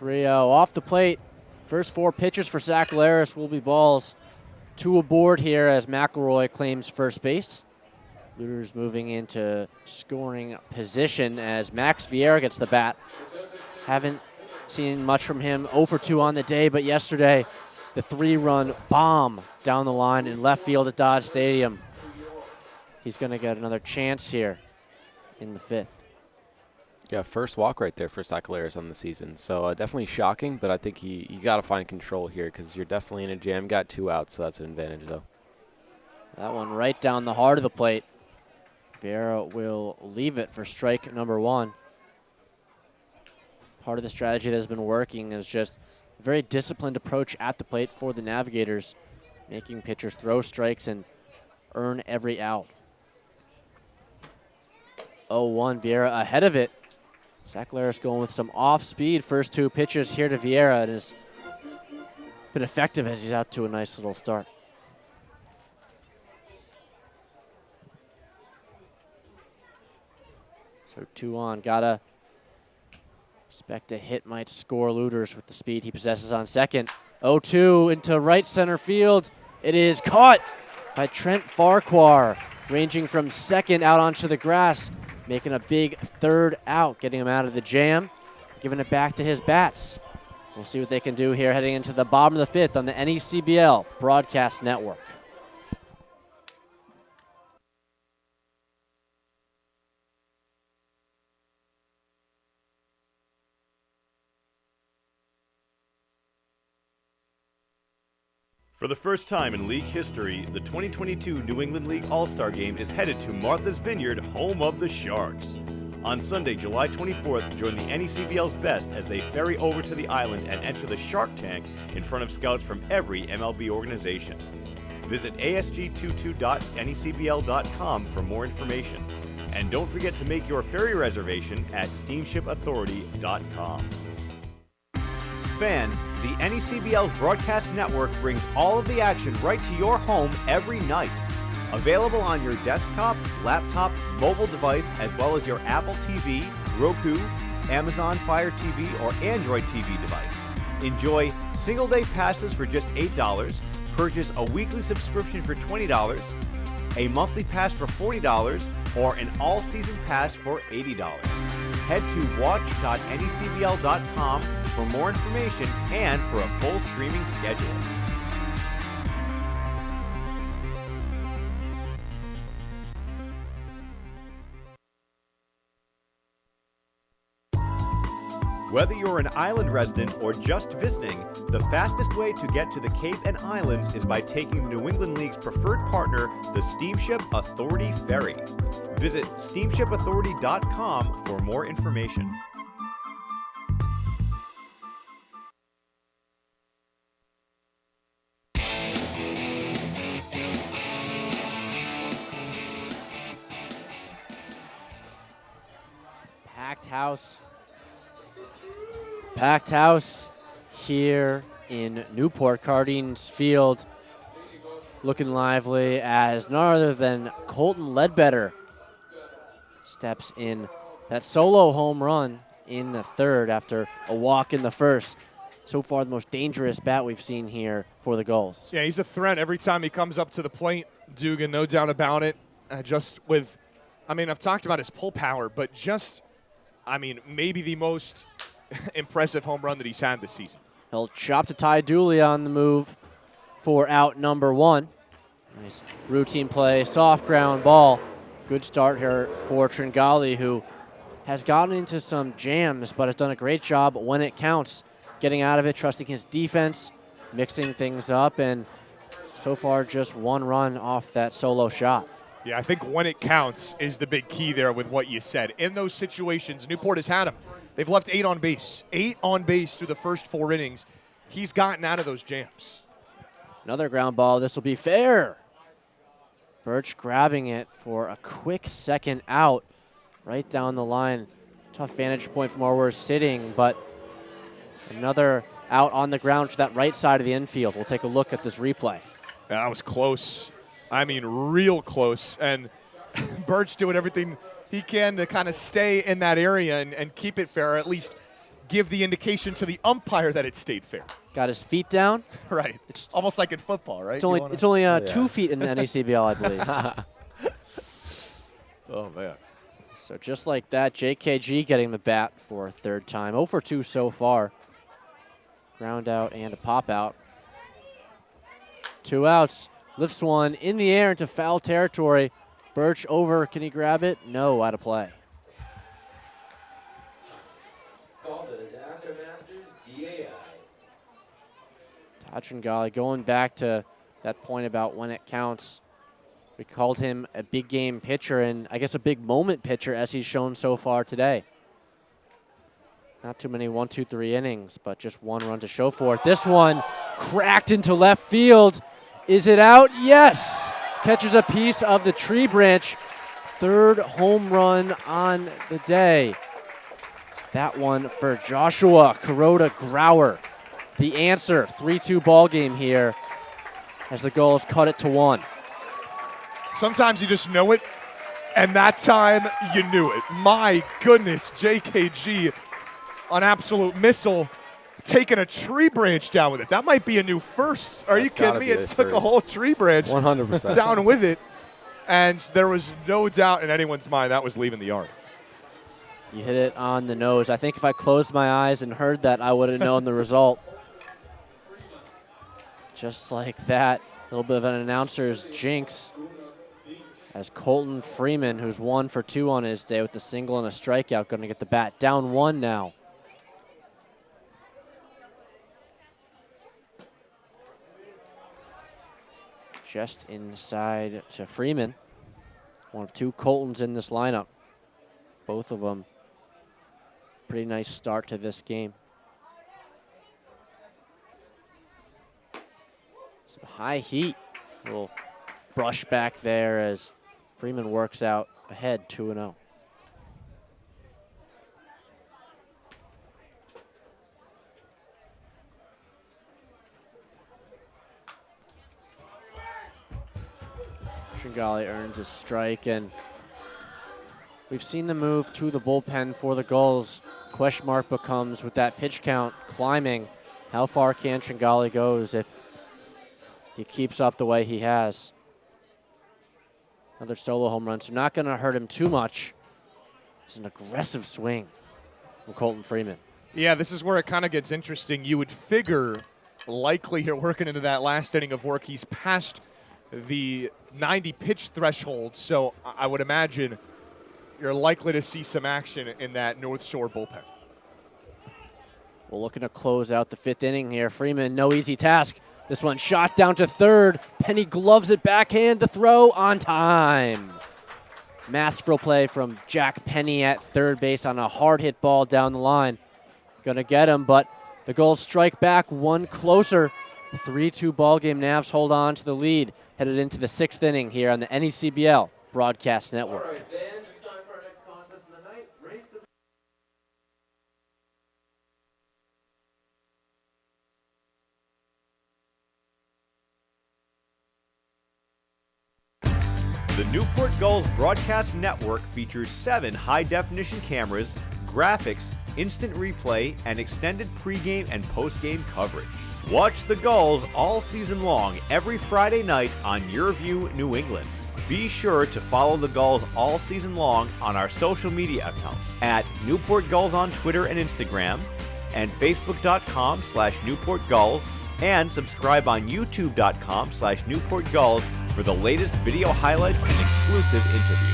S11: 3-0 off the plate. First 4 pitches for Sakalaris will be balls. 2 aboard here as McElroy claims first base. Looters moving into scoring position as Max Vieira gets the bat. Haven't seen much from him. 0 for 2 on the day, but yesterday the 3-run bomb down the line in left field at Dodge Stadium. he's going to get another chance here in the 5th.
S12: Yeah, first walk right there for Zach Leris on the season. So definitely shocking, but I think you got to find control here because you're definitely in a jam. Got 2 outs, so that's an advantage, though.
S11: That one right down the heart of the plate. Vieira will leave it for strike number 1. Part of the strategy that has been working is just a very disciplined approach at the plate for the Navigators, making pitchers throw strikes and earn every out. 0-1, Vieira ahead of it. Zach Leris going with some off-speed first 2 pitches here to Vieira. It has been effective as he's out to a nice little start. So 2 on, gotta expect a hit might score Luters with the speed he possesses on second. 0-2 into right center field. It is caught by Trent Farquhar, ranging from second out onto the grass, making a big 3rd out, getting him out of the jam, giving it back to his bats. We'll see what they can do here heading into the bottom of the 5th on the NECBL Broadcast Network.
S2: For the first time in league history, the 2022 New England League All-Star Game is headed to Martha's Vineyard, home of the Sharks. On Sunday, July 24th, join the NECBL's best as they ferry over to the island and enter the Shark Tank in front of scouts from every MLB organization. Visit asg22.necbl.com for more information. And don't forget to make your ferry reservation at steamshipauthority.com. Fans, the NECBL's broadcast network brings all of the action right to your home every night. Available on your desktop, laptop, mobile device, as well as your Apple TV, Roku, Amazon Fire TV, or Android TV device. Enjoy single-day passes for just $8, purchase a weekly subscription for $20, a monthly pass for $40, or an all-season pass for $80. Head to watch.necbl.com for more information and for a full streaming schedule. Whether you're an island resident or just visiting, the fastest way to get to the Cape and Islands is by taking the New England League's preferred partner, the Steamship Authority Ferry. Visit steamshipauthority.com for more information.
S11: Packed house here in Newport Gardens Field. Looking lively as none other than Colton Ledbetter steps in that solo home run in the 3rd after a walk in the 1st. So far the most dangerous bat we've seen here for the Gulls.
S5: Yeah, he's a threat every time he comes up to the plate. Dugan, no doubt about it. Just with, I've talked about his pull power, but maybe the most impressive home run that he's had this season.
S11: He'll chop to Ty Dooley on the move for out number 1. Nice routine play, soft ground ball. Good start here for Tringali, who has gotten into some jams, but has done a great job when it counts, getting out of it, trusting his defense, mixing things up, and so far just 1 run off that solo shot.
S5: Yeah, I think when it counts is the big key there with what you said. In those situations, Newport has had him. They've left 8 on base. 8 on base through the first 4 innings. He's gotten out of those jams.
S11: Another ground ball. This will be fair. Birch grabbing it for a quick second out right down the line. Tough vantage point from where we're sitting, but another out on the ground to that right side of the infield. We'll take a look at this replay.
S5: That was close. Real close. And Birch doing everything he can to kind of stay in that area and keep it fair, or at least give the indication to the umpire that it stayed fair.
S11: Got his feet down.
S5: Right. It's almost like in football, right?
S11: It's only 2 feet in the NECBL, I believe.
S5: Oh, man.
S11: So just like that, JKG getting the bat for a 3rd time. 0 for 2 so far. Ground out and a pop out. 2 outs. Lifts one in the air into foul territory. Birch over, can he grab it? No, out of play.
S16: Call the Disaster Masters DAI.
S11: Todd Tringali going back to that point about when it counts. We called him a big game pitcher and I guess a big moment pitcher as he's shown so far today. Not too many 1, 2, 3 innings, but just one run to show for it. This one cracked into left field. Is it out? Yes! Catches a piece of the tree branch. Third home run on the day. That one for Joshua Kuroda Grauer. The answer, 3-2 ball game here as the Gulls cut it to 1.
S5: Sometimes you just know it, and that time you knew it. My goodness, JKG, an absolute missile, taking a tree branch down with it. That might be a new first. Are you kidding me? It took a whole tree branch
S12: 100%
S5: down with it, and there was no doubt in anyone's mind that was leaving the yard.
S11: You hit it on the nose. I think if I closed my eyes and heard that, I would have known the result. Just like that, a little bit of an announcer's jinx as Colton Freeman, who's 1 for 2 on his day with a single and a strikeout, going to get the bat. Down 1 now. Just inside to Freeman. One of 2 Coltons in this lineup. Both of them pretty nice start to this game. Some high heat. A little brush back there as Freeman works out ahead 2-0. Tringali earns a strike, and we've seen the move to the bullpen for the Gulls. Question mark becomes with that pitch count climbing, how far can Tringali goes if he keeps up the way he has? Another solo home run, so not going to hurt him too much. It's an aggressive swing from Colton Freeman.
S5: Yeah, this is where it kind of gets interesting. You would figure likely you're working into that last inning of work. He's past the 90 pitch threshold, so I would imagine you're likely to see some action in that North Shore bullpen.
S11: We're looking to close out the 5th inning here. Freeman, no easy task. This one shot down to third. Penny gloves it backhand, the throw on time. Masterful play from Jack Penny at third base on a hard hit ball down the line. Gonna get him, but the Gulls strike back 1 closer. 3-2 ball game. Navs hold on to the lead. Headed into the 6th inning here on the NECBL Broadcast Network.
S16: All right, fans, it's time for our next contest of the night. Race the
S2: The Newport Gulls Broadcast Network features 7 high-definition cameras, graphics, instant replay, and extended pregame and postgame coverage. Watch the Gulls all season long every Friday night on YourView New England. Be sure to follow the Gulls all season long on our social media accounts at Newport Gulls on Twitter and Instagram, and Facebook.com/Newport Gulls, and subscribe on YouTube.com/Newport Gulls for the latest video highlights and exclusive interviews.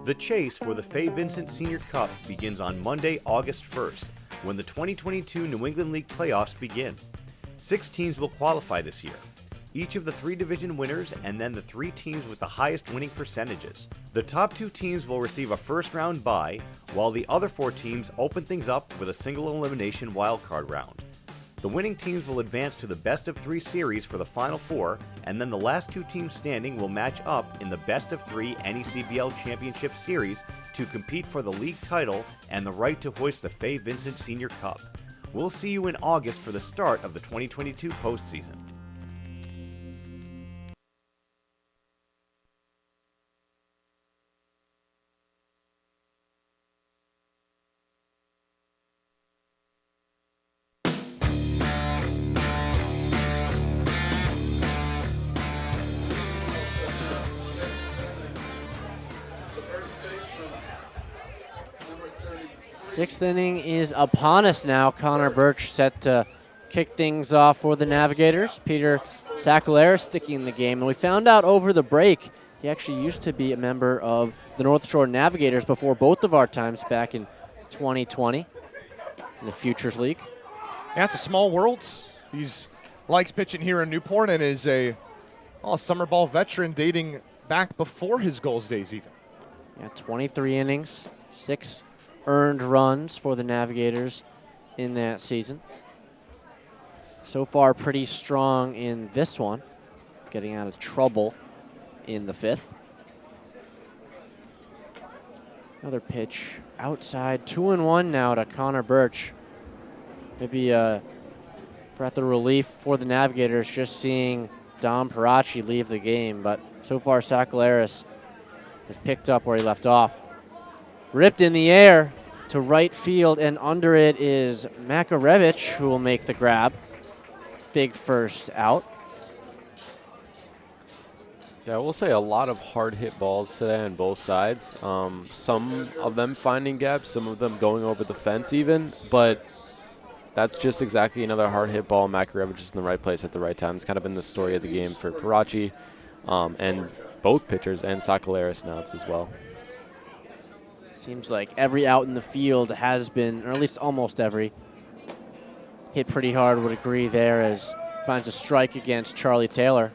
S2: The chase for the Fay Vincent Senior Cup begins on Monday, August 1st, when the 2022 New England League playoffs begin. 6 teams will qualify this year, each of the 3 division winners and then the 3 teams with the highest winning percentages. The top 2 teams will receive a first-round bye, while the other 4 teams open things up with a single elimination wildcard round. The winning teams will advance to the best-of-3 series for the Final 4, and then the last 2 teams standing will match up in the best-of-3 NECBL Championship Series to compete for the league title and the right to hoist the Fay Vincent Senior Cup. We'll see you in August for the start of the 2022 postseason.
S11: Sixth inning is upon us now. Connor Birch set to kick things off for the Navigators. Peter Sakalaris sticking in the game. And we found out over the break he actually used to be a member of the North Shore Navigators before both of our times back in 2020 in the Futures League.
S5: Yeah, it's a small world. He's likes pitching here in Newport and is a summer ball veteran dating back before his Gulls days even.
S11: Yeah, 23 innings, 6 earned runs for the Navigators in that season. So far, pretty strong in this one, getting out of trouble in the 5th. Another pitch outside, 2-1 now to Connor Birch. Maybe a breath of relief for the Navigators just seeing Dom Parachi leave the game, but so far Sakalaris has picked up where he left off. Ripped in the air to right field, and under it is Makarevich, who will make the grab. Big first out.
S12: Yeah, I will say a lot of hard hit balls today on both sides. Some of them finding gaps, some of them going over the fence even, but that's just exactly another hard hit ball. Makarevich is in the right place at the right time. It's kind of been the story of the game for Parachi and both pitchers and Sakalaris now as well.
S11: Seems like every out in the field has been, or at least almost every, hit pretty hard, would agree there, as finds a strike against Charlie Taylor.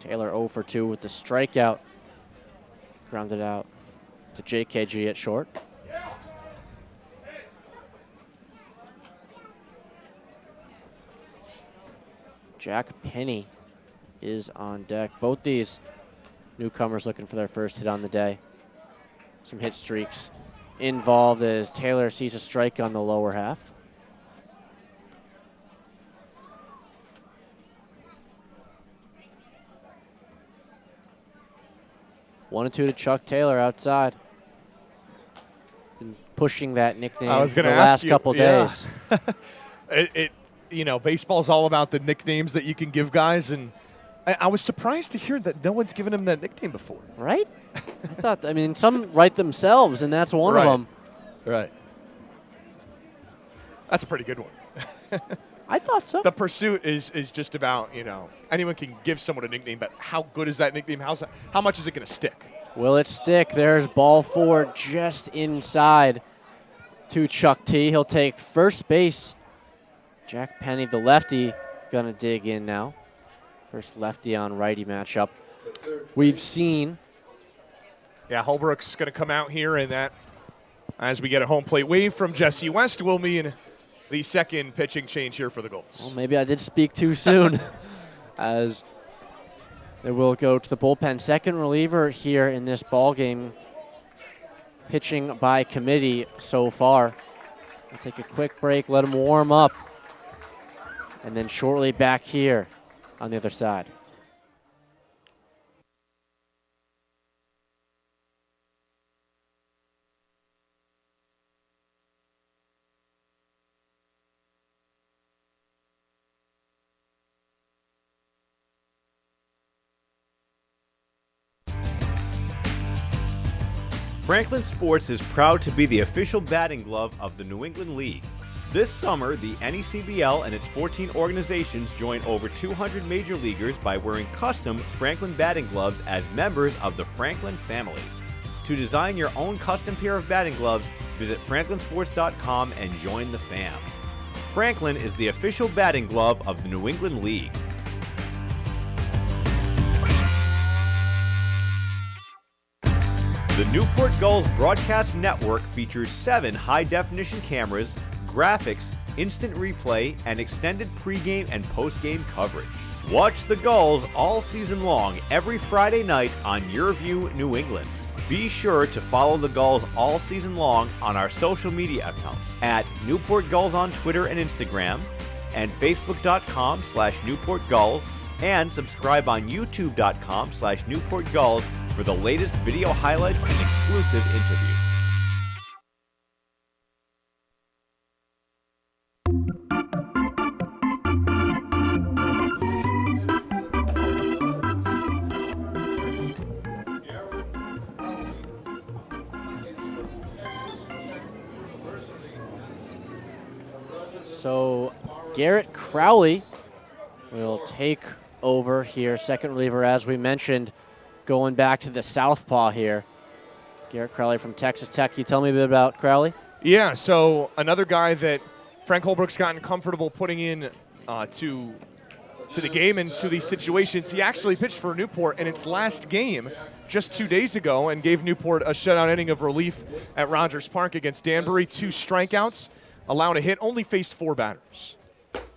S11: Taylor 0 for 2 with the strikeout. Grounded out to JKG at short. Jack Penny is on deck. Both these newcomers looking for their first hit on the day. Some hit streaks involved as Taylor sees a strike on the lower half. One and 2 to Chuck Taylor outside. Been pushing that nickname
S5: I was
S11: for the
S5: gonna ask
S11: last couple days.
S5: You know, baseball's all about the nicknames that you can give guys, and I was surprised to hear that no one's given him that nickname before.
S11: Right? I mean, some write themselves, and that's one of them.
S5: Right. That's a pretty good one.
S11: I thought so.
S5: The pursuit is just about, you know, anyone can give someone a nickname, but how good is that nickname? How much is it going to stick?
S11: Will it stick? There's ball 4 just inside to Chuck T. He'll take first base. Jack Penny, the lefty, gonna dig in now. First lefty on righty matchup we've seen.
S5: Yeah, Holbrook's going to come out here, and that, as we get a home plate wave from Jesse West, will mean the second pitching change here for the Gulls.
S11: Well, maybe I did speak too soon, as they will go to the bullpen. Second reliever here in this ball game, pitching by committee so far. We'll take a quick break, let him warm up, and then shortly back here on the other side.
S2: Franklin Sports is proud to be the official batting glove of the New England League. This summer, the NECBL and its 14 organizations join over 200 major leaguers by wearing custom Franklin batting gloves as members of the Franklin family. To design your own custom pair of batting gloves, visit franklinsports.com and join the fam. Franklin is the official batting glove of the New England League. The Newport Gulls Broadcast Network features 7 high-definition cameras, graphics, instant replay, and extended pregame and postgame coverage. Watch the Gulls all season long every Friday night on Your View New England. Be sure to follow the Gulls all season long on our social media accounts at Newport Gulls on Twitter and Instagram, and Facebook.com/Newport Gulls, and subscribe on YouTube.com/Newport Gulls for the latest video highlights and exclusive interviews.
S11: Garrett Crowley will take over here. Second reliever, as we mentioned, going back to the southpaw here. Garrett Crowley from Texas Tech. Can you tell me a bit about Crowley?
S5: Yeah, so another guy that Frank Holbrook's gotten comfortable putting in to the game and to these situations. He actually pitched for Newport in its last game just 2 days ago and gave Newport a shutout inning of relief at Rogers Park against Danbury. 2 strikeouts, allowed a hit, only faced 4 batters.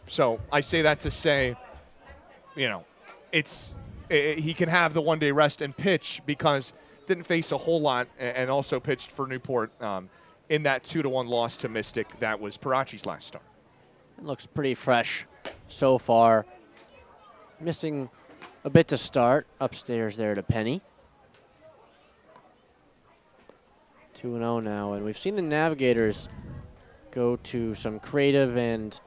S5: So I say that to say, you know, he can have the one-day rest and pitch because didn't face a whole lot and also pitched for Newport in that 2-1 loss to Mystic. That was Parachi's last start.
S11: It looks pretty fresh so far. Missing a bit to start. Upstairs there to Penny. 2-0 now, and we've seen the Navigators go to some creative and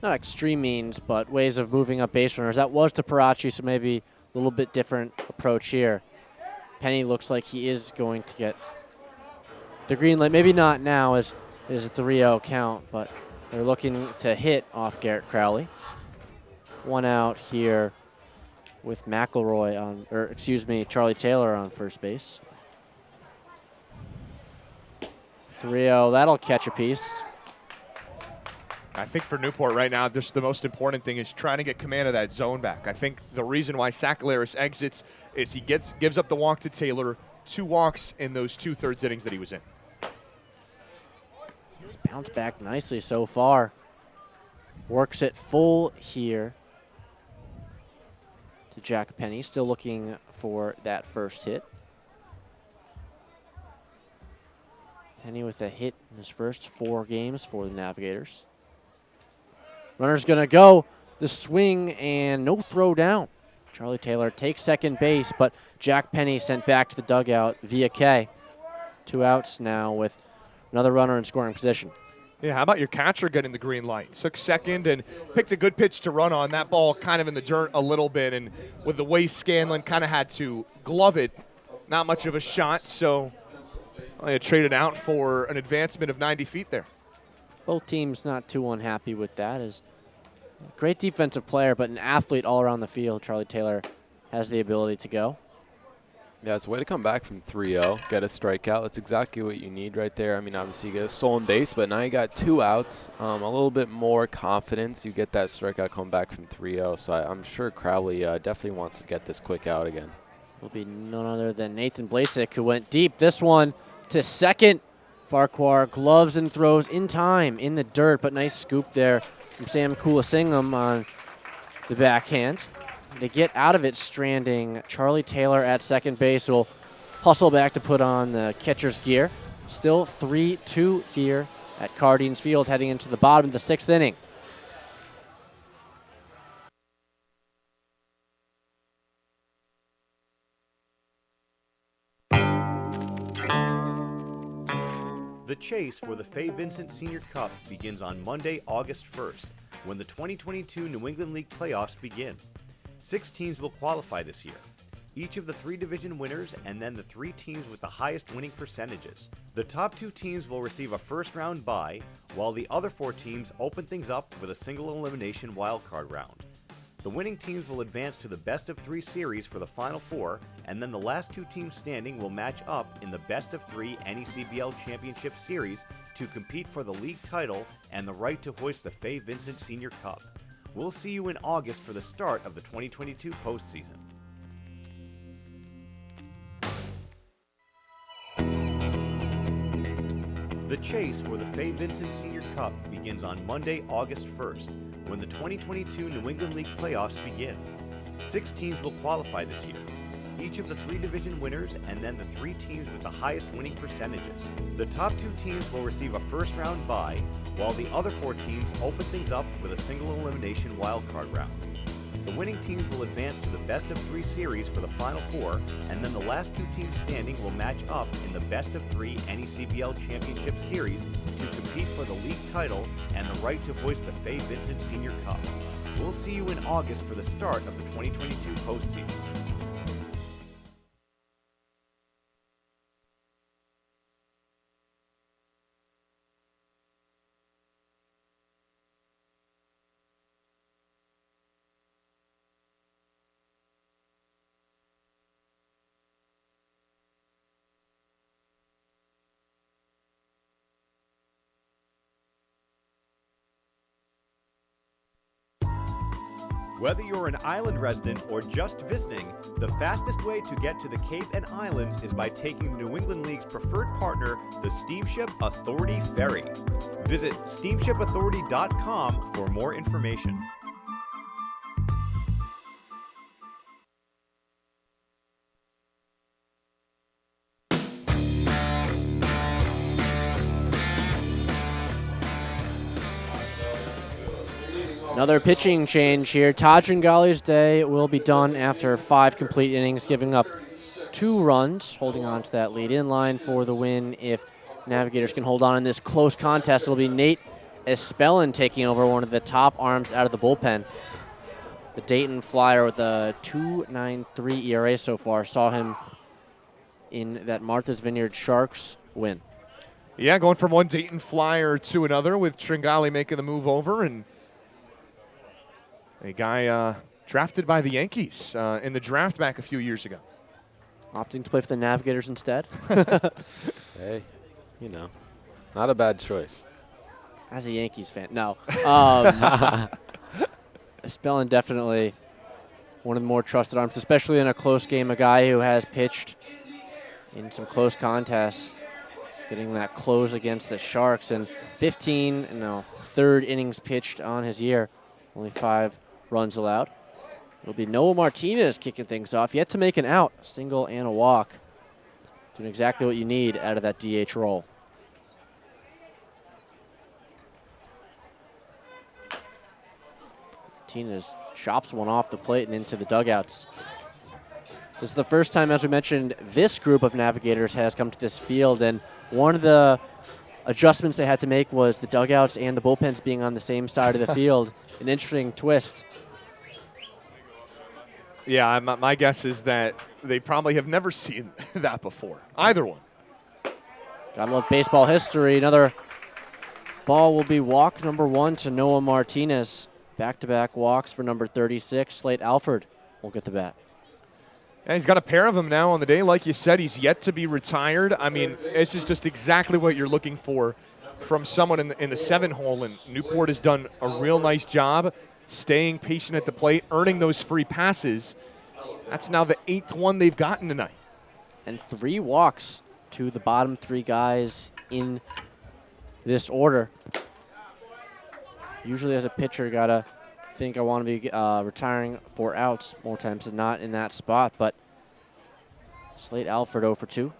S11: not extreme means, but ways of moving up base runners. That was to Parachi, so maybe a little bit different approach here. Penny looks like he is going to get the green light. Maybe not now as it is a 3-0 count, but they're looking to hit off Garrett Crowley. 1 out here with McElroy on, or excuse me, Charlie Taylor on first base. 3-0, that'll catch a piece.
S5: I think for Newport right now, just the most important thing is trying to get command of that zone back. I think the reason why Sakalaris exits is he gives up the walk to Taylor, 2 walks in those 2/3 innings that he was in.
S11: He's bounced back nicely so far. Works it full here to Jack Penny, still looking for that first hit. Penny with a hit in his first 4 games for the Navigators. Runner's gonna go, the swing, and no throw down. Charlie Taylor takes second base, but Jack Penny sent back to the dugout via K. 2 outs now with another runner in scoring position.
S5: Yeah, how about your catcher getting the green light? Took second and picked a good pitch to run on. That ball kind of in the dirt a little bit, and with the way Scanlon kind of had to glove it, not much of a shot, so they traded out for an advancement of 90 feet there.
S11: Both teams not too unhappy with that. Is a great defensive player, but an athlete all around the field. Charlie Taylor has the ability to go.
S12: Yeah, it's a way to come back from 3-0, get a strikeout. That's exactly what you need right there. I mean, obviously you get a stolen base, but now you got 2 outs, a little bit more confidence. You get that strikeout coming back from 3-0, so I'm sure Crowley definitely wants to get this quick out again.
S11: Will be none other than Nathan Blasek, who went deep. This one to second. Farquhar gloves and throws in time in the dirt, but nice scoop there from Sam Kulasingam on the backhand. They get out of it stranding. Charlie Taylor at second base will hustle back to put on the catcher's gear. Still 3-2 here at Cardines Field heading into the bottom of the 6th inning.
S2: The chase for the Fay Vincent Senior Cup begins on Monday, August 1st, when the 2022 New England League playoffs begin. 6 teams will qualify this year, each of the 3 division winners and then the 3 teams with the highest winning percentages. The top 2 teams will receive a first-round bye, while the other 4 teams open things up with a single elimination wildcard round. The winning teams will advance to the best-of-3 series for the Final 4, and then the last 2 teams standing will match up in the best-of-3 NECBL Championship Series to compete for the league title and the right to hoist the Fay Vincent Senior Cup. We'll see you in August for the start of the 2022 postseason. The chase for the Fay Vincent Senior Cup begins on Monday, August 1st, when the 2022 New England League playoffs begin. 6 teams will qualify this year, each of the 3 division winners and then the 3 teams with the highest winning percentages. The top 2 teams will receive a first-round bye, while the other 4 teams open things up with a single elimination wildcard round. The winning teams will advance to the best-of-3 series for the Final 4, and then the last 2 teams standing will match up in the best-of-3 NECBL Championship Series to compete for the league title and the right to hoist the Fay Vincent Senior Cup. We'll see you in August for the start of the 2022 postseason. Whether you're an island resident or just visiting, the fastest way to get to the Cape and Islands is by taking the New England League's preferred partner, the Steamship Authority Ferry. Visit steamshipauthority.com for more information.
S11: Another pitching change here. Todd Tringale's day will be done after 5 complete innings, giving up 2 runs, holding on to that lead. In line for the win if Navigators can hold on in this close contest. It'll be Nate Espellin taking over, one of the top arms out of the bullpen. The Dayton Flyer with a 2.93 ERA so far. Saw him in that Martha's Vineyard Sharks win.
S5: Yeah, going from one Dayton Flyer to another with Tringale making the move over, and a guy drafted by the Yankees in the draft back a few years ago.
S11: Opting to play for the Navigators instead.
S12: Hey, you know, not a bad choice.
S11: As a Yankees fan, no. Espellin definitely one of the more trusted arms, especially in a close game. A guy who has pitched in some close contests, getting that close against the Sharks, and third innings pitched on his year. Only 5 runs allowed. It'll be Noah Martinez kicking things off. Yet to make an out, single and a walk. Doing exactly what you need out of that DH role. Martinez chops one off the plate and into the dugouts. This is the first time, as we mentioned, this group of Navigators has come to this field, and one of the adjustments they had to make was the dugouts and the bullpens being on the same side of the field. An interesting twist.
S5: Yeah, my guess is that they probably have never seen that before. Either one.
S11: Gotta love baseball history. Another ball will be walk number 1 to Noah Martinez. Back-to-back walks for number 36. Slate Alford will get the bat.
S5: Yeah, he's got a pair of them now on the day. Like you said, he's yet to be retired. I mean, this is just exactly what you're looking for from someone in the 7-hole, and Newport has done a real nice job staying patient at the plate, earning those free passes. That's now the 8th one they've gotten tonight.
S11: And 3 walks to the bottom 3 guys in this order. Usually as a pitcher, gotta think I want to be retiring for outs more times than not in that spot, but Slate Alford 0 for 2.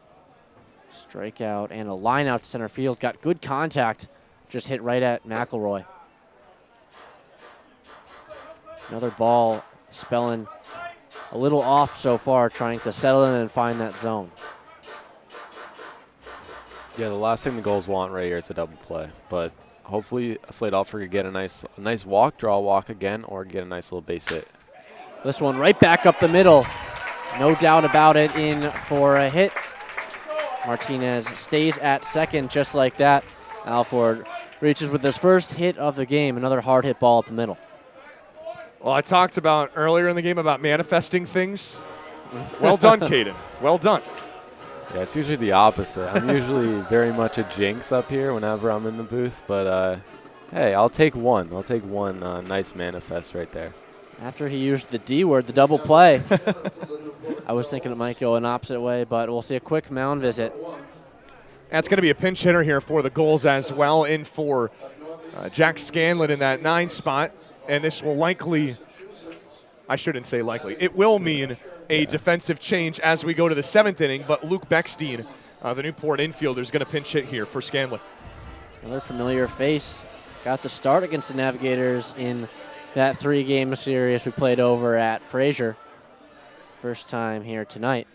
S11: Strikeout and a line out to center field. Got good contact, just hit right at McElroy. Another ball, Spellin a little off so far, trying to settle in and find that zone.
S12: Yeah, the last thing the Gulls want right here is a double play, but hopefully Slate Alford could get a nice walk, draw a walk again, or get a nice little base hit.
S11: This one right back up the middle. No doubt about it, in for a hit. Martinez stays at second just like that. Alford reaches with his first hit of the game, another hard hit ball up the middle.
S5: Well, I talked about earlier in the game about manifesting things. Well done, Caden. Well done.
S12: Yeah, it's usually the opposite. I'm usually very much a jinx up here whenever I'm in the booth, but hey, I'll take one. I'll take one nice manifest right there.
S11: After he used the D word, the double play, I was thinking it might go an opposite way, but we'll see a quick mound visit.
S5: That's going to be a pinch hitter here for the Gulls as well, in for Jack Scanlon in that 9 spot. And this will likely, I shouldn't say likely, it will mean a defensive change as we go to the 7th inning, but Luke Beckstein, the Newport infielder, is going to pinch hit here for Scanlon.
S11: Another familiar face. Got the start against the Navigators in that 3-game series we played over at Fraser. First time here tonight.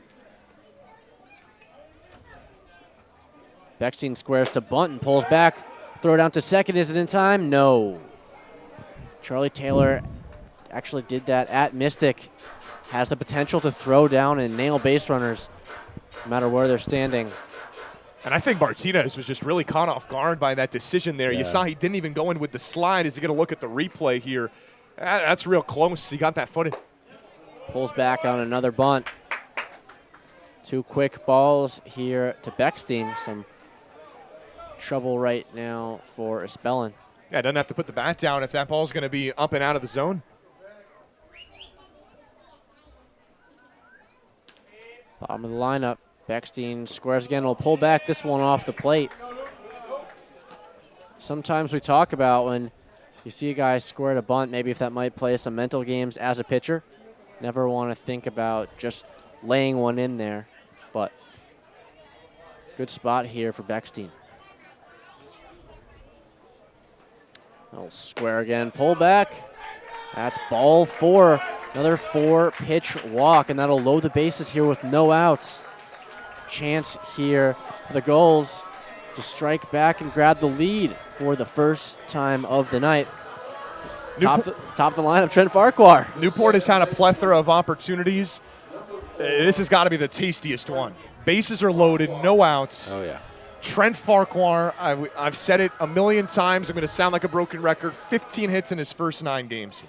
S11: Beckstein squares to bunt and pulls back. Throw down to second. Is it in time? No. Charlie Taylor actually did that at Mystic. Has the potential to throw down and nail base runners no matter where they're standing.
S5: And I think Martinez was just really caught off guard by that decision there. Yeah. You saw he didn't even go in with the slide. As you get a look at the replay here, that's real close. He got that footed.
S11: Pulls back on another bunt. 2 quick balls here to Beckstein. Some trouble right now for Espellin.
S5: Yeah, doesn't have to put the bat down if that ball's going to be up and out of the zone.
S11: Bottom of the lineup. Beckstein squares again. Will pull back this one off the plate. Sometimes we talk about when you see a guy square at a bunt, maybe if that might play some mental games as a pitcher. Never want to think about just laying one in there, but good spot here for Beckstein. Little square again, pull back. That's ball 4. Another 4-pitch walk, and that'll load the bases here with no outs. Chance here for the Gulls to strike back and grab the lead for the first time of the night. Top of the lineup, Trent Farquhar.
S5: Newport has had a plethora of opportunities. This has got to be the tastiest one. Bases are loaded, no outs.
S12: Oh, yeah.
S5: Trent Farquhar, I've said it a million times. I'm going to sound like a broken record. 15 hits in his first 9 games.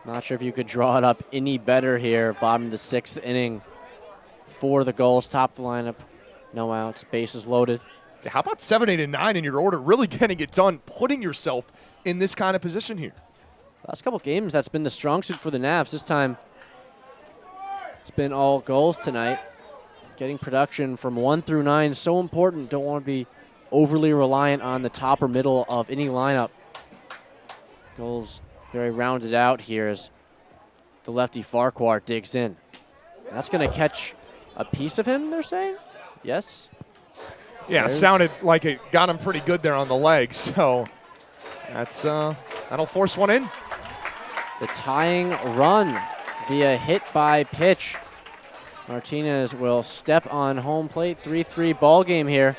S11: Not sure if you could draw it up any better here. Bottom of the 6th inning for the Gulls. Top of the lineup, no outs, bases loaded.
S5: Okay, how about 7, 8, and 9 in your order? Really getting it done, putting yourself in this kind of position here.
S11: Last couple games, that's been the strong suit for the Navs. This time, it's been all Gulls tonight. Getting production from 1 through 9 is so important. Don't want to be overly reliant on the top or middle of any lineup. Gulls very rounded out here as the lefty Farquhar digs in. That's going to catch a piece of him, they're saying? Yes?
S5: Yeah, sounded like it got him pretty good there on the leg, so that'll force one in.
S11: The tying run via hit by pitch. Martinez will step on home plate. 3-3 ball game here.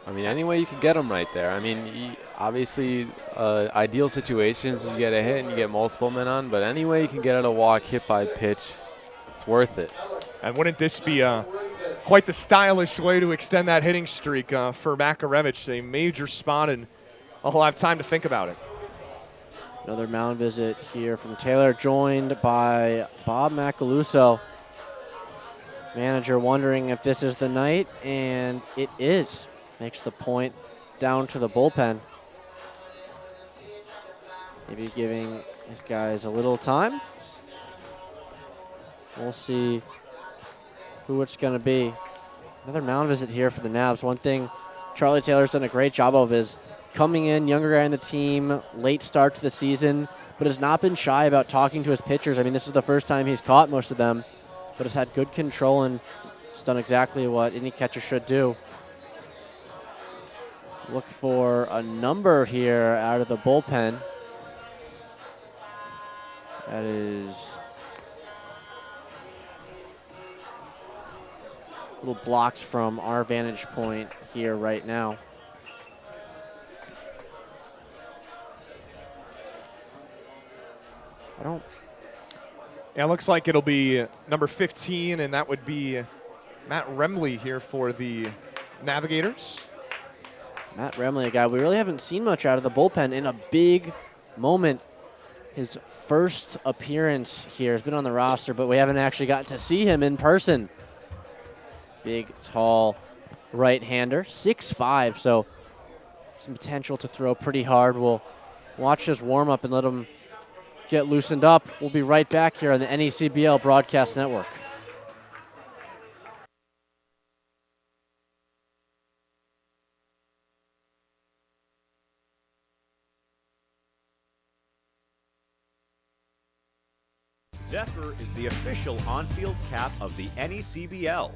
S12: I mean, any way you can get him right there. I mean, obviously, ideal situations is you get a hit and you get multiple men on, but any way you can get it a walk, hit by pitch, it's worth it.
S5: And wouldn't this be quite the stylish way to extend that hitting streak for Makarevich? A major spot, and he'll have time to think about it.
S11: Another mound visit here from Taylor, joined by Bob Macaluso. Manager wondering if this is the night, and it is. Makes the point down to the bullpen. Maybe giving these guys a little time. We'll see who it's going to be. Another mound visit here for the Navs. One thing Charlie Taylor's done a great job of is coming in, younger guy in the team, late start to the season, but has not been shy about talking to his pitchers. I mean, this is the first time he's caught most of them, but has had good control and has done exactly what any catcher should do. Look for a number here out of the bullpen. That is little blocks from our vantage point here right now.
S5: Yeah, it looks like it'll be number 15, and that would be Matt Remley here for the Navigators.
S11: Matt Remley, a guy we really haven't seen much out of the bullpen in a big moment. His first appearance here has been on the roster, but we haven't actually got to see him in person. Big, tall right-hander, 6'5", so some potential to throw pretty hard. We'll watch his warm-up and let him get loosened up. We'll be right back here on the NECBL Broadcast Network.
S2: Zephyr is the official on-field cap of the NECBL.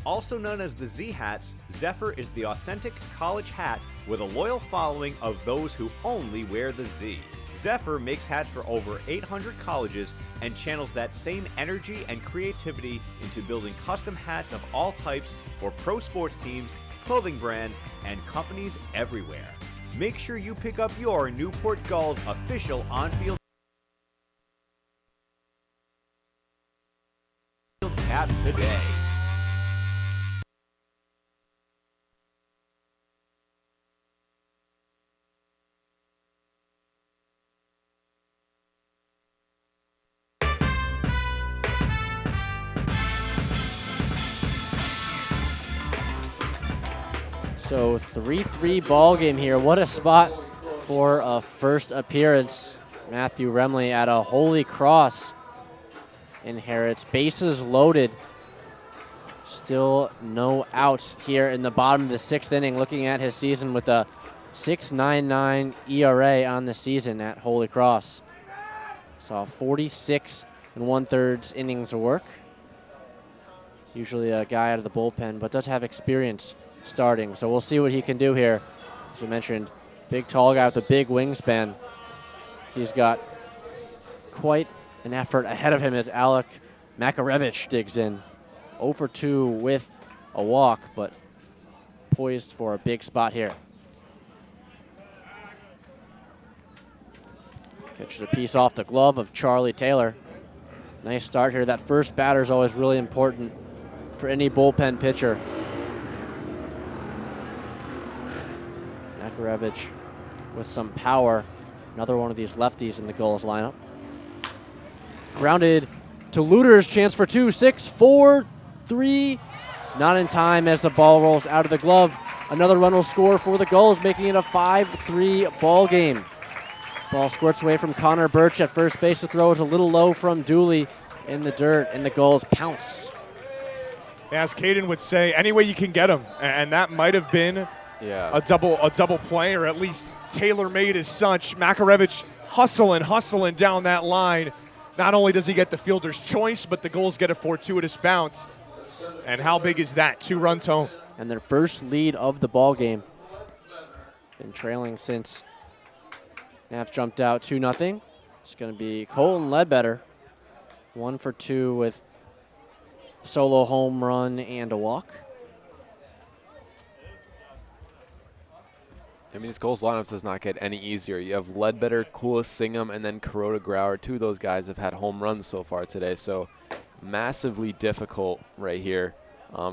S2: Also known as the Z-Hats, Zephyr is the authentic college hat with a loyal following of those who only wear the Z. Zephyr makes hats for over 800 colleges and channels that same energy and creativity into building custom hats of all types for pro sports teams, clothing brands, and companies everywhere. Make sure you pick up your Newport Gulls official on-field cap today.
S11: So 3-3 ball game here. What a spot for a first appearance. Matthew Remley at a Holy Cross inherits. Bases loaded. Still no outs here in the bottom of the 6th inning, looking at his season with a 6.99 ERA on the season at Holy Cross. Saw 46 1/3 innings of work. Usually a guy out of the bullpen, but does have experience starting. So we'll see what he can do here. As we mentioned, big tall guy with a big wingspan. He's got quite an effort ahead of him as Alec Makarevich digs in. 0 for 2 with a walk, but poised for a big spot here. Catches a piece off the glove of Charlie Taylor. Nice start here. That first batter is always really important for any bullpen pitcher. Makarevich with some power. Another one of these lefties in the Gulls lineup. Grounded to Luter's, chance for 2, 6, 4, 3. Not in time as the ball rolls out of the glove. Another run will score for the Gulls, making it a 5-3 ball game. Ball squirts away from Connor Birch at first base. The throw is a little low from Dooley in the dirt, and the Gulls pounce.
S5: As Caden would say, any way you can get him, and that might have been a double play, or at least tailor-made as such. Makarevich hustling down that line. Not only does he get the fielder's choice, but the Gulls get a fortuitous bounce. And how big is that? 2 runs home.
S11: And their first lead of the ball game. Been trailing since Navs jumped out 2-0. It's going to be Colton Ledbetter. 1 for 2 with solo home run and a walk.
S12: I mean, this Gulls lineup does not get any easier. You have Ledbetter, Kula Singham, and then Kuroda Grauer. 2 of those guys have had home runs so far today, so massively difficult right here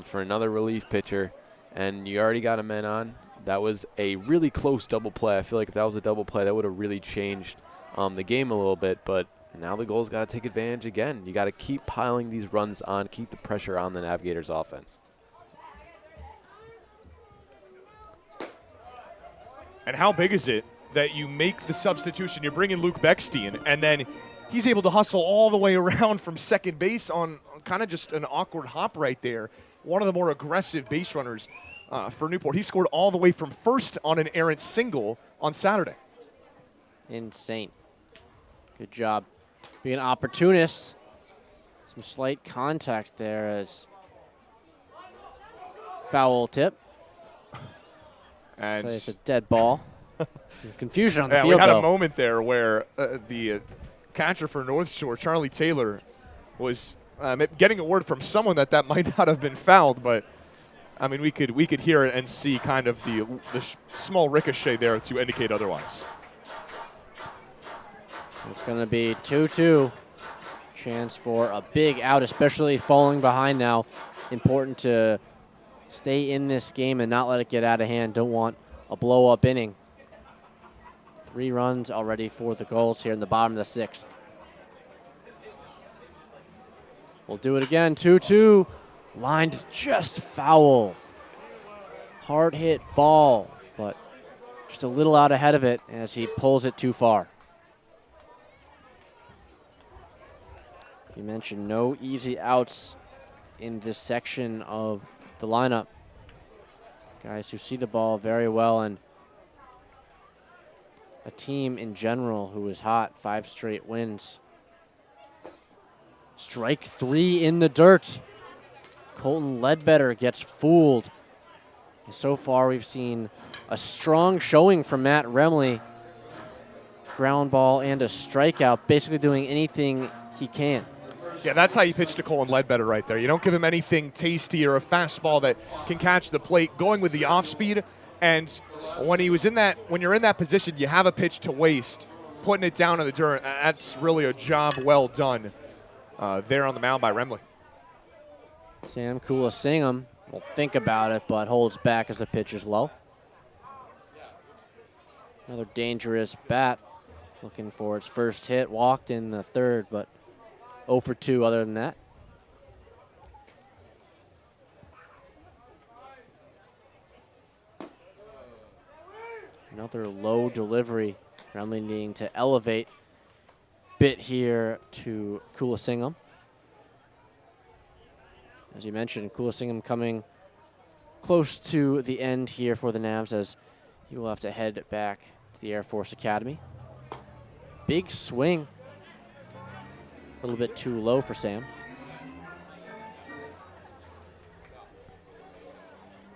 S12: for another relief pitcher. And you already got a man on. That was a really close double play. I feel like if that was a double play, that would have really changed the game a little bit. But now the Gulls got to take advantage again. You got to keep piling these runs on, keep the pressure on the Navigators offense.
S5: And how big is it that you make the substitution, you bring in Luke Beckstein, and then he's able to hustle all the way around from second base on kind of just an awkward hop right there. One of the more aggressive base runners for Newport. He scored all the way from first on an errant single on Saturday.
S11: Insane. Good job being an opportunist. Some slight contact there as foul tip.
S5: And
S11: so it's a dead ball. Confusion on the field,
S5: we had
S11: though.
S5: a moment there where the catcher for North Shore, Charlie Taylor, was getting a word from someone that might not have been fouled, but I mean we could hear it and see kind of the small ricochet there to indicate otherwise.
S11: It's going to be 2-2. Chance for a big out, especially falling behind now. Important to stay in this game and not let it get out of hand. Don't want a blow-up inning. 3 runs already for the Gulls here in the bottom of the 6th. We'll do it again, 2-2. Lined just foul. Hard hit ball, but just a little out ahead of it as he pulls it too far. You mentioned no easy outs in this section of the lineup. Guys who see the ball very well, and a team in general who is hot. 5 straight wins. Strike 3 in the dirt. Colton Ledbetter gets fooled. And so far we've seen a strong showing from Matt Remley. Ground ball and a strikeout, basically doing anything he can.
S5: Yeah, that's how you pitch to Colin Ledbetter right there. You don't give him anything tasty or a fastball that can catch the plate, going with the off speed. And when you're in that position, you have a pitch to waste, putting it down in the dirt. That's really a job well done there on the mound by Remley.
S11: Sam Kula Singham will think about it, but holds back as the pitch is low. Another dangerous bat, looking for its first hit. Walked in the 3rd, but 0 for 2 other than that. Another low delivery. Remley needing to elevate bit here to Kula Singham. As you mentioned, cool seeing him coming close to the end here for the Navs as he will have to head back to the Air Force Academy. Big swing. A little bit too low for Sam.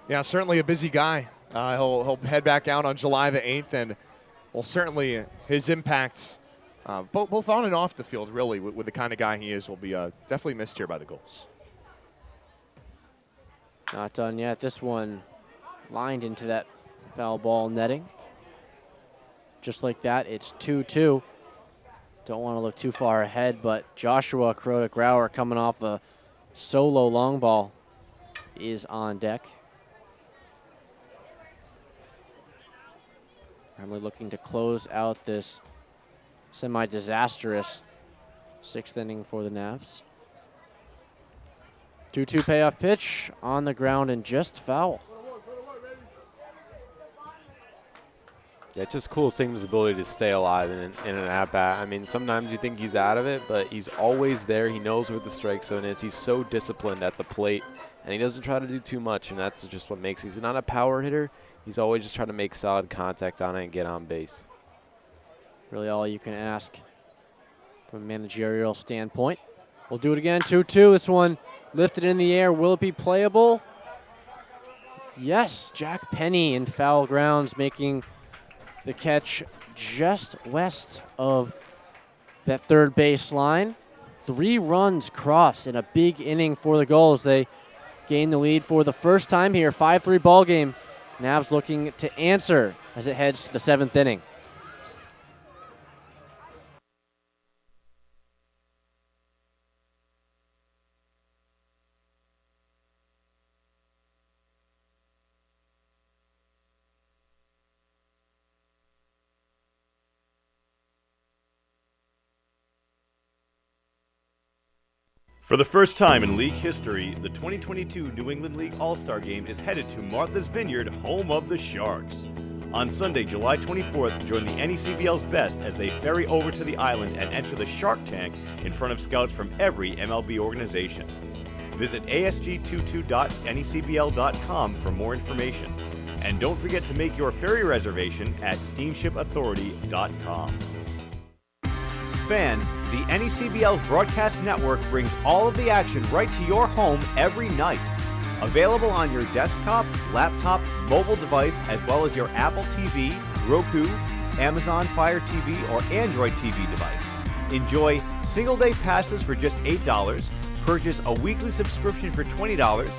S5: Yeah, certainly a busy guy. He'll head back out on July the 8th, and well, certainly his impact, both on and off the field, really, with the kind of guy he is, will be definitely missed here by the Gulls.
S11: Not done yet. This one lined into that foul ball netting. Just like that, it's 2-2. Don't want to look too far ahead, but Joshua Grauer coming off a solo long ball is on deck. Family looking to close out this semi-disastrous 6th inning for the Navs. 2-2 payoff pitch on the ground and just foul.
S12: Yeah, it's just cool seeing his ability to stay alive in an at-bat. I mean, sometimes you think he's out of it, but he's always there. He knows where the strike zone is. He's so disciplined at the plate, and he doesn't try to do too much, and that's just what makes he's not a power hitter. He's always just trying to make solid contact on it and get on base.
S11: Really all you can ask from a managerial standpoint. We'll do it again, 2-2. This one lifted in the air. Will it be playable? Yes, Jack Penny in foul grounds making the catch just west of that third base line. 3 runs crossed in a big inning for the Gulls. They gain the lead for the first time here. 5-3 ball game. Navs looking to answer as it heads to the 7th inning.
S2: For the first time in league history, the 2022 New England League All-Star Game is headed to Martha's Vineyard, home of the Sharks. On Sunday, July 24th, join the NECBL's best as they ferry over to the island and enter the Shark Tank in front of scouts from every MLB organization. Visit asg22.necbl.com for more information. And don't forget to make your ferry reservation at steamshipauthority.com. Fans, the NECBL's broadcast network brings all of the action right to your home every night. Available on your desktop, laptop, mobile device, as well as your Apple TV, Roku, Amazon Fire TV, or Android TV device. Enjoy single-day passes for just $8, purchase a weekly subscription for $20,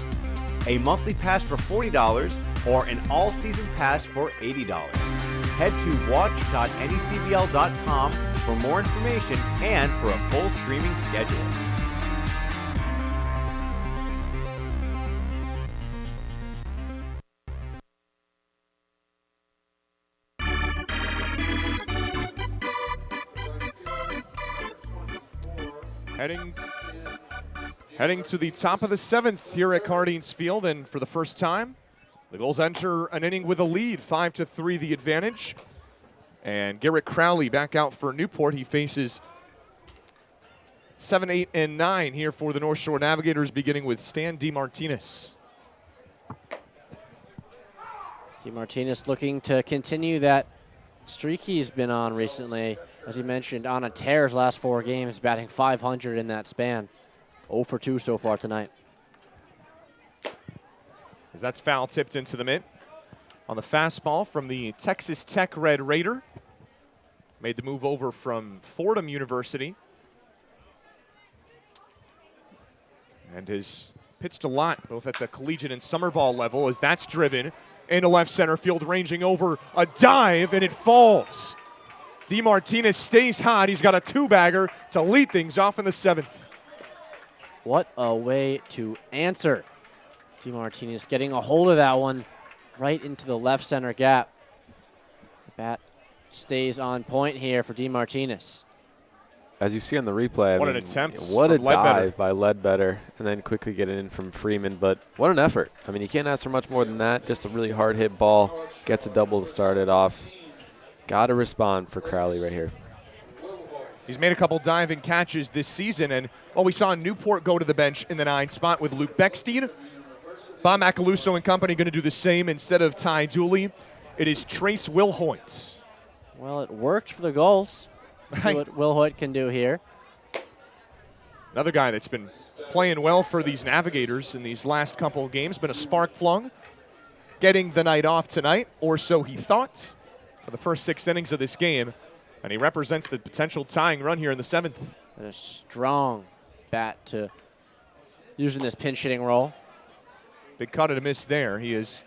S2: a monthly pass for $40, or an all-season pass for $80. Head to watch.necbl.com for more information and for a full streaming schedule.
S5: Heading to the top of the 7th here at Cardines Field, and for the first time, the Gulls enter an inning with a lead, 5-3 the advantage. And Garrett Crowley back out for Newport. He faces 7, 8, and 9 here for the North Shore Navigators, beginning with Stan DeMartinez.
S11: DeMartinez looking to continue that streak he's been on recently. As he mentioned, on a tear his last 4 games, batting .500 in that span. 0 for 2 so far tonight.
S5: As that's foul tipped into the mitt. On the fastball from the Texas Tech Red Raider. Made the move over from Fordham University. And has pitched a lot, both at the collegiate and summer ball level, as that's driven into left center field, ranging over a dive, and it falls. DeMartinez stays hot. He's got a 2-bagger to lead things off in the 7th.
S11: What a way to answer. DeMartinez getting a hold of that one right into the left center gap. The bat stays on point here for DeMartinez.
S12: As you see on the replay,
S5: what an attempt.
S12: What a dive by Ledbetter, and then quickly get it in from Freeman. But what an effort. I mean, you can't ask for much more than that. Just a really hard hit ball. Gets a double to start it off. Got to respond for Crowley right here.
S5: He's made a couple diving catches this season, and we saw Newport go to the bench in the 9 spot with Luke Beckstein. Bob Macaluso and company going to do the same instead of Ty Dooley. It is Trace Wilhoit.
S11: Well, it worked for the Gulls. See what Wilhoit can do here.
S5: Another guy that's been playing well for these Navigators in these last couple of games, been a spark plug, getting the night off tonight, or so he thought, for the first 6 innings of this game. And he represents the potential tying run here in the 7th.
S11: And a strong bat to using this pinch hitting role.
S5: Big cut and a miss there. He has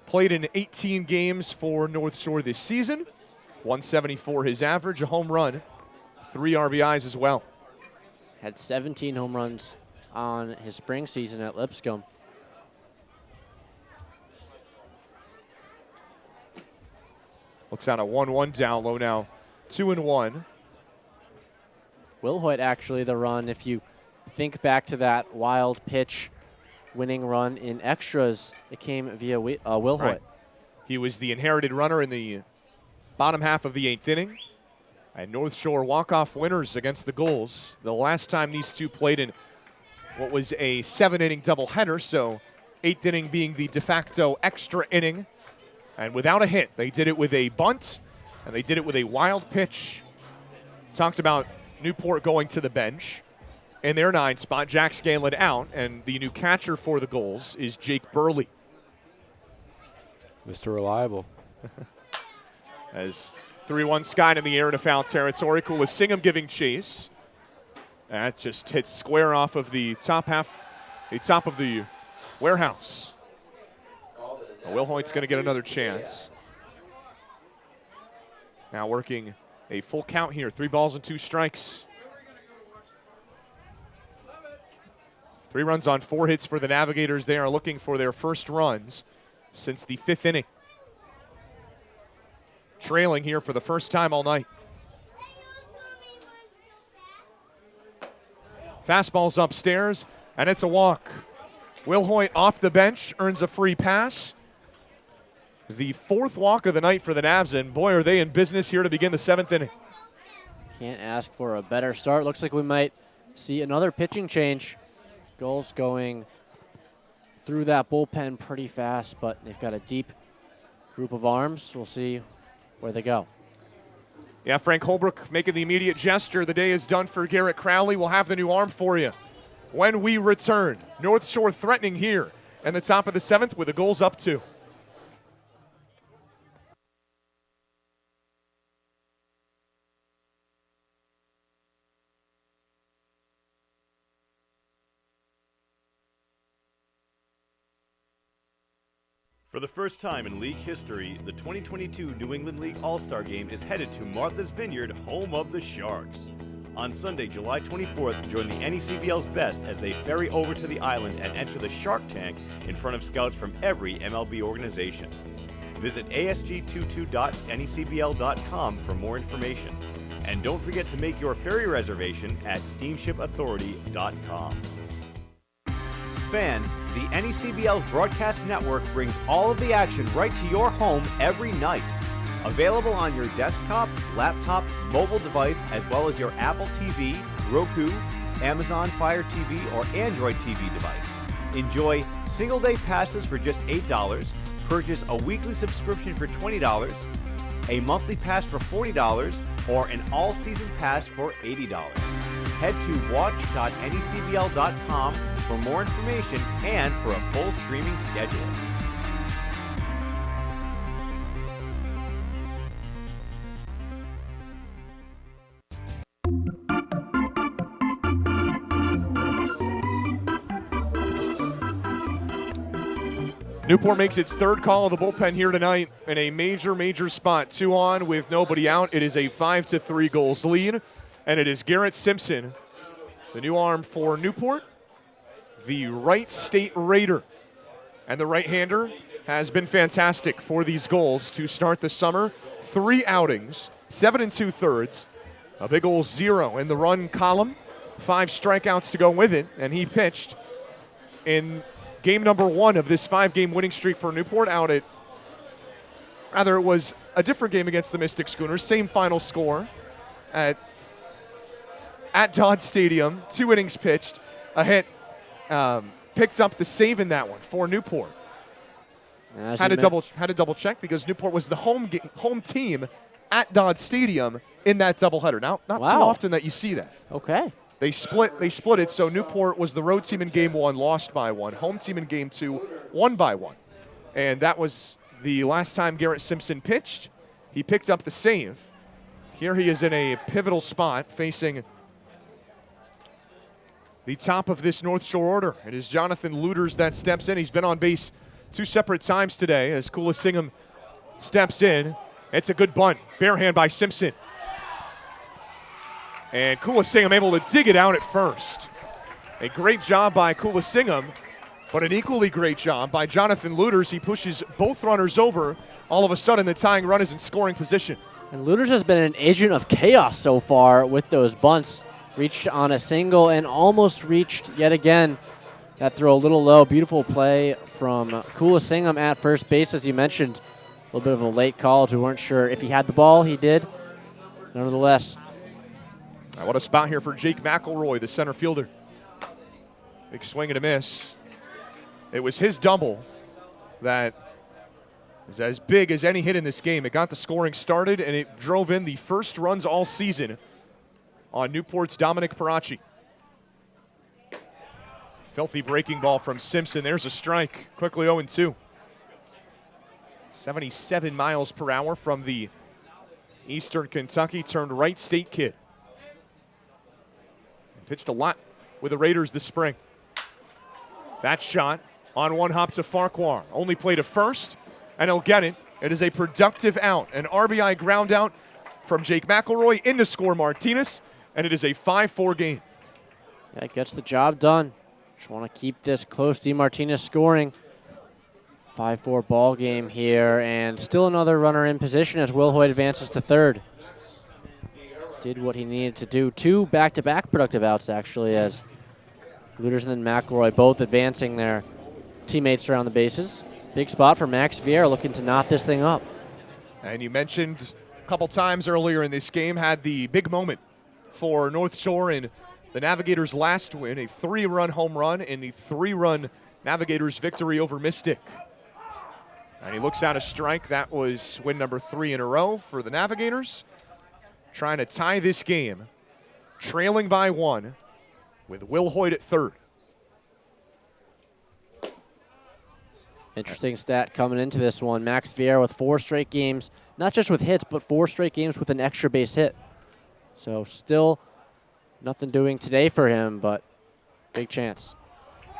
S5: played in 18 games for North Shore this season. 174 his average, a home run, 3 RBIs as well.
S11: Had 17 home runs on his spring season at Lipscomb.
S5: Looks at a 1-1 down low now, 2-1.
S11: Wilhoit actually the run, if you think back to that wild pitch winning run in extras, it came via Wilhoit.
S5: Right. He was the inherited runner in the bottom half of the 8th inning. And North Shore walk-off winners against the Gulls. The last time these two played in what was a 7-inning doubleheader, so 8th inning being the de facto extra inning. And without a hit, they did it with a bunt, and they did it with a wild pitch. Talked about Newport going to the bench. In their 9 spot, Jack Scanlon out, and the new catcher for the Gulls is Jake Burley.
S12: Mr. Reliable.
S5: As 3-1 Sky in the air into foul territory. Kula Singham giving chase. That just hits square off of the top of the warehouse. Wilhoit's going to get another chance. Now working a full count here. 3 balls and 2 strikes. 3 runs on 4 hits for the Navigators. They are looking for their first runs since the 5th inning. Trailing here for the first time all night. Fastball's upstairs, and it's a walk. Wilhoit off the bench, earns a free pass. The 4th walk of the night for the Navs, and boy, are they in business here to begin the 7th inning.
S11: Can't ask for a better start. Looks like we might see another pitching change. Gulls going through that bullpen pretty fast, but they've got a deep group of arms. We'll see where they go.
S5: Yeah, Frank Holbrook making the immediate gesture. The day is done for Garrett Crowley. We'll have the new arm for you when we return. North Shore threatening here in the top of the 7th with the Gulls up 2.
S2: For the first time in league history, the 2022 New England League All-Star Game is headed to Martha's Vineyard, home of the Sharks. On Sunday, July 24th, join the NECBL's best as they ferry over to the island and enter the Shark Tank in front of scouts from every MLB organization. Visit asg22.necbl.com for more information. And don't forget to make your ferry reservation at steamshipauthority.com. Fans, the NECBL's broadcast network brings all of the action right to your home every night. Available on your desktop, laptop, mobile device, as well as your Apple TV, Roku, Amazon Fire TV, or Android TV device. Enjoy single-day passes for just $8, purchase a weekly subscription for $20, a monthly pass for $40, or an all-season pass for $80. Head to watch.necbl.com for more information and for a full streaming schedule.
S5: Newport makes its 3rd call of the bullpen here tonight in a major spot. 2 on with nobody out. It is a 5-3 Gulls lead, and it is Garrett Simpson, the new arm for Newport, the Wright State Raider. And the right-hander has been fantastic for these Gulls to start the summer. 3 outings, 7 2/3, a big ol' 0 in the run column, 5 strikeouts to go with it, and he pitched in game number 1 of this 5-game winning streak for Newport it was a different game against the Mystic Schooners, same final score. at Dodd Stadium. 2 innings pitched, a hit. Picked up the save in that one for Newport. Had to double check because Newport was the home team at Dodd Stadium in that doubleheader. Now, not too often that you see that.
S11: Okay.
S5: They split it, so Newport was the road team in game 1, lost by 1. Home team in game 2, won by 1. And that was the last time Garrett Simpson pitched. He picked up the save. Here he is in a pivotal spot facing the top of this North Shore order. It is Jonathan Luters that steps in. He's been on base 2 separate times today as Kulisingham steps in. It's a good bunt. Bare hand by Simpson. And Kulisingham able to dig it out at first. A great job by Kulisingham, but an equally great job by Jonathan Luters. He pushes both runners over. All of a sudden, the tying run is in scoring position.
S11: And Luters has been an agent of chaos so far with those bunts. Reached on a single and almost reached yet again. That throw a little low. Beautiful play from Kulisingham at first base, as you mentioned. A little bit of a late call. We weren't sure if he had the ball. He did. Nevertheless.
S5: What a spot here for Jake McElroy, the center fielder. Big swing and a miss. It was his double that is as big as any hit in this game. It got the scoring started, and it drove in the first runs all season on Newport's Dominic Parachi. Filthy breaking ball from Simpson. There's a strike. Quickly 0-2. 77 miles per hour from the Eastern Kentucky turned Wright State kid. Pitched a lot with the Raiders this spring. That shot on one hop to Farquhar. Only play to first, and he'll get it. It is a productive out. An RBI ground out from Jake McElroy into score Martinez, and it is a 5-4 game.
S11: Yeah, it gets the job done. Just want to keep this close. D. Martinez scoring. 5-4 ball game here, and still another runner in position as Will Hoyt advances to third. Did what he needed to do. 2 back-to-back productive outs, actually, as Luters and then McElroy both advancing their teammates around the bases. Big spot for Max Vieira looking to knot this thing up.
S5: And you mentioned a couple times earlier in this game, had the big moment for North Shore in the Navigators' last win, a 3-run home run in the 3-run Navigators victory over Mystic. And he looks out a strike. That was win number 3 in a row for the Navigators. Trying to tie this game, trailing by 1 with Will Hoyt at third.
S11: Interesting stat coming into this one. Max Vieira with 4 straight games, not just with hits, but 4 straight games with an extra base hit. So still nothing doing today for him, but big chance.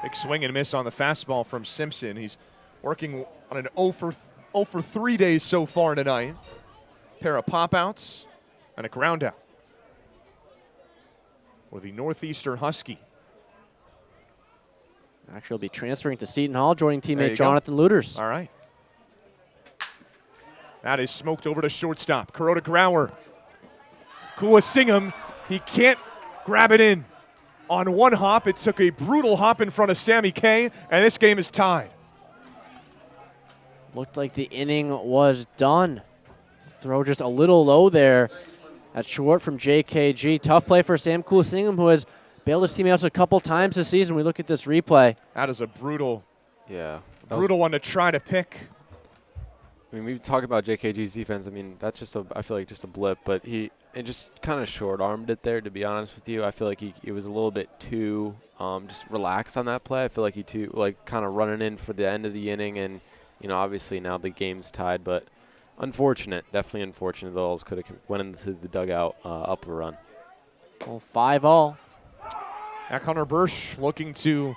S5: Big swing and a miss on the fastball from Simpson. He's working on an 0 for 3 days so far tonight. Pair of pop-outs and a ground out for the Northeastern Husky.
S11: Actually, will be transferring to Seton Hall, joining teammate Jonathan Luters.
S5: All right. That is smoked over to shortstop. Kuroda Grauer. Kulisingham, he can't grab it in. On one hop, it took a brutal hop in front of Sammy Kay, and this game is tied.
S11: Looked like the inning was done. Throw just a little low there at short from JKG. Tough play for Sam Kulisingham, who has bailed his teammates a couple times this season. We look at this replay.
S5: That is a brutal,
S12: brutal
S5: one to try to pick.
S12: I mean, we talk about JKG's defense. I mean, that's just I feel like just a blip, but it just kind of short-armed it there, to be honest with you. I feel like he was a little bit too just relaxed on that play. I feel like he kind of running in for the end of the inning, and obviously now the game's tied, but unfortunate, definitely unfortunate. The Bulls could have went into the dugout up a run.
S11: Well, 5-all.
S5: Hunter Bursch looking to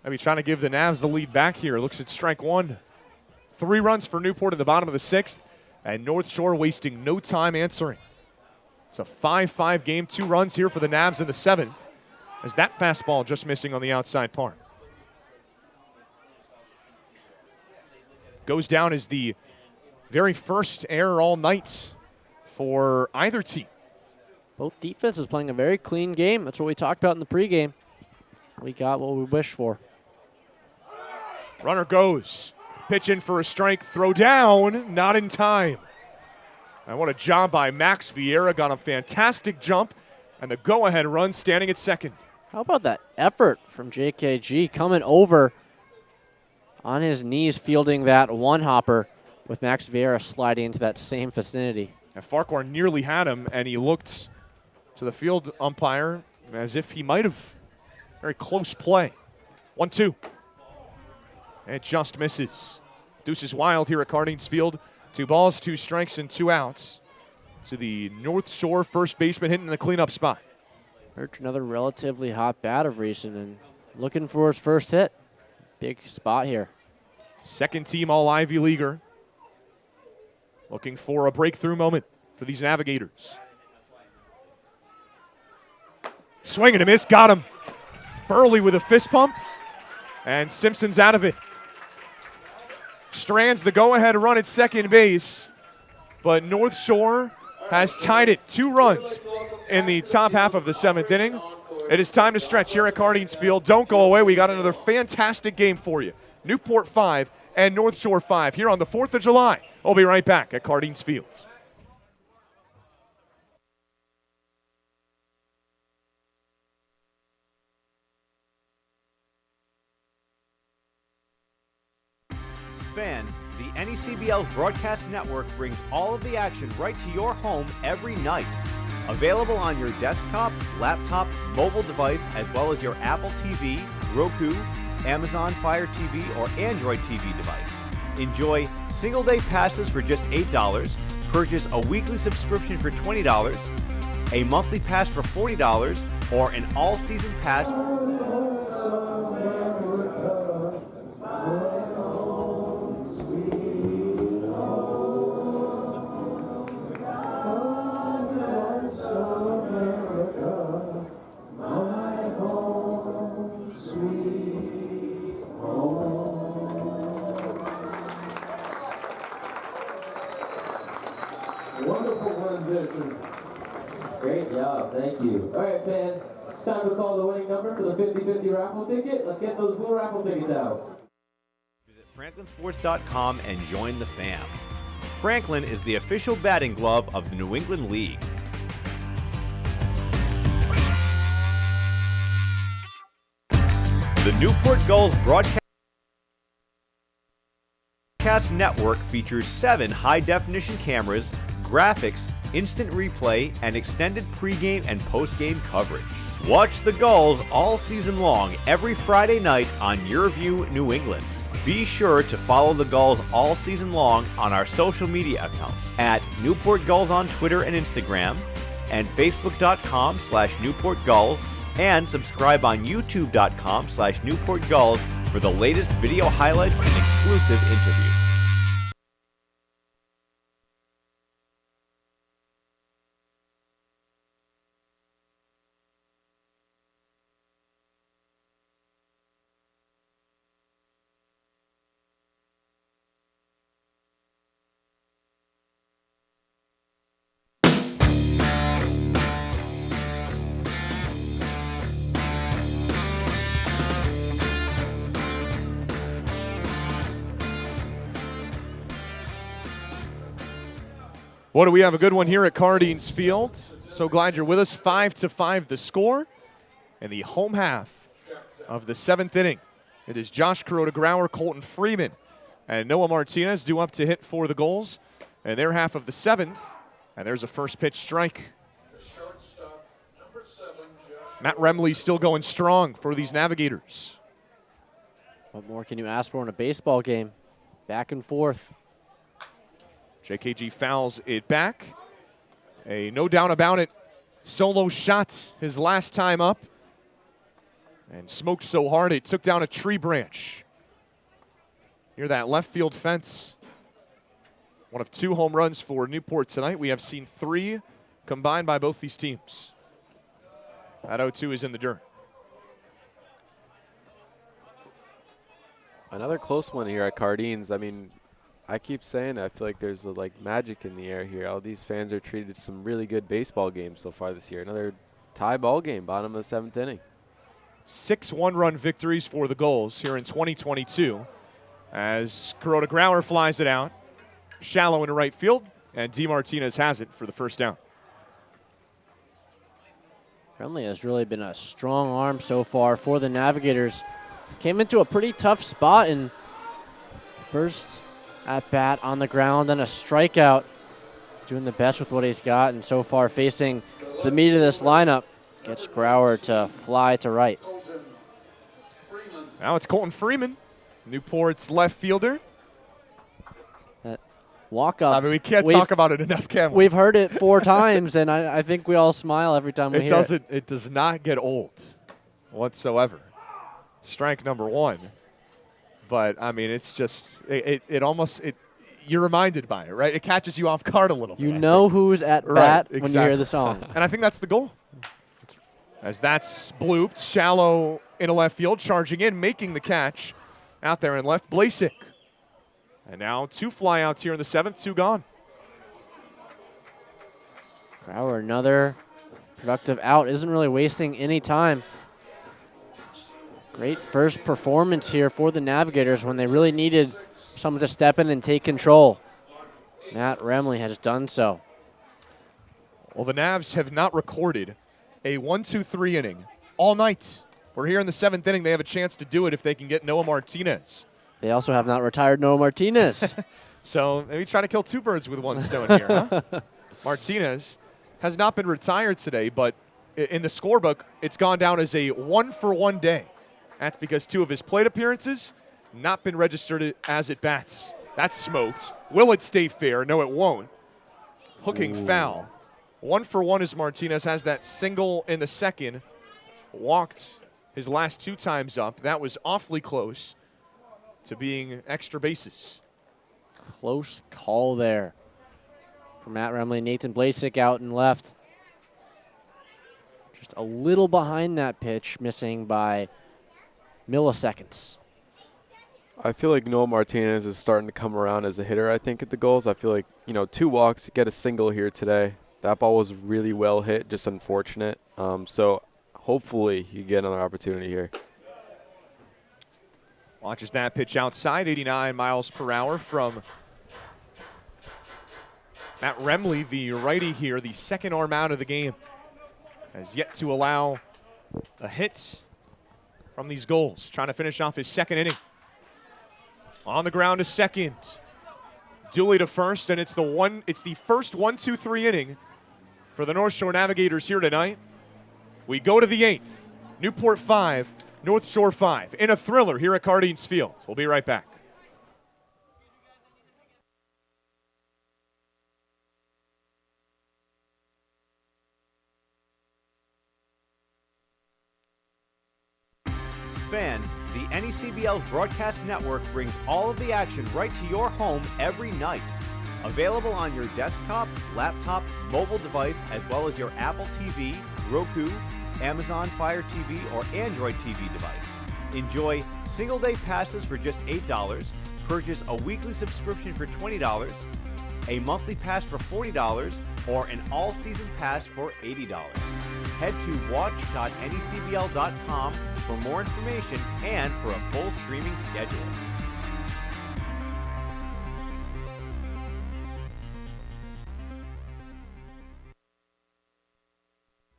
S5: maybe trying to give the Navs the lead back here. Looks at strike 1. 3 runs for Newport in the bottom of the 6th, and North Shore wasting no time answering. It's a 5-5 game, 2 runs here for the Navs in the 7th, as that fastball just missing on the outside part. Goes down as the very first error all night for either team.
S11: Both defenses playing a very clean game. That's what we talked about in the pregame. We got what we wished for.
S5: Runner goes. Pitch in for a strike. Throw down. Not in time. And what a job by Max Vieira. Got a fantastic jump and the go-ahead run standing at second.
S11: How about that effort from JKG coming over on his knees, fielding that one-hopper with Max Vieira sliding into that same vicinity.
S5: And Farquhar nearly had him, and he looked to the field umpire as if he might have. Very close play. 1-2. And it just misses. Deuces wild here at Cardines Field. 2 balls, 2 strikes, and 2 outs. To the North Shore first baseman hitting the cleanup spot.
S11: Birch, another relatively hot bat of recent and looking for his first hit. Big spot here.
S5: Second team All-Ivy Leaguer. Looking for a breakthrough moment for these Navigators. Swing and a miss, got him. Burley with a fist pump, and Simpson's out of it. Strands the go-ahead run at second base, but North Shore has tied it 2 runs in the top half of the 7th inning. It is time to stretch here at Cardines Field. Don't go away. We got another fantastic game for you. Newport 5 and North Shore 5 here on the 4th of July. We'll be right back at Cardines Field.
S2: Fans, the NECBL's broadcast network brings all of the action right to your home every night. Available on your desktop, laptop, mobile device, as well as your Apple TV, Roku, Amazon Fire TV, or Android TV device. Enjoy single-day passes for just $8, purchase a weekly subscription for $20, a monthly pass for $40, or an all-season pass
S16: Great job, thank you. All right, fans, it's time to call the winning number for the 50-50 raffle ticket. Let's get those blue raffle tickets out.
S2: Visit franklinsports.com and join the fam. Franklin is the official batting glove of the New England League. The Newport Gulls broadcast network features 7 high-definition cameras, graphics, instant replay, and extended pregame and postgame coverage. Watch the Gulls all season long every Friday night on YourView New England. Be sure to follow the Gulls all season long on our social media accounts at Newport Gulls on Twitter and Instagram, and Facebook.com/Newport Gulls, and subscribe on YouTube.com/Newport Gulls for the latest video highlights and exclusive interviews.
S5: What do we have a good one here at Cardines Field? So glad you're with us. 5-5 the score. And the home half of the 7th inning. It is Josh Kuroda-Grauer, Colton Freeman, and Noah Martinez due up to hit for the Gulls. And their half of the 7th. And there's a first pitch strike. Matt Remley still going strong for these Navigators.
S11: What more can you ask for in a baseball game? Back and forth.
S5: JKG fouls it back. A no doubt about it solo shot his last time up. And smoked so hard it took down a tree branch. Near that left field fence. One of 2 home runs for Newport tonight. We have seen 3 combined by both these teams. That 0-2 is in the dirt.
S12: Another close one here at Cardines. I mean, I keep saying I feel like there's magic in the air here. All these fans are treated some really good baseball games so far this year. Another tie ball game, bottom of the 7th inning.
S5: 6 one-run victories for the Gulls here in 2022 as Kuroda-Grauer flies it out. Shallow into right field. and D. Martinez has it for the first down.
S11: Remley has really been a strong arm so far for the Navigators. Came into a pretty tough spot in first at bat on the ground and a strikeout. Doing the best with what he's got, and so far facing the meat of this lineup. Gets Grauer to fly to right.
S5: Now it's Colton Freeman, Newport's left fielder.
S11: That walk up.
S5: I mean, we can't talk about it enough, can we?
S11: We've heard it 4 times, and I think we all smile every time we hear it.
S5: It does not get old whatsoever. Strike number 1. But, I mean, it's just, it almost, you're reminded by it, right? It catches you off guard a little bit.
S11: You know who's at bat when you hear the song.
S5: And I think that's the goal. As that's blooped, shallow into left field, charging in, making the catch out there in left, Blasik. And now 2 flyouts here in the 7th, 2 gone.
S11: Grauer, another productive out, isn't really wasting any time. Great first performance here for the Navigators when they really needed someone to step in and take control. Matt Remley has done so.
S5: Well, the Navs have not recorded a 1-2-3 inning all night. We're here in the 7th inning. They have a chance to do it if they can get Noah Martinez.
S11: They also have not retired Noah Martinez.
S5: So maybe try to kill 2 birds with 1 stone here, huh? Martinez has not been retired today, but in the scorebook, it's gone down as a 1-for-1 day. That's because 2 of his plate appearances not been registered as at bats. That's smoked. Will it stay fair? No, it won't. Hooking foul. 1-for-1 as Martinez has that single in the 2nd. Walked his last 2 times up. That was awfully close to being extra bases.
S11: Close call there for Matt Remley. Nathan Blasik out and left. Just a little behind that pitch, missing by milliseconds.
S12: I feel like Noah Martinez is starting to come around as a hitter, I think, at the Gulls. I feel like, 2 walks, get a single here today. That ball was really well hit, just unfortunate. So hopefully you get another opportunity here.
S5: Watches that pitch outside, 89 miles per hour from Matt Remley, the righty here, the 2nd arm out of the game. Has yet to allow a hit from these Gulls. Trying to finish off his 2nd inning. On the ground to 2nd. Dooley to 1st, and it's the first 1-2-3 inning for the North Shore Navigators here tonight. We go to the 8th. Newport 5, North Shore 5. In a thriller here at Cardines Field. We'll be right back.
S2: Fans, the NECBL's broadcast network brings all of the action right to your home every night. Available on your desktop, laptop, mobile device, as well as your Apple TV, Roku, Amazon Fire TV, or Android TV device. Enjoy single-day passes for just $8, purchase a weekly subscription for $20, a monthly pass for $40, or an all-season pass for $80. Head to watch.necbl.com for more information and for a full streaming schedule.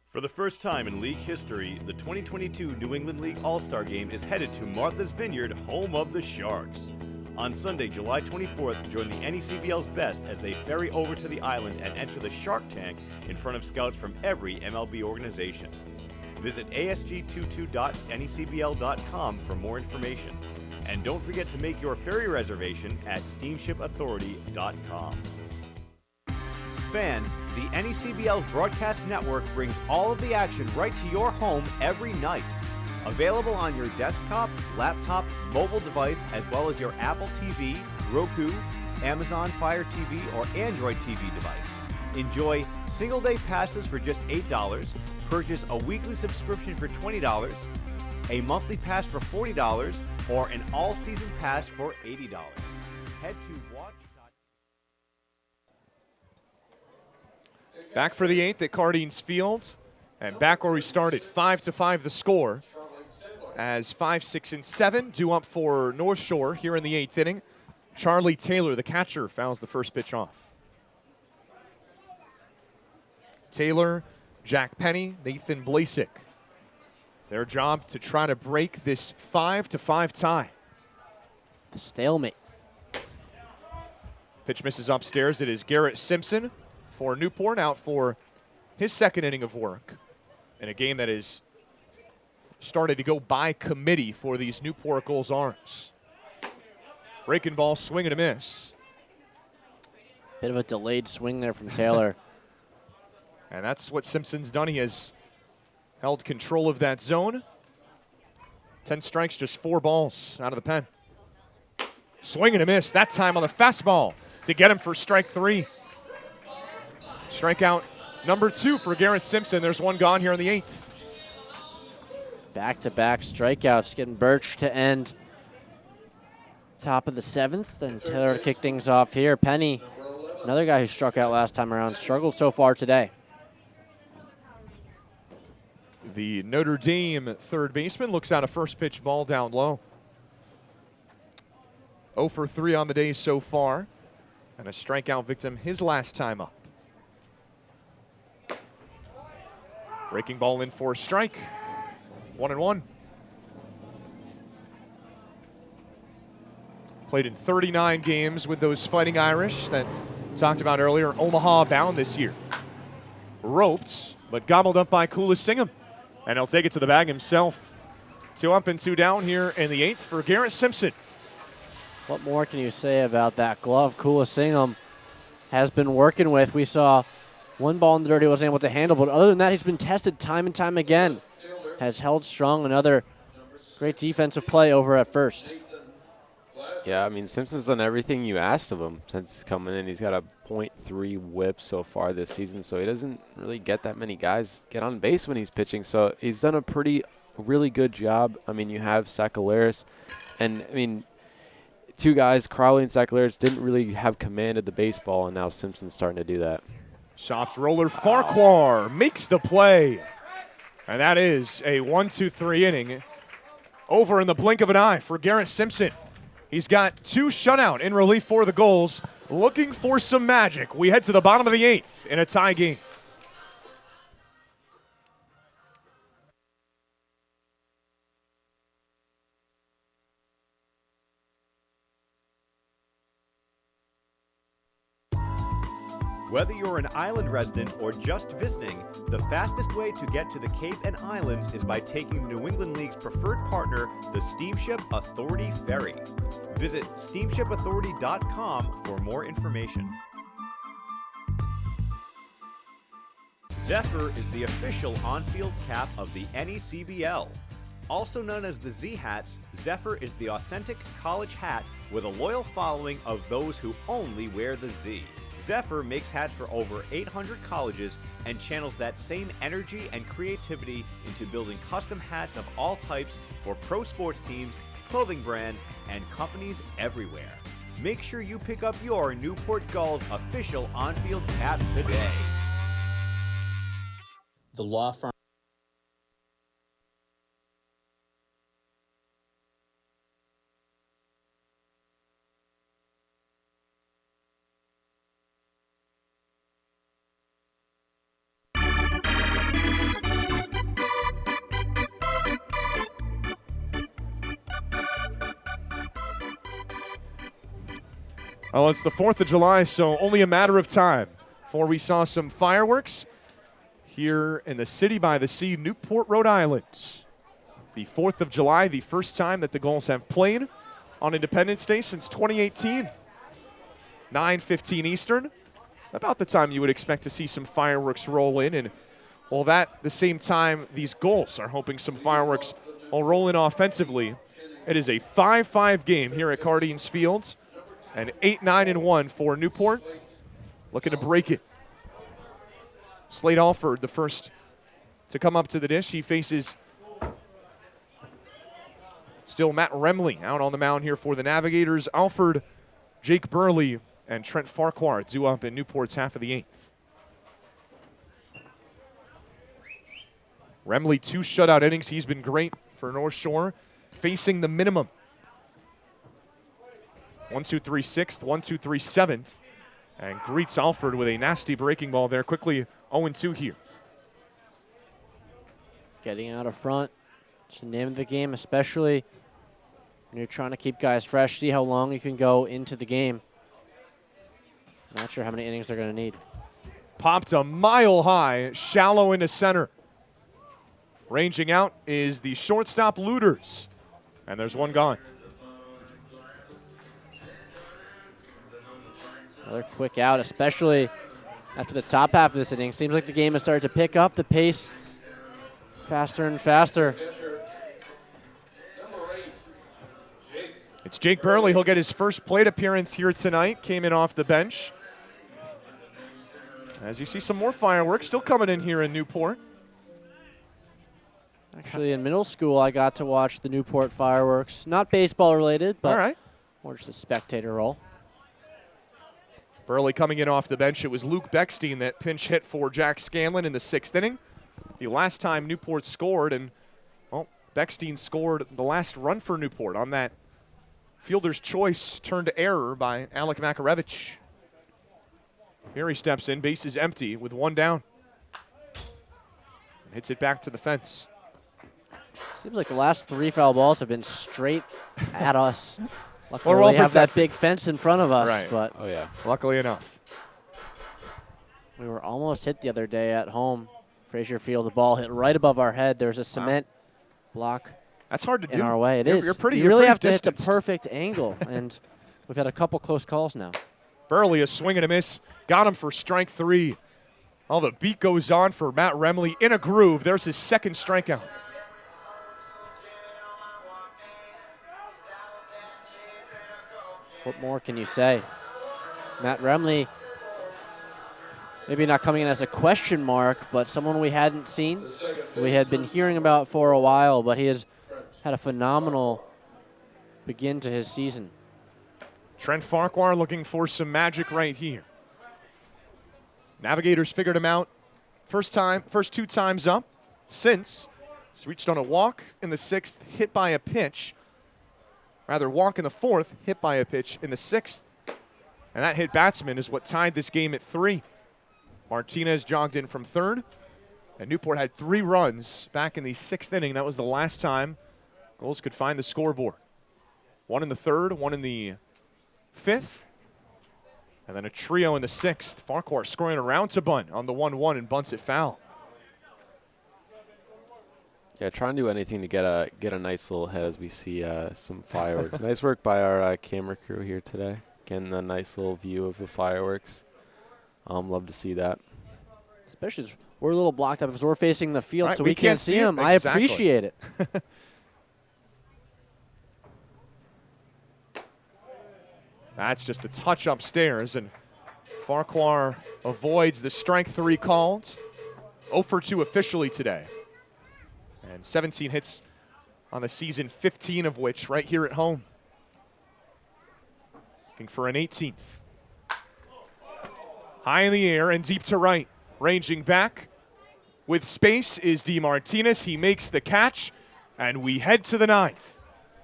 S2: For the first time in league history, the 2022 New England League All-Star Game is headed to Martha's Vineyard, home of the Sharks. On Sunday, July 24th, join the NECBL's best as they ferry over to the island and enter the Shark Tank in front of scouts from every MLB organization. Visit asg22.necbl.com for more information. And don't forget to make your ferry reservation at steamshipauthority.com. Fans, the NECBL's broadcast network brings all of the action right to your home every night. Available on your desktop, laptop, mobile device, as well as your Apple TV, Roku, Amazon Fire TV, or Android TV device. Enjoy single-day passes for just $8, purchase a weekly subscription for $20, a monthly pass for $40, or an all-season pass for $80. Head to watch.
S5: Back for the 8th at Cardines Field, and back where we started, 5-5 the score. As 5, 6, and 7 due up for North Shore here in the 8th inning. Charlie Taylor, the catcher, fouls the first pitch off. Taylor, Jack Penny, Nathan Blasik. Their job to try to break this 5-5 tie.
S11: The stalemate.
S5: Pitch misses upstairs. It is Garrett Simpson for Newport, out for his second inning of work in a game that is started to go by committee for these Newport Gulls arms. Breaking ball, swing and a miss.
S11: Bit of a delayed swing there from Taylor.
S5: And that's what Simpson's done. He has held control of that zone. 10 strikes, just 4 balls out of the pen. Swing and a miss, that time on the fastball to get him for strike 3. Strikeout number 2 for Garrett Simpson. There's one gone here in the 8th.
S11: Back-to-back strikeouts, getting Birch to end top of the 7th, and Taylor to kick things off here. Penny, another guy who struck out last time around, struggled so far today.
S5: The Notre Dame third baseman looks out a first pitch ball down low. 0 for 3 on the day so far, and a strikeout victim his last time up. Breaking ball in for a strike. 1-1. Played in 39 games with those Fighting Irish that talked about earlier. Omaha bound this year. Roped, but gobbled up by Singham. And he'll take it to the bag himself. 2 up and 2 down here in the 8th for Garrett Simpson.
S11: What more can you say about that glove Singham has been working with? We saw one ball in the dirt he wasn't able to handle, but other than that, he's been tested time and time again. Has held strong. Another great defensive play over at first.
S12: Yeah, I mean, Simpson's done everything you asked of him since coming in. He's got a .3 whip so far this season, so he doesn't really get that many guys get on base when he's pitching. So he's done a really good job. I mean, you have Sakalaris, and I mean, 2 guys, Crowley and Sakalaris, didn't really have command of the baseball, and now Simpson's starting to do that.
S5: Soft roller, Farquhar makes the play. And that is a 1-2-3 inning over in the blink of an eye for Garrett Simpson. He's got 2 shutout in relief for the Gulls, looking for some magic. We head to the bottom of the 8th in a tie game.
S2: Whether you're an island resident or just visiting, the fastest way to get to the Cape and Islands is by taking the New England League's preferred partner, the Steamship Authority Ferry. Visit steamshipauthority.com for more information. Zephyr is the official on-field cap of the NECBL. Also known as the Z-Hats, Zephyr is the authentic college hat with a loyal following of those who only wear the Z. Zephyr makes hats for over 800 colleges and channels that same energy and creativity into building custom hats of all types for pro sports teams, clothing brands, and companies everywhere. Make sure you pick up your Newport Gulls official on-field cap today.
S15: The law firm.
S5: Well, it's the 4th of July, so only a matter of time before we saw some fireworks here in the city by the sea, Newport, Rhode Island. The 4th of July, the first time that the Gulls have played on Independence Day since 2018. 9:15 Eastern, about the time you would expect to see some fireworks roll in. And, well, that the same time these Gulls are hoping some fireworks will roll in offensively. It is a 5-5 game here at Cardines Field. And 8-9-1 for Newport, looking to break it. Slade Alford, the first to come up to the dish. He faces still Matt Remley out on the mound here for the Navigators. Alford, Jake Burley, and Trent Farquhar due up in Newport's half of the 8th. Remley, 2 shutout innings. He's been great for North Shore, facing the minimum. 1-2-3 6th, 1-2-3 7th, and greets Alford with a nasty breaking ball there. Quickly 0-2 here.
S11: Getting out of front. It's the name of the game, especially when you're trying to keep guys fresh, see how long you can go into the game. Not sure how many innings they're going to need.
S5: Popped a mile high, shallow into center. Ranging out is the shortstop Looters. And there's one gone.
S11: Another quick out, especially after the top half of this inning. Seems like the game has started to pick up the pace faster and faster.
S5: It's Jake Burley. He'll get his first plate appearance here tonight. Came in off the bench. As you see some more fireworks still coming in here in Newport.
S11: Actually, in middle school, I got to watch the Newport fireworks. Not baseball related, but
S5: all right.
S11: More just a spectator role.
S5: Burley coming in off the bench. It was Luke Beckstein that pinch hit for Jack Scanlon in the 6th inning. The last time Newport scored, and, well, Beckstein scored the last run for Newport on that fielder's choice turned to error by Alec Makarevich. Here he steps in, base is empty with one down. And hits it back to the fence.
S11: Seems like the last 3 foul balls have been straight at us. Luckily,
S5: Well,
S11: we have that big fence in front of us.
S5: Right.
S11: But
S12: Oh, yeah.
S5: Luckily enough.
S11: We were almost hit the other day at home. Frazier Field, the ball hit right above our head. There's a cement block.
S5: That's hard to
S11: in
S5: do.
S11: our way. It
S5: You're-
S11: is.
S5: you're pretty-
S11: you
S5: you're
S11: really
S5: pretty
S11: have to hit
S5: distanced.
S11: the perfect angle, and we've had a couple close calls now.
S5: Burley, a swing and a miss. Got him for strike 3. Oh, the beat goes on for Matt Remley in a groove. There's his second strikeout.
S11: What more can you say? Matt Remley, maybe not coming in as a question mark, but someone we hadn't seen. We had been hearing about for a while, but he has had a phenomenal begin to his season.
S5: Trent Farquhar looking for some magic right here. Navigators figured him out first 2 times up since. Switched on a walk in the 6th, hit by a pitch. Rather, walk in the 4th, hit by a pitch in the 6th. And that hit batsman is what tied this game at 3. Martinez jogged in from 3rd. And Newport had 3 runs back in the 6th inning. That was the last time Gulls could find the scoreboard. 1 in the 3rd, 1 in the 5th. And then a trio in the 6th. Farquhar scoring around to bunt on the 1-1 and bunts it foul.
S12: Yeah, trying to do anything to get a nice little head as we see some fireworks. Nice work by our camera crew here today. Getting a nice little view of the fireworks. Love to see that.
S11: Especially as we're a little blocked up because we're facing the field,
S5: Right,
S11: so
S5: we
S11: we can't
S5: can't
S11: see
S5: see it.
S11: them. I
S5: Exactly.
S11: appreciate it.
S5: That's just a touch upstairs, and Farquhar avoids the strike 3 called. 0 for 2 officially today. And 17 hits on the season, 15 of which right here at home. Looking for an 18th. High in the air and deep to right. Ranging back with space is D. Martinez. He makes the catch, and we head to the 9th.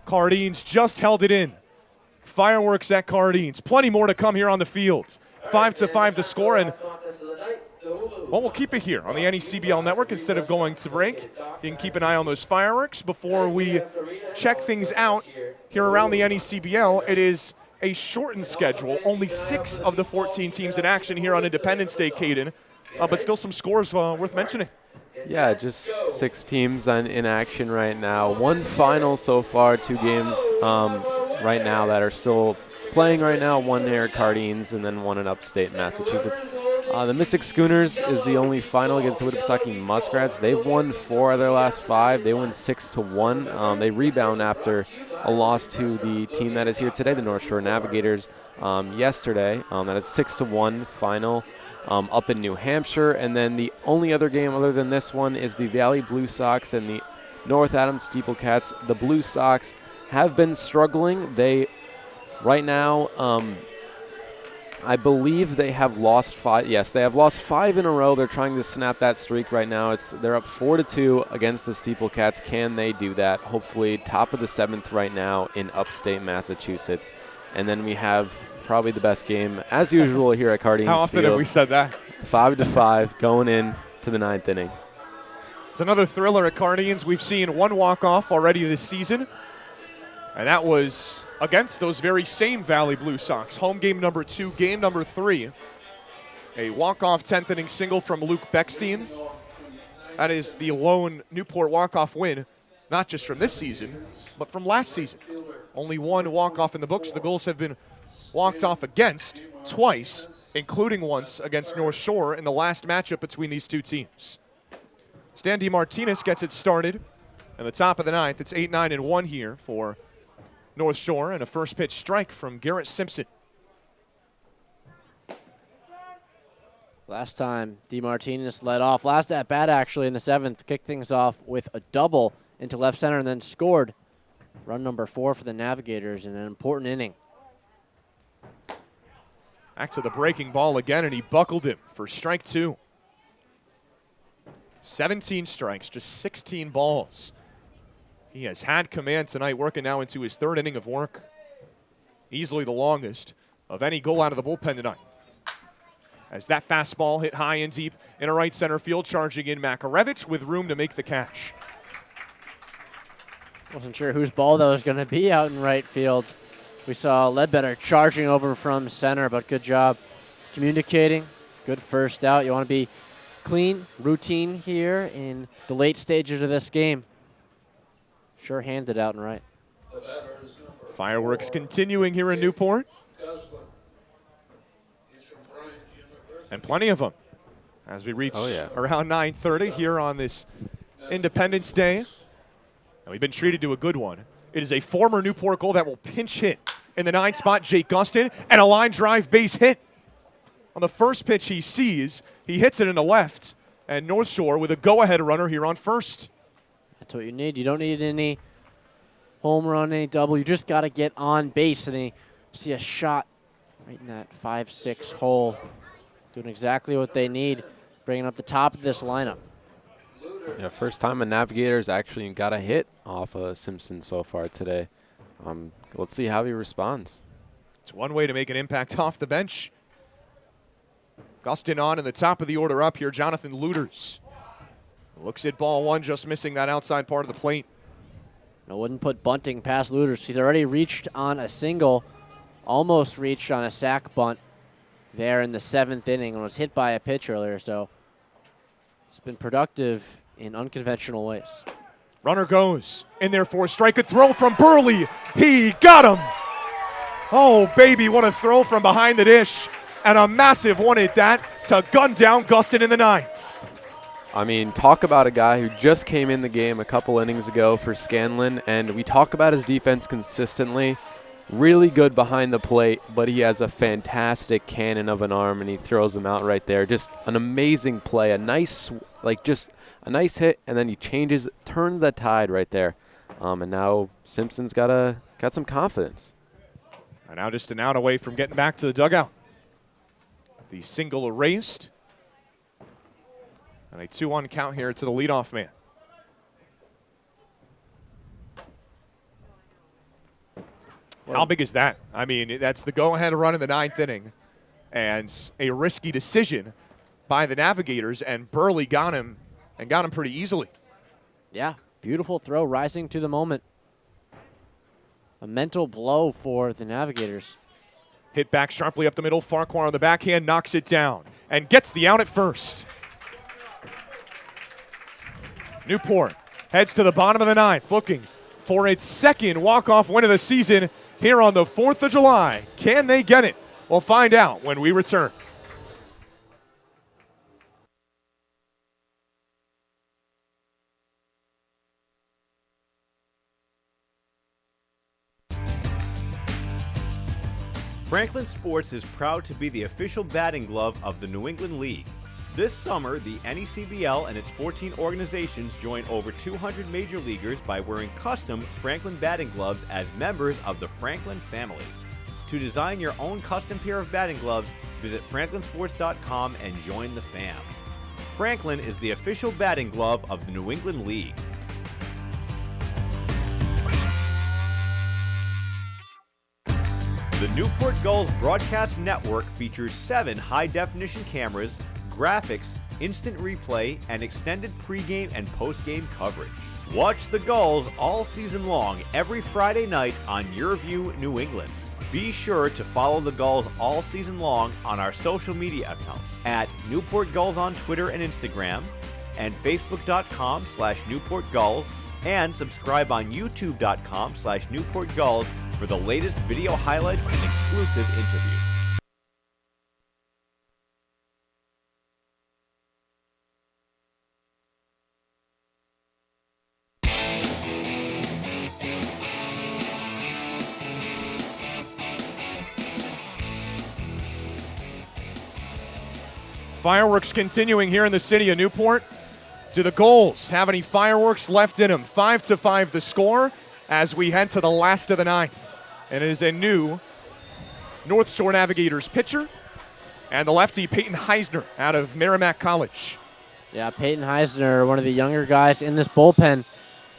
S5: Cardines just held it in. Fireworks at Cardines. Plenty more to come here on the field. 5-5 to score, and well, we'll keep it here on the NECBL network instead of going to break. You can keep an eye on those fireworks before we check things out here around the NECBL. It is a shortened schedule. Only 6 of the 14 teams in action here on Independence Day, Caden, but still some scores worth mentioning.
S12: Yeah, just 6 teams in action right now. 1 final so far, 2 games right now that are still playing right now. 1 there at Cardines and then 1 in upstate Massachusetts. The Mystic Schooners is the only final against the Winnipesaukee Muskrats. They've won 4 of their last 5. They won 6-1. They rebound after a loss to the team that is here today, the North Shore Navigators, yesterday. That is 6-1 final up in New Hampshire. And then the only other game other than this one is the Valley Blue Sox and the North Adams Steeplecats. The Blue Sox have been struggling. They, right now, I believe they have lost 5. Yes, they have lost 5 in a row. They're trying to snap that streak right now. They're up 4-2 against the Steeplecats. Can they do that? Hopefully top of the 7th right now in upstate Massachusetts. And then we have probably the best game, as usual, here at Cardines
S5: How often
S12: Field.
S5: have we said that?
S12: 5-5 going in to the 9th inning.
S5: It's another thriller at Cardines. We've seen one walk-off already this season, and that was against those very same Valley Blue Sox. Home game number 2, game number 3. A walk-off 10th inning single from Luke Beckstein. That is the lone Newport walk-off win, not just from this season, but from last season. Only one walk-off in the books. The Gulls have been walked off against twice, including once against North Shore in the last matchup between these two teams. Stan DeMartinez gets it started in the top of the 9th. It's 8-9-1 here for North Shore, and a first pitch strike from Garrett Simpson.
S11: Last time DeMartinez led off, last at bat actually in the 7th, kicked things off with a double into left center and then scored run number 4 for the Navigators in an important inning.
S5: Back to the breaking ball again, and he buckled him for strike 2. 17 strikes, just 16 balls. He has had command tonight, working now into his 3rd inning of work. Easily the longest of any goal out of the bullpen tonight. As that fastball hit high and deep in a right center field, charging in Makarevich with room to make the catch.
S11: Wasn't sure whose ball that was going to be out in right field. We saw Ledbetter charging over from center, but good job communicating. Good first out. You want to be clean, routine here in the late stages of this game. Sure handed out and right.
S5: Fireworks continuing here in Newport. And plenty of them as we reach around 9:30 here on this Independence Day. And we've been treated to a good one. It is a former Newport goal that will pinch hit in the 9th spot, Jake Gustin, and a line drive base hit. On the first pitch he sees, he hits it in the left, and North Shore with a go-ahead runner here on first.
S11: That's what you need. You don't need any home run, any double. You just got to get on base, and then you see a shot right in that 5-6 hole. Doing exactly what they need, bringing up the top of this lineup.
S12: Yeah, first time a Navigators actually got a hit off of Simpson so far today. Let's see how he responds.
S5: It's one way to make an impact off the bench. Gustin on in the top of the order up here, Jonathan Luters. Looks at ball 1, just missing that outside part of the plate.
S11: I wouldn't put bunting past Luters. He's already reached on a single, almost reached on a sac bunt there in the 7th inning and was hit by a pitch earlier, so it's been productive in unconventional ways.
S5: Runner goes in there for a strike. A throw from Burley. He got him. Oh, baby, what a throw from behind the dish. And a massive one at that to gun down Gustin in the 9th.
S12: I mean, talk about a guy who just came in the game a couple innings ago for Scanlon, and we talk about his defense consistently. Really good behind the plate, but he has a fantastic cannon of an arm, and he throws them out right there. Just an amazing play, a nice, just a nice hit, and then he turns the tide right there. And now Simpson's got some confidence.
S5: And now just an out away from getting back to the dugout. The single erased. And a 2-1 count here to the leadoff man. How big is that? I mean, that's the go-ahead run in the 9th inning. And a risky decision by the Navigators, and Burley got him, and got him pretty easily.
S11: Yeah, beautiful throw, rising to the moment. A mental blow for the Navigators.
S5: Hit back sharply up the middle. Farquhar on the backhand knocks it down and gets the out at first. Newport heads to the bottom of the 9th, looking for its 2nd walk-off win of the season here on the 4th of July. Can they get it? We'll find out when we return.
S2: Franklin Sports is proud to be the official batting glove of the New England League. This summer, the NECBL and its 14 organizations join over 200 major leaguers by wearing custom Franklin batting gloves as members of the Franklin family. To design your own custom pair of batting gloves, visit franklinsports.com and join the fam. Franklin is the official batting glove of the New England League. The Newport Gulls broadcast network features 7 high-definition cameras, graphics, instant replay, and extended pregame and postgame coverage. Watch the Gulls all season long every Friday night on YourView New England. Be sure to follow the Gulls all season long on our social media accounts at Newport Gulls on Twitter and Instagram, and Facebook.com/Newport Gulls, and subscribe on YouTube.com/Newport Gulls for the latest video highlights and exclusive interviews.
S5: Fireworks continuing here in the city of Newport. Do the Gulls have any fireworks left in them? 5-5 the score as we head to the last of the ninth. And it is a new North Shore Navigators pitcher and the lefty Peyton Heisner out of Merrimack College.
S11: Yeah, Peyton Heisner, one of the younger guys in this bullpen,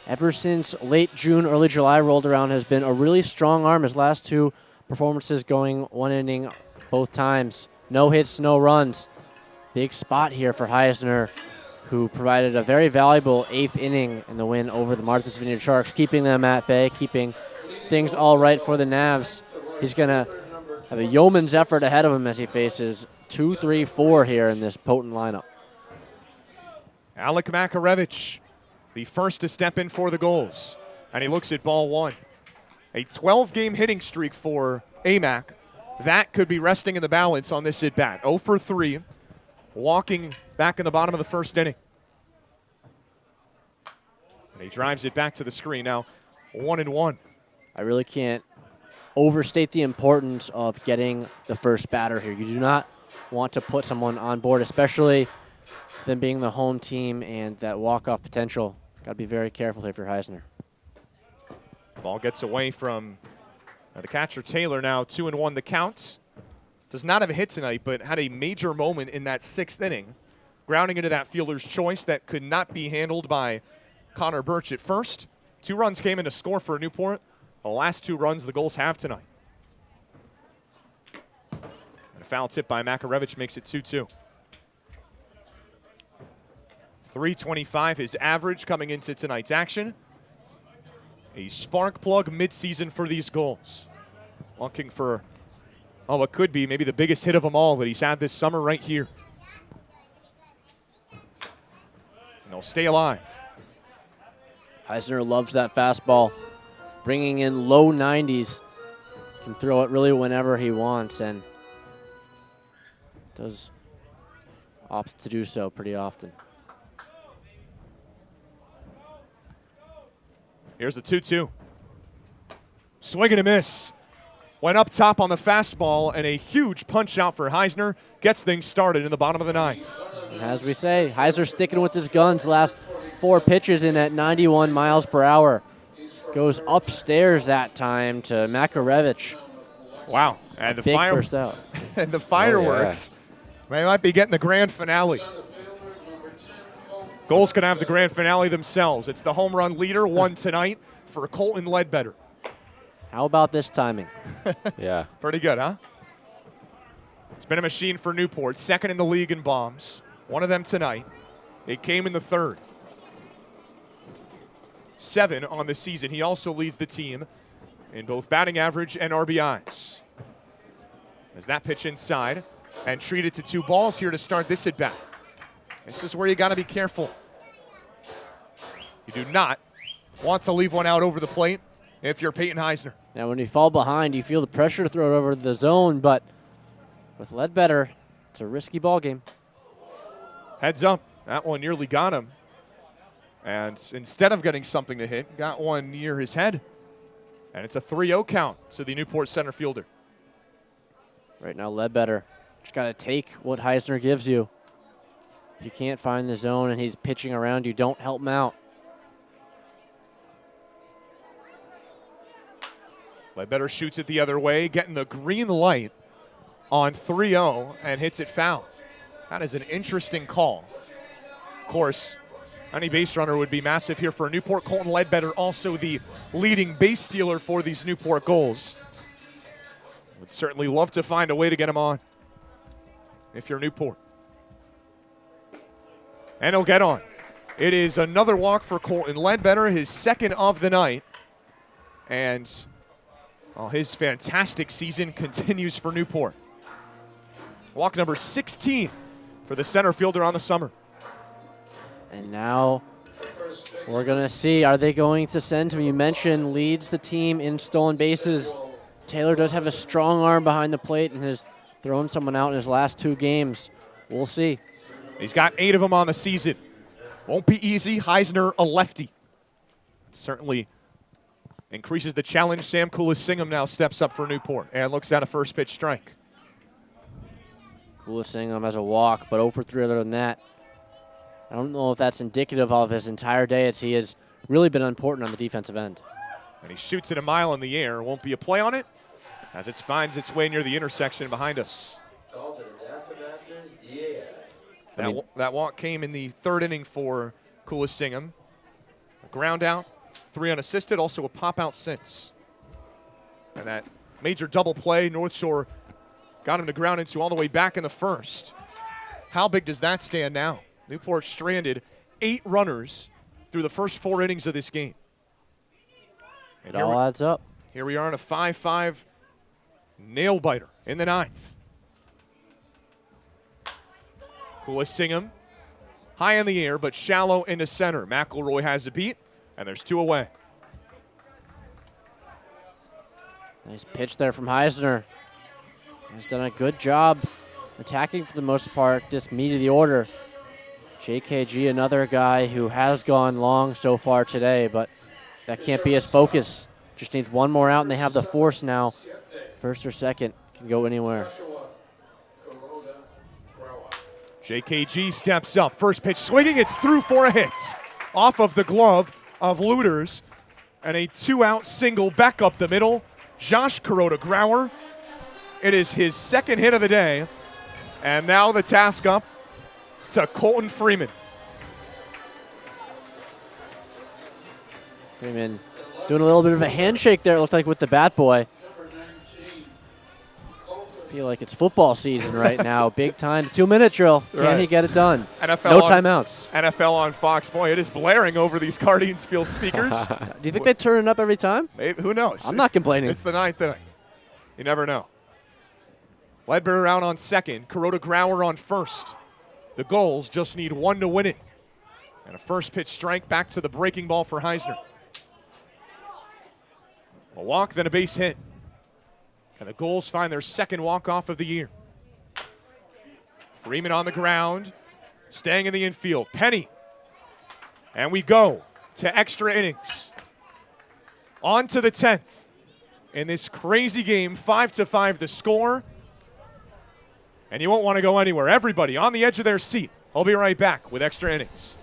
S11: ever since late June, early July rolled around, has been a really strong arm. His last 2 performances going 1 inning both times. No hits, no runs. Big spot here for Heisner, who provided a very valuable 8th inning in the win over the Martha's Vineyard Sharks, keeping them at bay, keeping things all right for the Navs. He's going to have a yeoman's effort ahead of him as he faces 2, 3, 4 here in this potent lineup.
S5: Alec Makarevich, the first to step in for the Gulls, and he looks at ball 1. A 12-game hitting streak for AMAC. That could be resting in the balance on this at-bat. 0 for 3, walking back in the bottom of the first inning. And he drives it back to the screen now, 1-1.
S11: I really can't overstate the importance of getting the first batter here. You do not want to put someone on board, especially them being the home team and that walk-off potential. Got to be very careful here for Heisner.
S5: Ball gets away from the catcher Taylor now, 2-1 the count. Does not have a hit tonight, but had a major moment in that 6th inning, grounding into that fielder's choice that could not be handled by Connor Birch at first. 2 runs came in to score for Newport. The last 2 runs the Gulls have tonight. And a foul tip by Makarevich makes it 2-2. 325 his average coming into tonight's action. A spark plug midseason for these Gulls. Looking for, what could be maybe the biggest hit of them all that he's had this summer right here. And they'll stay alive.
S11: Heisner loves that fastball. Bringing in low 90s. Can throw it really whenever he wants and does opt to do so pretty often.
S5: Here's the 2-2. Swing and a miss. Went up top on the fastball, and a huge punch out for Heisner gets things started in the bottom of the 9th.
S11: And as we say, Heisner sticking with his guns. Last 4 pitches in at 91 miles per hour. Goes upstairs that time to Makarevich.
S5: Wow. And the
S11: big first out.
S5: And the fireworks. They might be getting the grand finale. Gulls can have the grand finale themselves. It's the home run leader, 1 tonight for Colton Ledbetter.
S11: How about this timing?
S12: Yeah.
S5: Pretty good, huh? It's been a machine for Newport, 2nd in the league in bombs. 1 of them tonight. It came in the 3rd. 7 on the season. He also leads the team in both batting average and RBIs. As that pitch inside and treated to 2 balls here to start this at bat. This is where you got to be careful. You do not want to leave one out over the plate if you're Peyton Heisner.
S11: Now, when you fall behind, you feel the pressure to throw it over the zone, but with Ledbetter, it's a risky ball game.
S5: Heads up. That one nearly got him. And instead of getting something to hit, got one near his head. And it's a 3-0 count to the Newport center fielder.
S11: Right now, Ledbetter just got to take what Heisner gives you. If you can't find the zone and he's pitching around you, don't help him out.
S5: Ledbetter shoots it the other way, getting the green light on 3-0 and hits it foul. That is an interesting call. Of course, any base runner would be massive here for Newport. Colton Ledbetter, also the leading base stealer for these Newport Gulls. Would certainly love to find a way to get him on if you're Newport. And he'll get on. It is another walk for Colton Ledbetter, his second of the night. And his fantastic season continues for Newport. Walk number 16 for the center fielder on the summer.
S11: And now we're going to see, are they going to send him? You mentioned leads the team in stolen bases. Taylor does have a strong arm behind the plate and has thrown someone out in his last 2 games. We'll see.
S5: He's got 8 of them on the season. Won't be easy. Heisner, a lefty. Certainly increases the challenge. Sam Kulisingham now steps up for Newport and looks at a first pitch strike.
S11: Kulisingham has a walk, but 0 for 3 other than that. I don't know if that's indicative of his entire day, as he has really been important on the defensive end.
S5: And he shoots it a mile in the air. Won't be a play on it as it finds its way near the intersection behind us. That walk came in the 3rd inning for Kulisingham. A ground out, 3 unassisted, also a pop out since. And that major double play, North Shore got him to ground into all the way back in the 1st. How big does that stand now? Newport stranded 8 runners through the first 4 innings of this game.
S11: It all adds up.
S5: Here we are in a 5-5 nail biter in the 9th. Kulisingham high in the air, but shallow into center. McElroy has a beat, and there's 2 away.
S11: Nice pitch there from Heisner. He's done a good job attacking for the most part this meat of the order. JKG, another guy who has gone long so far today, but that can't be his focus. Just needs 1 more out, and they have the force now. First or second, can go anywhere.
S5: JKG steps up. First pitch swinging. It's through for a hit. Off of the glove of Looters. And a 2-out single back up the middle. Josh Kuroda-Grauer. It is his 2nd hit of the day. And now the task up to Colton Freeman.
S11: Freeman doing a little bit of a handshake there, it looked like, with the bat boy. Feel like it's football season right now. Big time 2-minute drill. Can he get it done?
S5: NFL
S11: no timeouts.
S5: NFL on Fox. Boy, it is blaring over these Guardians Field speakers.
S11: Do you think they turn it up every time?
S5: Maybe, who knows?
S11: I'm not complaining.
S5: It's the 9th inning. You never know. Ledbetter out on 2nd. Kuroda-Grauer on 1st. The Gulls just need 1 to win it. And a first pitch strike back to the breaking ball for Heisner. A walk, then a base hit. And the Gulls find their 2nd walk-off of the year. Freeman on the ground, staying in the infield. Penny. And we go to extra innings. On to the 10th. In this crazy game, 5-5 the score. And you won't want to go anywhere. Everybody on the edge of their seat. I'll be right back with extra innings.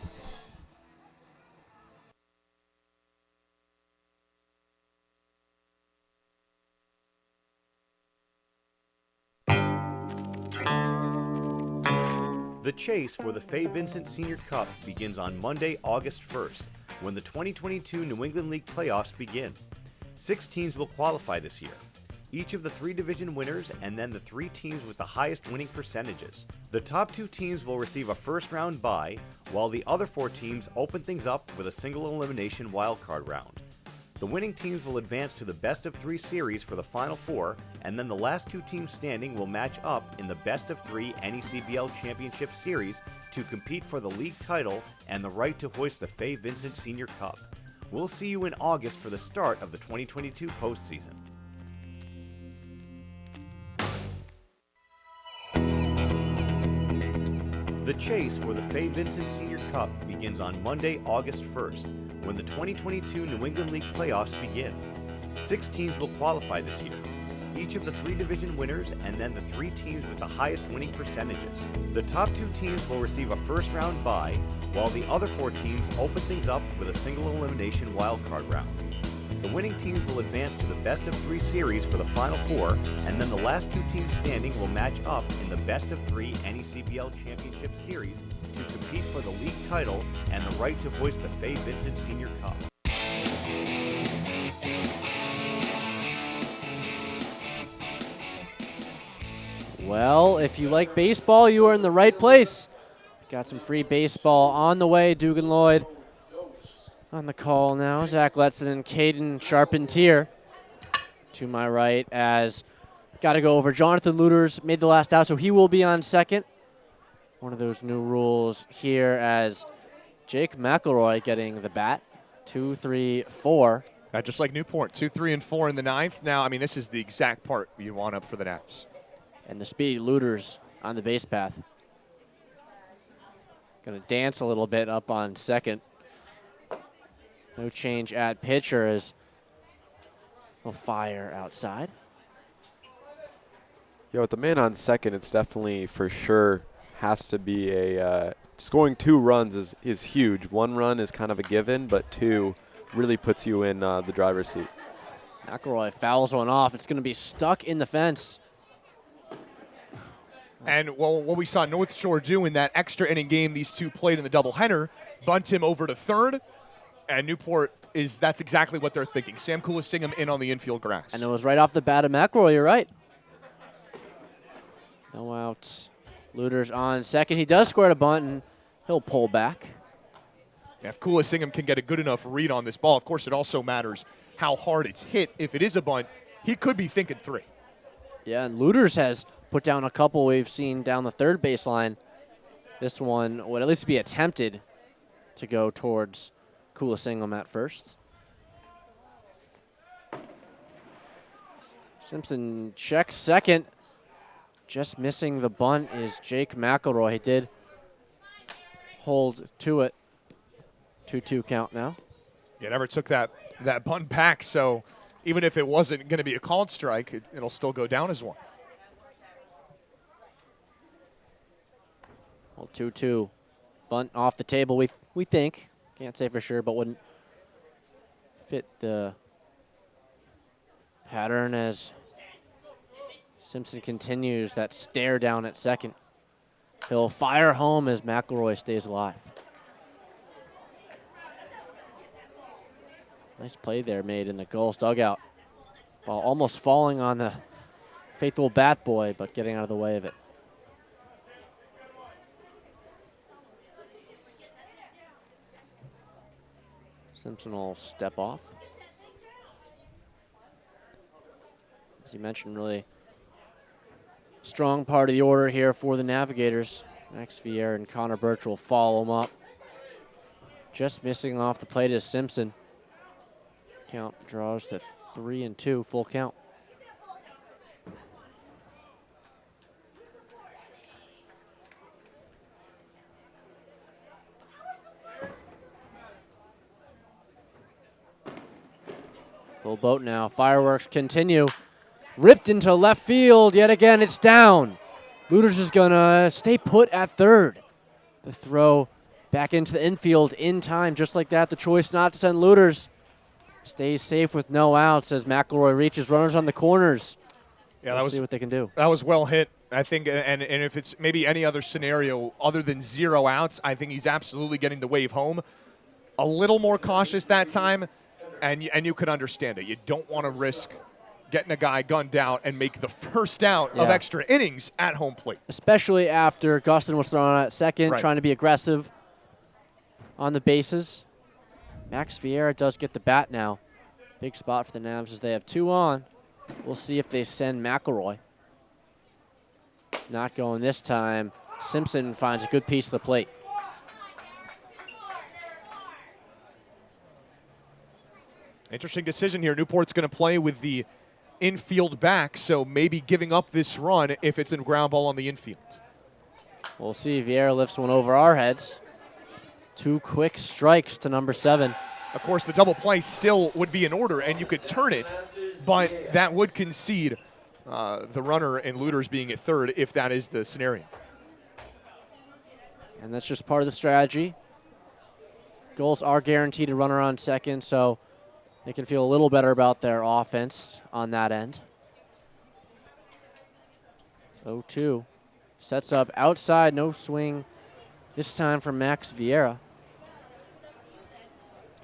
S2: The chase for the Fay Vincent Senior Cup begins on Monday, August 1st, when the 2022 New England League playoffs begin. 6 teams will qualify this year. Each of the 3 division winners and then the 3 teams with the highest winning percentages. The top 2 teams will receive a first-round bye, while the other 4 teams open things up with a single elimination wildcard round. The winning teams will advance to the best-of-3 series for the Final 4, and then the last 2 teams standing will match up in the best-of-3 NECBL Championship Series to compete for the league title and the right to hoist the Fay Vincent Senior Cup. We'll see you in August for the start of the 2022 postseason. The chase for the Fay Vincent Senior Cup begins on Monday, August 1st, when the 2022 New England League playoffs begin. 6 teams will qualify this year. Each of the 3 division winners and then the 3 teams with the highest winning percentages. The top 2 teams will receive a first-round bye, while the other 4 teams open things up with a single elimination wildcard round. The winning teams will advance to the best-of-3 series for the Final 4, and then the last 2 teams standing will match up in the best-of-3 NECBL Championship Series to compete for the league title and the right to hoist the Fay Vincent Senior Cup.
S11: Well, if you like baseball, you are in the right place. Got some free baseball on the way. Dugan Lloyd on the call now. Zach Letson and Caden Charpentier to my right as got to go over. Jonathan Luters made the last out, so he will be on second. One of those new rules here as Jake McElroy getting the bat. 2, 3, 4.
S5: Just like Newport, 2, 3, and 4 in the ninth. Now, I mean, this is the exact part you want up for the Navs.
S11: And the speedy Luters on the base path. Going to dance a little bit up on second. No change at pitcher as he'll fire outside.
S12: Yeah, with the man on second, it's definitely for sure has to be a scoring 2 runs is huge. 1 run is kind of a given, but 2 really puts you in the driver's seat.
S11: McElroy fouls one off. It's going to be stuck in the fence.
S5: And well, what we saw North Shore do in that extra inning game these two played in the doubleheader, bunt him over to third, and Newport that's exactly what they're thinking. Sam Kulasingam in on the infield grass.
S11: And it was right off the bat of McElroy, you're right. No outs. Luters on second. He does square a bunt, and he'll pull back.
S5: Yeah, if Kulasingam can get a good enough read on this ball, of course it also matters how hard it's hit. If it is a bunt, he could be thinking 3.
S11: Yeah, and Luters has put down a couple we've seen down the third baseline. This one would at least be attempted to go towards Kulasingam at first. Simpson checks second. Just missing the bunt is Jake McElroy. He did hold to it. 2-2 count now.
S5: Yeah, never took that bunt back, so even if it wasn't going to be a called strike, it'll still go down as 1.
S11: Well, 2-2. Bunt off the table, we think. Can't say for sure, but wouldn't fit the pattern as Simpson continues that stare down at second. He'll fire home as McElroy stays alive. Nice play there made in the Gulls dugout. Ball almost falling on the faithful bat boy, but getting out of the way of it. Simpson will step off. As you mentioned, really strong part of the order here for the Navigators. Max Vieira and Connor Birch will follow him up. Just missing off the plate is Simpson. Count draws to 3-2, full count. Full boat now. Fireworks continue. Ripped into left field. Yet again, it's down. Luters is going to stay put at third. The throw back into the infield in time. Just like that, the choice not to send Luters. Stays safe with no outs as McElroy reaches runners on the corners.
S5: Yeah,
S11: We'll see what they can do.
S5: That was well hit, I think, and if it's maybe any other scenario other than 0 outs, I think he's absolutely getting the wave home. A little more cautious that time, and you can understand it. You don't want to risk getting a guy gunned out and make the first out of extra innings at home plate.
S11: Especially after Gustin was thrown out at second,
S5: Right.
S11: trying to be aggressive on the bases. Max Vieira does get the bat now. Big spot for the Navs as they have 2 on. We'll see if they send McElroy. Not going this time. Simpson finds a good piece of the plate.
S5: Interesting decision here. Newport's going to play with the infield back, so maybe giving up this run if it's a ground ball on the infield.
S11: We'll see. Vieira lifts one over our heads. 2 quick strikes to number 7.
S5: Of course, the double play still would be in order, and you could turn it, but that would concede the runner and Luters being at third if that is the scenario.
S11: And that's just part of the strategy. Goals are guaranteed a runner on second, so they can feel a little better about their offense on that end. 0-2. Sets up outside, no swing. This time for Max Vieira.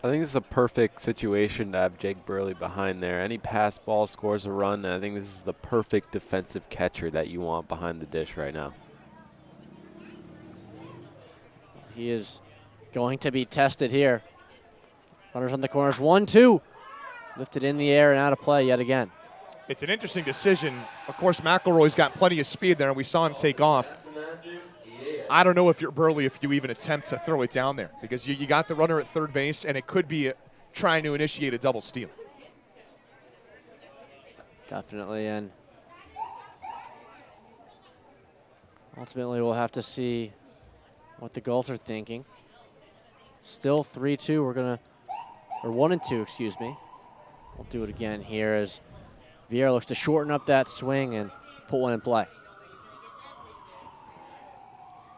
S12: I think this is a perfect situation to have Jake Burley behind there. Any pass ball scores a run, and I think this is the perfect defensive catcher that you want behind the dish right now.
S11: He is going to be tested here. Runners on the corners, 1-2. Lifted in the air and out of play yet again.
S5: It's an interesting decision. Of course, McElroy's got plenty of speed there, and we saw him take off. I don't know if you're Burley if you even attempt to throw it down there, because you got the runner at third base, and it could be trying to initiate a double steal.
S11: Definitely, and ultimately we'll have to see what the Gulls are thinking. Still 3-2. We're going to, or 1-2, excuse me. We'll do it again here as Vieira looks to shorten up that swing and put one in play.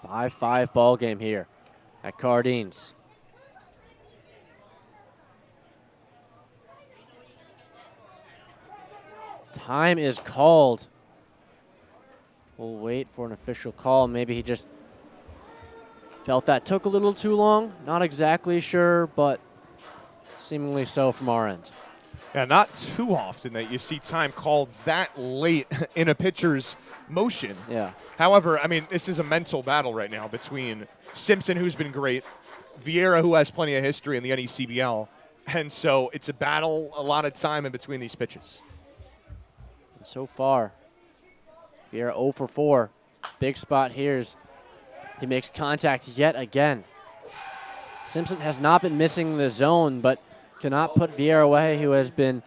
S11: 5-5 ball game here at Cardines. Time is called. We'll wait for an official call. Maybe he just felt that took a little too long. Not exactly sure, but seemingly so from our end.
S5: Yeah, not too often that you see time called that late in a pitcher's motion.
S11: Yeah.
S5: However, I mean, this is a mental battle right now between Simpson, who's been great, Vieira, who has plenty of history in the NECBL, and so it's a battle, a lot of time in between these pitches.
S11: And so far, Vieira 0 for 4. Big spot here is he makes contact yet again. Simpson has not been missing the zone, but cannot put Vieira away, who has been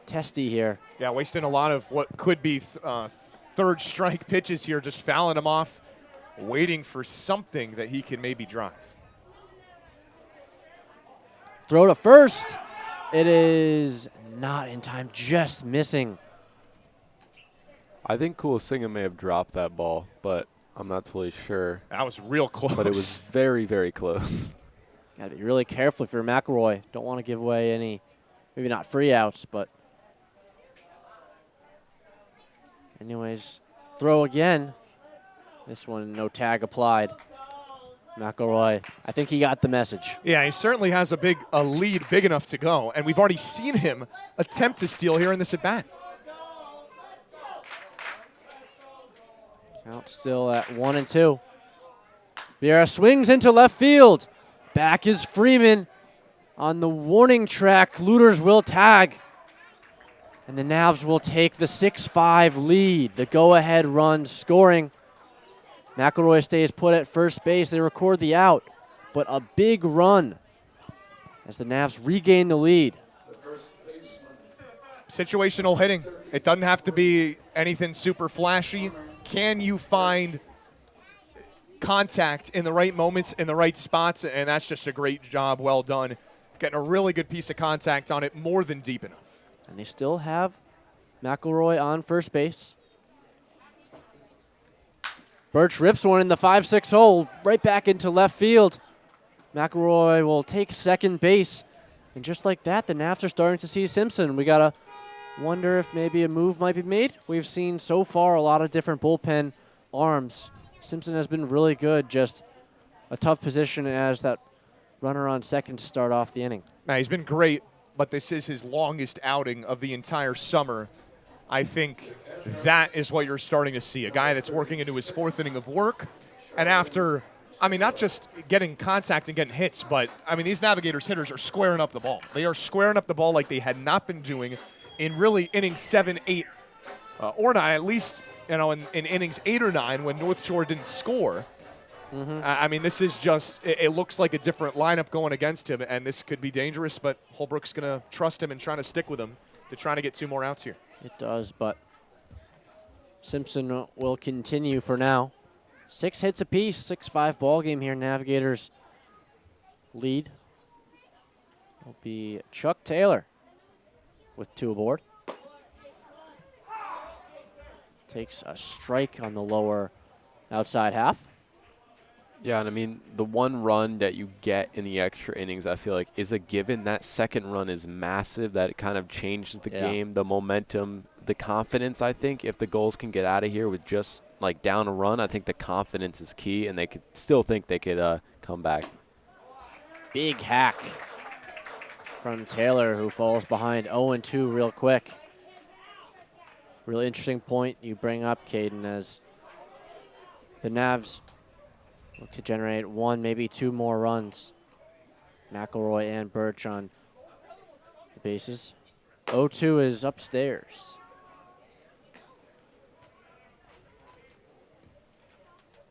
S11: testy here.
S5: Yeah, wasting a lot of what could be third strike pitches here, just fouling him off, waiting for something that he can maybe drive.
S11: Throw to first. It is not in time, just missing.
S12: I think Kulasinghe may have dropped that ball, but I'm not totally sure.
S5: That was real close.
S12: But it was very, very close.
S11: Got to be really careful if you're McElroy. Don't want to give away any, maybe not free outs, but anyways, throw again. This one, no tag applied. McElroy, I think he got the message.
S5: Yeah, he certainly has a lead big enough to go, and we've already seen him attempt to steal here in this at-bat.
S11: Count still at 1-2. Vieira swings into left field. Back is Freeman on the warning track. Looters will tag. And the Navs will take the 6-5 lead. The go-ahead run scoring. McElroy stays put at first base. They record the out, but a big run as the Navs regain the lead.
S5: Situational hitting. It doesn't have to be anything super flashy. Can you find contact in the right moments, in the right spots? And that's just a great job, well done. Getting a really good piece of contact on it, more than deep enough.
S11: And they still have McElroy on first base. Birch rips one in the 5-6 hole, right back into left field. McElroy will take second base. And just like that, the Navs are starting to see Simpson. We got to wonder if maybe a move might be made. We've seen so far a lot of different bullpen arms. Simpson has been really good, just a tough position as that runner on second to start off the inning.
S5: Now, he's been great, but this is his longest outing of the entire summer. I think that is what you're starting to see, a guy that's working into his fourth inning of work. And after, I mean, not just getting contact and getting hits, but, I mean, these Navigators hitters are squaring up the ball. They are squaring up the ball like they had not been doing in really innings 7, 8, or 9, at least, you know, in innings 8 or 9 when North Shore didn't score. I mean, this is just, it looks like a different lineup going against him, and this could be dangerous, but Holbrook's going to trust him and trying to stick with him to try to get 2 more outs here.
S11: It does, but Simpson will continue for now. 6 hits apiece, 6-5 ball game here. Navigators lead will be Chuck Taylor with 2 aboard. Takes a strike on the lower outside half.
S12: Yeah, and I mean, the one run that you get in the extra innings, I feel like, is a given. That second run is massive. That it kind of changes the game, the momentum, the confidence, I think. If the Gulls can get out of here with just, like, down a run, I think the confidence is key, and they could still think they could come back.
S11: Big hack from Taylor, who falls behind 0-2 real quick. Really interesting point you bring up, Caden, as the Navs look to generate one, maybe two more runs. McElroy and Birch on the bases. 0-2 is upstairs.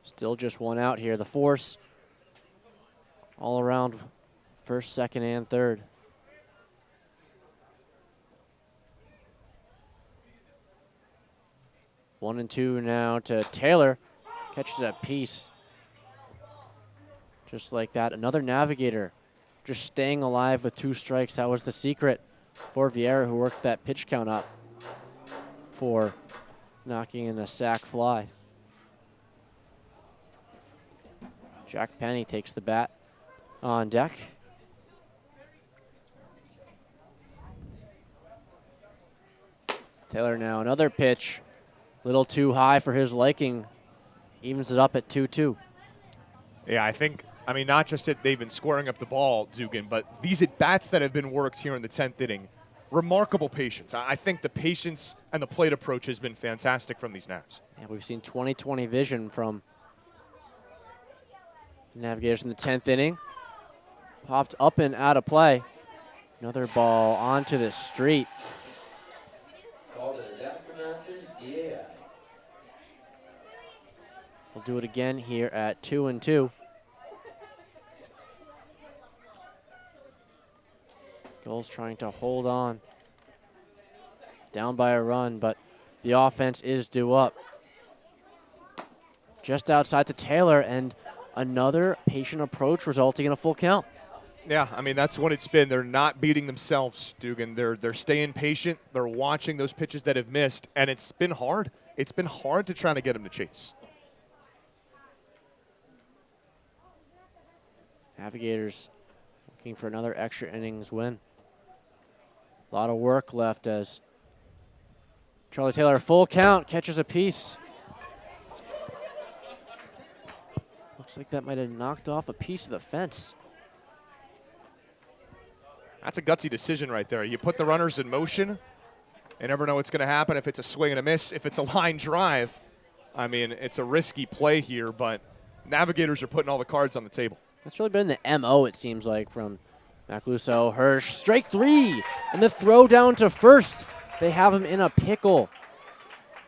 S11: Still just one out here. The force all around first, second, and third. 1-2 now to Taylor. Catches a piece. Just like that. Another Navigator just staying alive with 2 strikes. That was the secret for Vieira, who worked that pitch count up for knocking in a sac fly. Jack Penny takes the bat on deck. Taylor now another pitch. Little too high for his liking. Evens it up at 2-2.
S5: Yeah, I mean, not just that they've been squaring up the ball, Dugan, but these at-bats that have been worked here in the 10th inning, remarkable patience. I think the patience and the plate approach has been fantastic from these Navs.
S11: Yeah, we've seen 20/20 vision from the Navigators in the 10th inning. Popped up and out of play. Another ball onto the street.
S16: Call the Disaster Masters DAI.
S11: We'll do it again here at 2-2. Gulls trying to hold on. Down by a run, but the offense is due up. Just outside to Taylor, and another patient approach resulting in a full count.
S5: Yeah, I mean, that's what it's been. They're not beating themselves, Dugan. They're staying patient. They're watching those pitches that have missed, and it's been hard. It's been hard to try to get them to chase.
S11: Navigators looking for another extra innings win. A lot of work left as Charlie Taylor, full count, catches a piece. Looks like that might have knocked off a piece of the fence.
S5: That's a gutsy decision right there. You put the runners in motion. You never know what's going to happen if it's a swing and a miss. If it's a line drive, I mean, it's a risky play here, but Navigators are putting all the cards on the table.
S11: That's really been the MO, it seems like, from Macluso. Hirsch, strike 3, and the throw down to first. They have him in a pickle.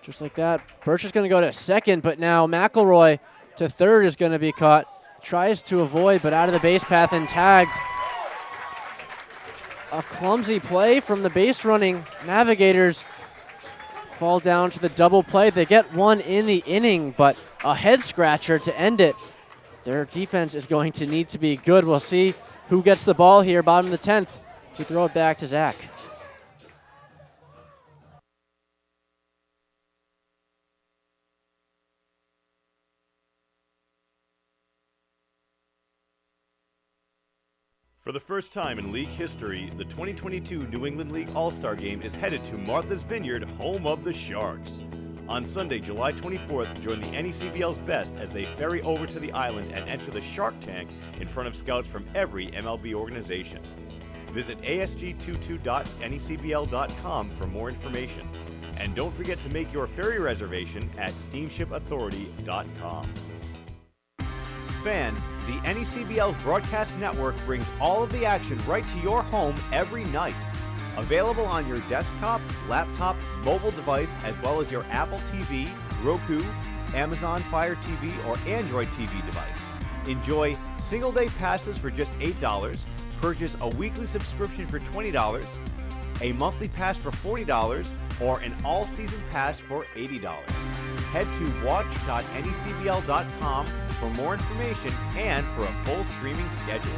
S11: Just like that. Birch is going to go to second, but now McElroy to third is going to be caught. Tries to avoid, but out of the base path and tagged. A clumsy play from the base running Navigators. Fall down to the double play. They get one in the inning, but a head scratcher to end it. Their defense is going to need to be good. We'll see who gets the ball here, bottom of the 10th. We throw it back to Zach.
S2: For the first time in league history, the 2022 New England League All-Star Game is headed to Martha's Vineyard, home of the Sharks. On Sunday, July 24th, join the NECBL's best as they ferry over to the island and enter the Shark Tank in front of scouts from every MLB organization. Visit asg22.necbl.com for more information. And don't forget to make your ferry reservation at steamshipauthority.com. Fans, the NECBL's broadcast network brings all of the action right to your home every night. Available on your desktop, laptop, mobile device, as well as your Apple TV, Roku, Amazon Fire TV, or Android TV device. Enjoy single-day passes for just $8, purchase a weekly subscription for $20, a monthly pass for $40, or an all-season pass for $80. Head to watch.necbl.com for more information and for a full streaming schedule.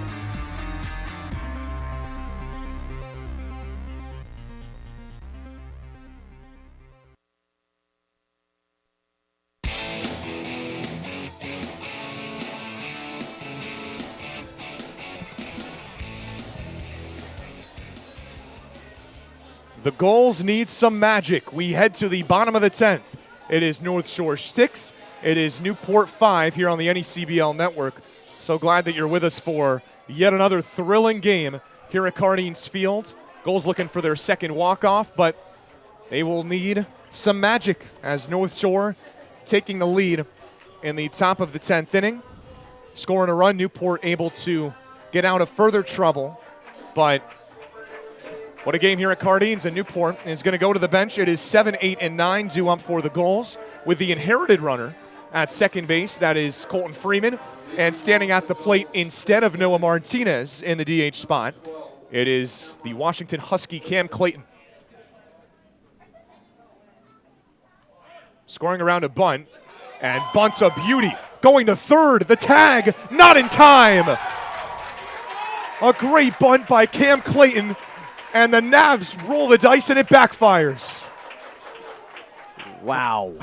S5: The Gulls need some magic. We head to the bottom of the 10th. It is North Shore 6. It is Newport 5 here on the NECBL network. So glad that you're with us for yet another thrilling game here at Cardines Field. Gulls looking for their second walk-off, but they will need some magic as North Shore taking the lead in the top of the 10th inning. Scoring a run, Newport able to get out of further trouble, but what a game here at Cardines, and Newport is going to go to the bench. It is 7, 8, and 9 due up for the Gulls with the inherited runner at second base. That is Colton Freeman, and standing at the plate instead of Noah Martinez in the DH spot, it is the Washington Husky Cam Clayton. Scoring around a bunt, and bunt's a beauty. Going to third, the tag, not in time. A great bunt by Cam Clayton, and the Navs roll the dice and it backfires.
S11: Wow.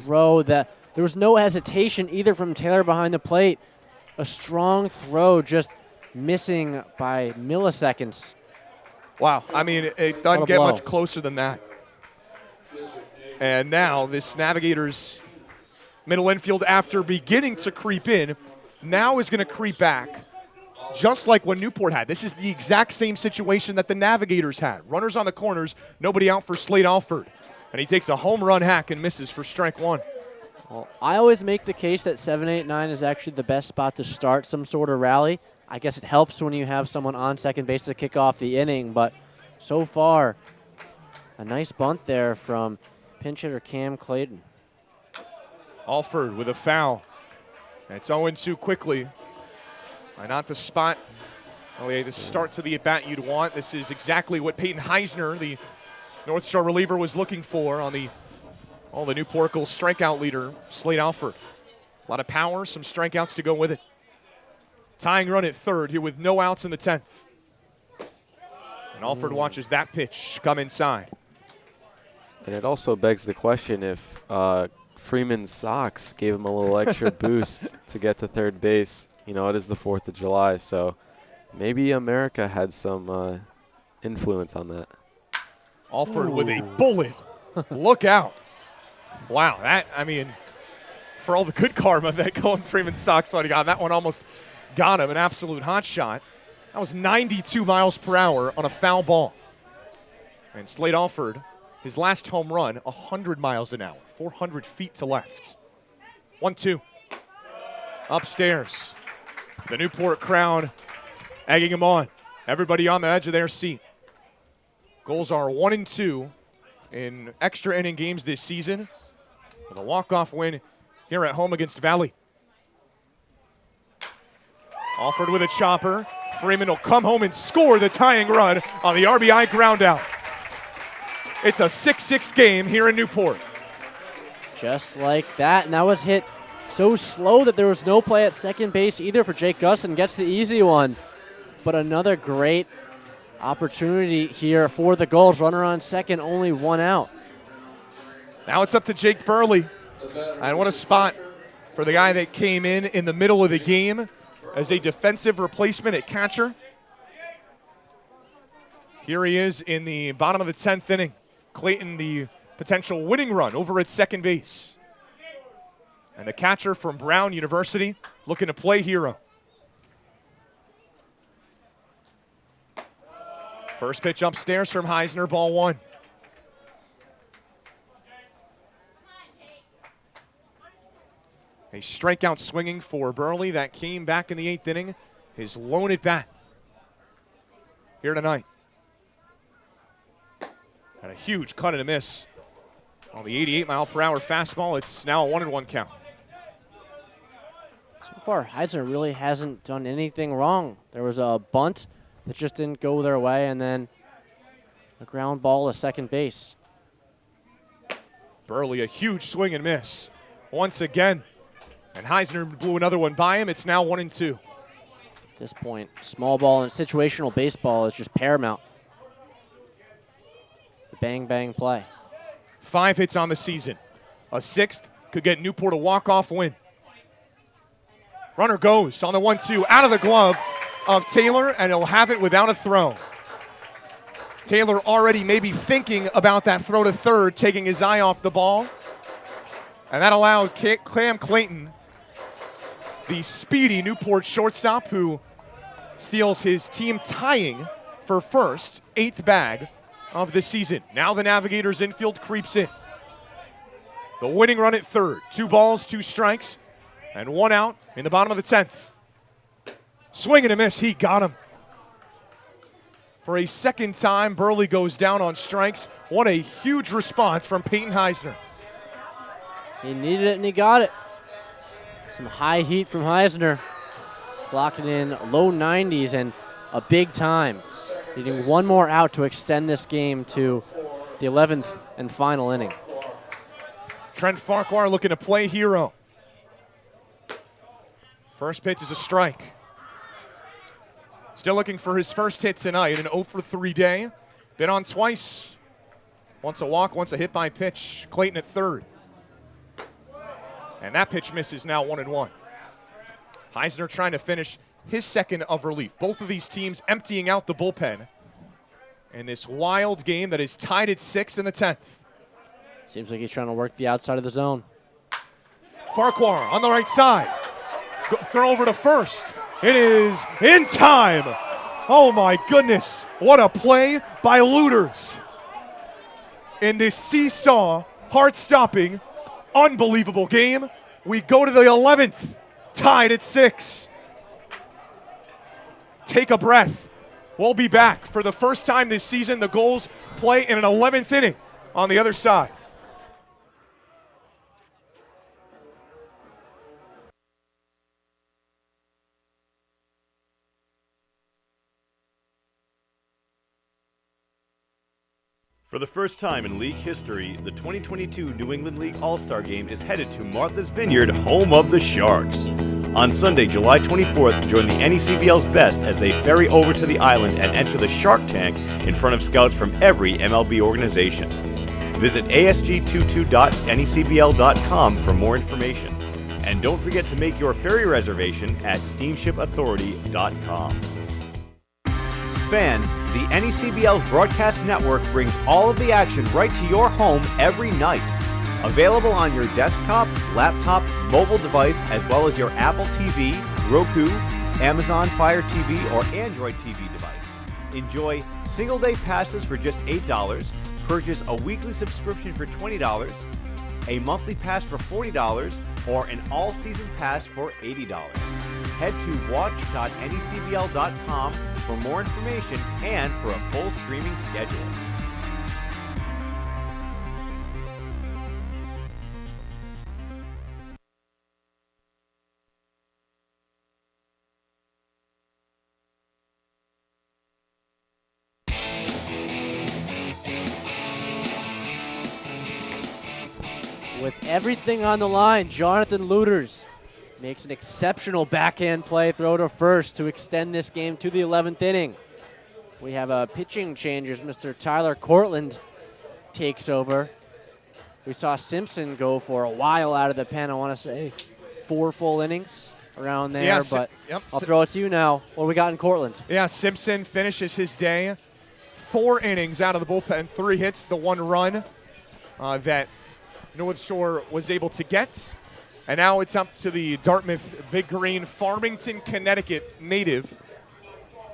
S11: Throw that. There was no hesitation either from Taylor behind the plate. A strong throw, just missing by milliseconds.
S5: Wow, I mean, it doesn't get much closer than that. And now this Navigators middle infield, after beginning to creep in, now is going to creep back, just like what Newport had. This is the exact same situation that the Navigators had. Runners on the corners, nobody out for Slade Alford. And he takes a home run hack and misses for strike one.
S11: Well, I always make the case that 7, 8, 9 is actually the best spot to start some sort of rally. I guess it helps when you have someone on second base to kick off the inning, but so far, a nice bunt there from pinch hitter Cam Clayton.
S5: Alford with a foul. And it's 0-2 quickly. Not the spot. The start to the at-bat you'd want. This is exactly what Peyton Heisner, the North Shore reliever, was looking for on the Newport Gulls strikeout leader, Slade Alford. A lot of power, some strikeouts to go with it. Tying run at third here with no outs in the 10th. And Alford watches that pitch come inside.
S12: And it also begs the question if Freeman's socks gave him a little extra boost to get to third base. You know, it is the 4th of July, so maybe America had some influence on that.
S5: Alford with a bullet. Look out. Wow, for all the good karma that Colin Freeman's socks might have got, that one almost got him, an absolute hot shot. That was 92 miles per hour on a foul ball. And Slade Alford, his last home run, 100 miles an hour, 400 feet to left. 1-2. Upstairs. The Newport crowd egging him on. Everybody on the edge of their seat. Gulls are 1-2 in extra inning games this season, with a walk-off win here at home against Valley. Alford with a chopper. Freeman will come home and score the tying run on the RBI ground out. It's a 6-6 game here in Newport.
S11: Just like that, and that was hit so slow that there was no play at second base either for Jake Gusson. Gets the easy one, but another great opportunity here for the Gulls. Runner on second, only one out.
S5: Now it's up to Jake Burley. And what a spot for the guy that came in the middle of the game as a defensive replacement at catcher. Here he is in the bottom of the 10th inning. Clayton, the potential winning run over at second base. And the catcher from Brown University looking to play hero. First pitch upstairs from Heisner, ball one. A strikeout swinging for Burley that came back in the 8th inning. His lone at bat here tonight. And a huge cut and a miss on the 88-mile-per-hour fastball. It's now a 1-1 count.
S11: So far, Heisner really hasn't done anything wrong. There was a bunt that just didn't go their way, and then a ground ball to second base.
S5: Burley, a huge swing and miss once again. And Heisner blew another one by him. It's now 1-2.
S11: At this point, small ball and situational baseball is just paramount. The bang-bang play.
S5: 5 hits on the season. A 6th could get Newport a walk-off win. Runner goes on the 1-2, out of the glove of Taylor, and he'll have it without a throw. Taylor already maybe thinking about that throw to third, taking his eye off the ball. And that allowed Cam Clayton, the speedy Newport shortstop, who steals his team tying for first, 8th bag of the season. Now the Navigators infield creeps in. The winning run at third. 2 balls, 2 strikes, and 1 out in the bottom of the 10th. Swing and a miss. He got him. For a second time, Burley goes down on strikes. What a huge response from Peyton Heisner.
S11: He needed it and he got it. Some high heat from Heisner. Clocking in low 90s and a big time. Needing 1 more out to extend this game to the 11th and final inning.
S5: Trent Farquhar looking to play hero. First pitch is a strike. Still looking for his first hit tonight, an 0 for 3 day. Been on twice. Once a walk, once a hit by pitch. Clayton at third. And that pitch misses, now 1-1. Heisner trying to finish his second of relief. Both of these teams emptying out the bullpen in this wild game that is tied at 6 in the 10th.
S11: Seems like he's trying to work the outside of the zone.
S5: Farquhar on the right side. Throw over to first. It is in time. Oh my goodness. What a play by Looters. In this seesaw, heart-stopping, unbelievable game, we go to the 11th, tied at 6. Take a breath. We'll be back. For the first time this season, the Gulls play in an 11th inning on the other side.
S2: For the first time in league history, the 2022 New England League All-Star Game is headed to Martha's Vineyard, home of the Sharks. On Sunday, July 24th, join the NECBL's best as they ferry over to the island and enter the Shark Tank in front of scouts from every MLB organization. Visit asg22.necbl.com for more information. And don't forget to make your ferry reservation at steamshipauthority.com. Fans, the NECBL's broadcast network brings all of the action right to your home every night. Available on your desktop, laptop, mobile device, as well as your Apple TV, Roku, Amazon Fire TV, or Android TV device. Enjoy single-day passes for just $8, purchase a weekly subscription for $20, a monthly pass for $40, or an all-season pass for $80. Head to watch.necbl.com for more information and for a full streaming schedule.
S11: With everything on the line, Jonathan Looters makes an exceptional backhand play, throw to first to extend this game to the 11th inning. We have a pitching change as Mr. Tyler Cortland takes over. We saw Simpson go for a while out of the pen. I want to say 4 full innings around there,
S5: Yeah,
S11: but
S5: yep.
S11: I'll throw it to you now. What do we got in Cortland?
S5: Yeah, Simpson finishes his day. 4 innings out of the bullpen, 3 hits, the 1 run that North Shore was able to get. And now it's up to the Dartmouth Big Green Farmington, Connecticut native,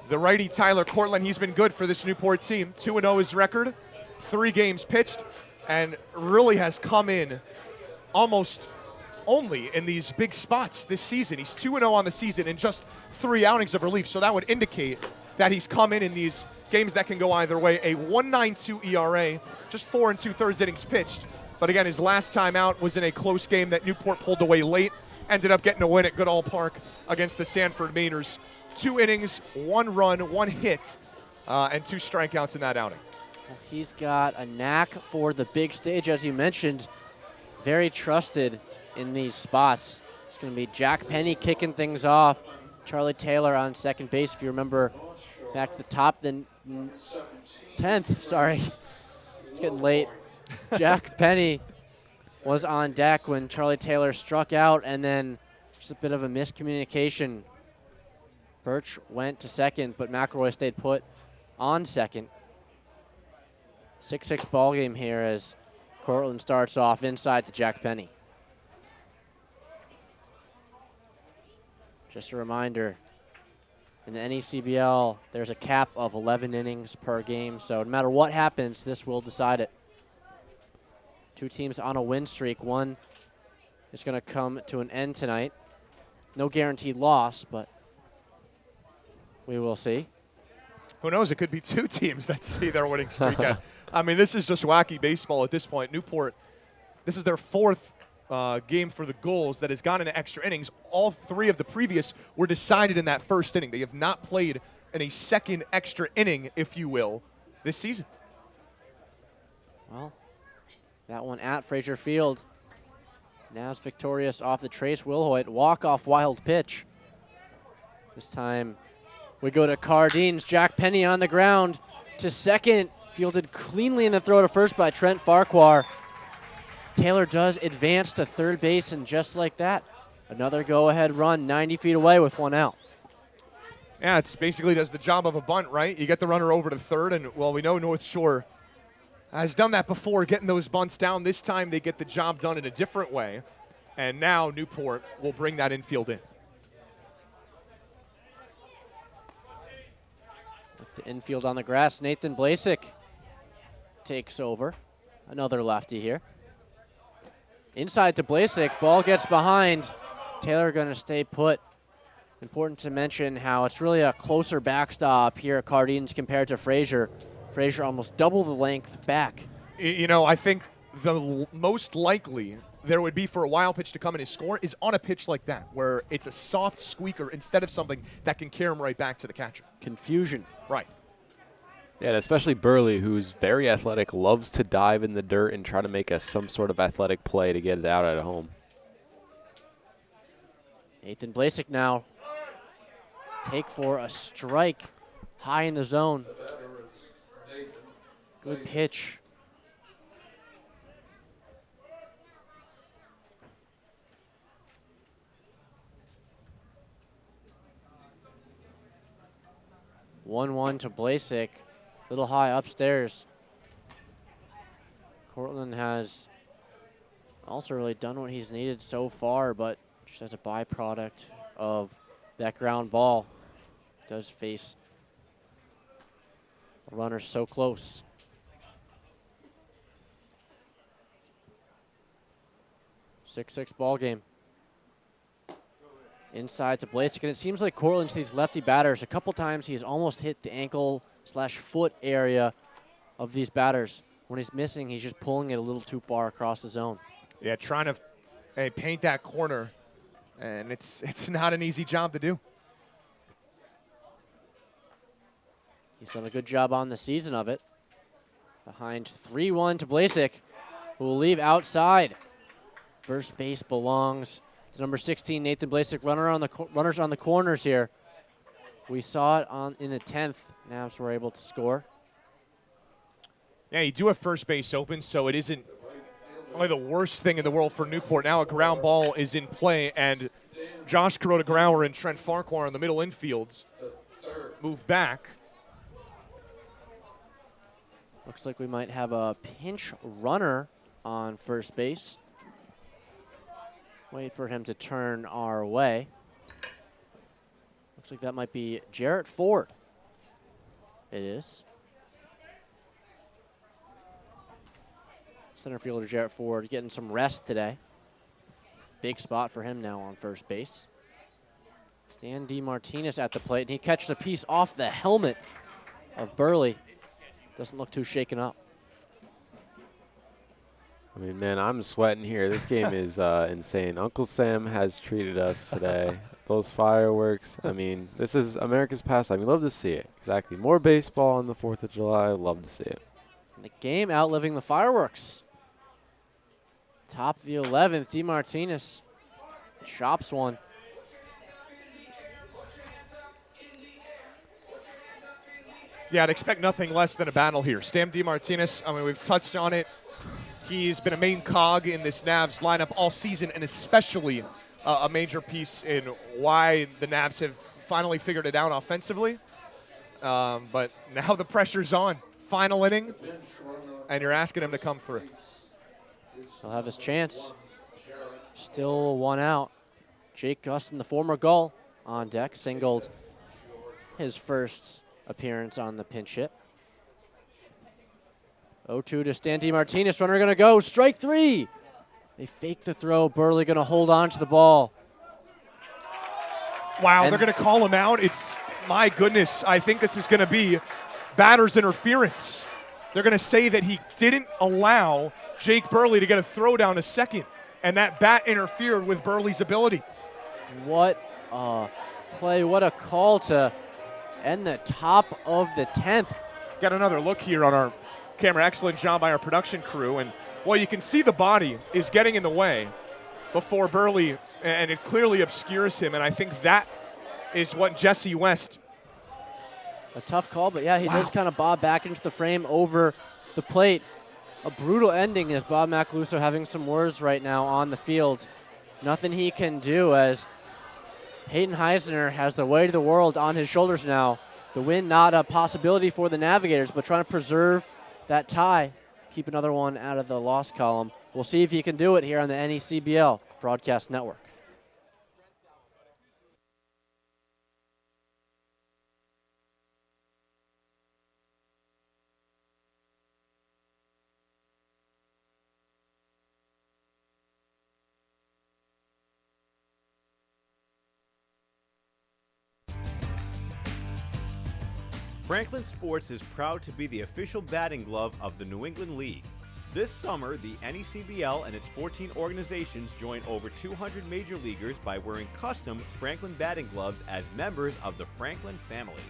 S5: the righty Tyler Cortland. He's been good for this Newport team. 2-0 his record, 3 games pitched, and really has come in almost only in these big spots this season. He's 2-0 on the season in just 3 outings of relief, so that would indicate that he's come in these games that can go either way. A 1.92 ERA, just 4 2/3 innings pitched. But again, his last time out was in a close game that Newport pulled away late. Ended up getting a win at Goodall Park against the Sanford Mainers. 2 innings, 1 run, 1 hit, and 2 strikeouts in that outing.
S11: Well, he's got a knack for the big stage, as you mentioned. Very trusted in these spots. It's going to be Jack Penny kicking things off. Charlie Taylor on second base, if you remember, back to the top, then 10th, sorry. It's getting late. Jack Penny was on deck when Charlie Taylor struck out, and then just a bit of a miscommunication. Birch went to second, but McElroy stayed put on second. 6-6 ball game here as Cortland starts off inside to Jack Penny. Just a reminder, In the NECBL, there's a cap of 11 innings per game, so no matter what happens, this will decide it. Two teams on a win streak. One is going to come to an end tonight. No guaranteed loss, but we will see.
S5: Who knows? It could be two teams that see their winning streak. I mean, this is just wacky baseball at this point. Newport, this is their fourth game for the Gulls that has gone into extra innings. All three of the previous were decided in that first inning. They have not played in a second extra inning, if you will, this season.
S11: Well, that one at Frazier Field. Nav's victorious off the Trace Wilhoit walk-off wild pitch. This time we go to Cardines. Jack Penny on the ground to second. Fielded cleanly in the throw to first by Trent Farquhar. Taylor does advance to third base, and just like that, another go-ahead run 90 feet away with one out.
S5: Yeah, it's basically does the job of a bunt, right? You get the runner over to third, and, well, we know North Shore has done that before, getting those bunts down. This time they get the job done in a different way, and now Newport will bring that infield in.
S11: With the infield on the grass, Nathan Blasik takes over. Another lefty here. Inside to Blasik, ball gets behind. Taylor going to stay put. Important to mention how it's really a closer backstop here at Cardines compared to Frazier. Frazier almost double the length back.
S5: You know, I think the most likely there would be for a wild pitch to come in and score is on a pitch like that, where it's a soft squeaker instead of something that can carry him right back to the catcher.
S11: Confusion.
S5: Right.
S12: Yeah, and especially Burley, who's very athletic, loves to dive in the dirt and try to make some sort of athletic play to get it out at home.
S11: Nathan Blasik now take for a strike high in the zone. Good pitch. One to Blasik. Little high upstairs. Cortland has also really done what he's needed so far, but just as a byproduct of that ground ball, does face a runner so close. Six ball game. Inside to Blasik, and it seems like Cortland to these lefty batters, a couple times he has almost hit the ankle/foot area of these batters. When he's missing, he's just pulling it a little too far across the zone.
S5: Yeah, trying to paint that corner, and it's not an easy job to do.
S11: He's done a good job on the season of it. Behind 3-1 to Blasik, who will leave outside. First base belongs to number 16, Nathan Blasik. Runners on the corners here. We saw it in the 10th. Navs were able to score.
S5: Yeah, you do have first base open, so it isn't only the worst thing in the world for Newport. Now a ground ball is in play, and Josh Kuroda-Grauer and Trent Farquhar in the middle infields move back.
S11: Looks like we might have a pinch runner on first base. Wait for him to turn our way. Looks like that might be Jarrett Ford. It is. Center fielder Jarrett Ford getting some rest today. Big spot for him now on first base. Stan DeMartinez at the plate, and he catches a piece off the helmet of Burley. Doesn't look too shaken up.
S12: I mean, man, I'm sweating here. This game is insane. Uncle Sam has treated us today. Those fireworks. I mean, this is America's pastime. We love to see it. Exactly. More baseball on the 4th of July. Love to see it.
S11: The game outliving the fireworks. Top of the 11th, DeMartinez chops one.
S5: Yeah, I'd expect nothing less than a battle here. Stan DeMartinez, I mean, we've touched on it. He's been a main cog in this Navs lineup all season, and especially a major piece in why the Navs have finally figured it out offensively. But now the pressure's on. Final inning, and you're asking him to come through.
S11: He'll have his chance. Still one out. Jake Gustin, the former Gull, on deck, singled his first appearance on the pinch hit. 0-2 to Stan Martinez. Runner going to go. Strike three. They fake the throw. Burley going to hold on to the ball.
S5: Wow, they're going to call him out. It's, my goodness, I think this is going to be batter's interference. They're going to say that he didn't allow Jake Burley to get a throw down to second, and that bat interfered with Burley's ability.
S11: What a play, what a call to end the top of the 10th.
S5: Got another look here on our camera. Excellent job by our production crew. And, well, you can see the body is getting in the way before Burley, and it clearly obscures him, and I think that is what Jesse West.
S11: A tough call, but yeah, he does kind of bob back into the frame over the plate. A brutal ending as Bob Macaluso having some words right now on the field. Nothing he can do as Hayden Heisner has the weight of the world on his shoulders now. The win not a possibility for the Navigators, but trying to preserve that tie, keep another one out of the loss column. We'll see if he can do it here on the NECBL Broadcast Network.
S2: Franklin Sports is proud to be the official batting glove of the New England League. This summer, the NECBL and its 14 organizations join over 200 major leaguers by wearing custom Franklin batting gloves as members of the Franklin family.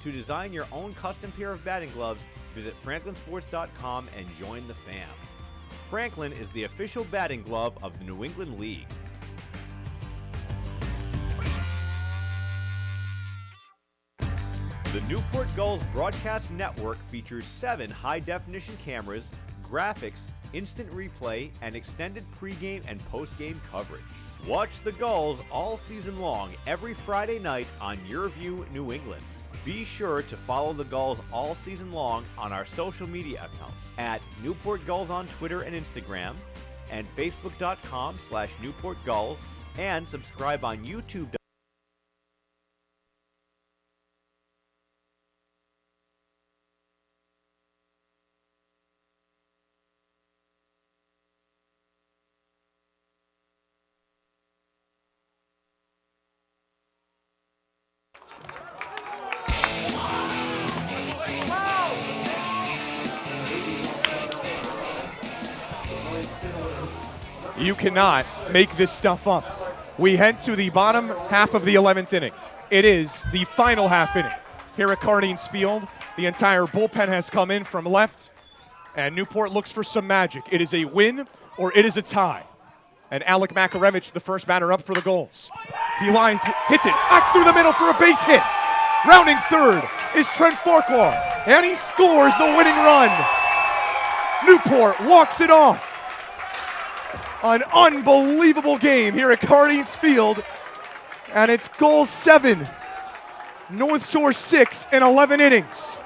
S2: To design your own custom pair of batting gloves, visit franklinsports.com and join the fam. Franklin is the official batting glove of the New England League. The Newport Gulls Broadcast Network features 7 high-definition cameras, graphics, instant replay, and extended pregame and postgame coverage. Watch the Gulls all season long every Friday night on Your View New England. Be sure to follow the Gulls all season long on our social media accounts at Newport Gulls on Twitter and Instagram, and Facebook.com/Newport Gulls, and subscribe on YouTube.
S5: You cannot make this stuff up. We head to the bottom half of the 11th inning. It is the final half inning. Here at Cardines Field, the entire bullpen has come in from left, and Newport looks for some magic. It is a win or it is a tie. And Alec Makarevich, the first batter up for the Gulls. He lines, hits it back through the middle for a base hit. Rounding third is Trent Farquhar, and he scores the winning run. Newport walks it off. An unbelievable game here at Cardines Field, and it's Gulls 7, North Shore 6 in 11 innings.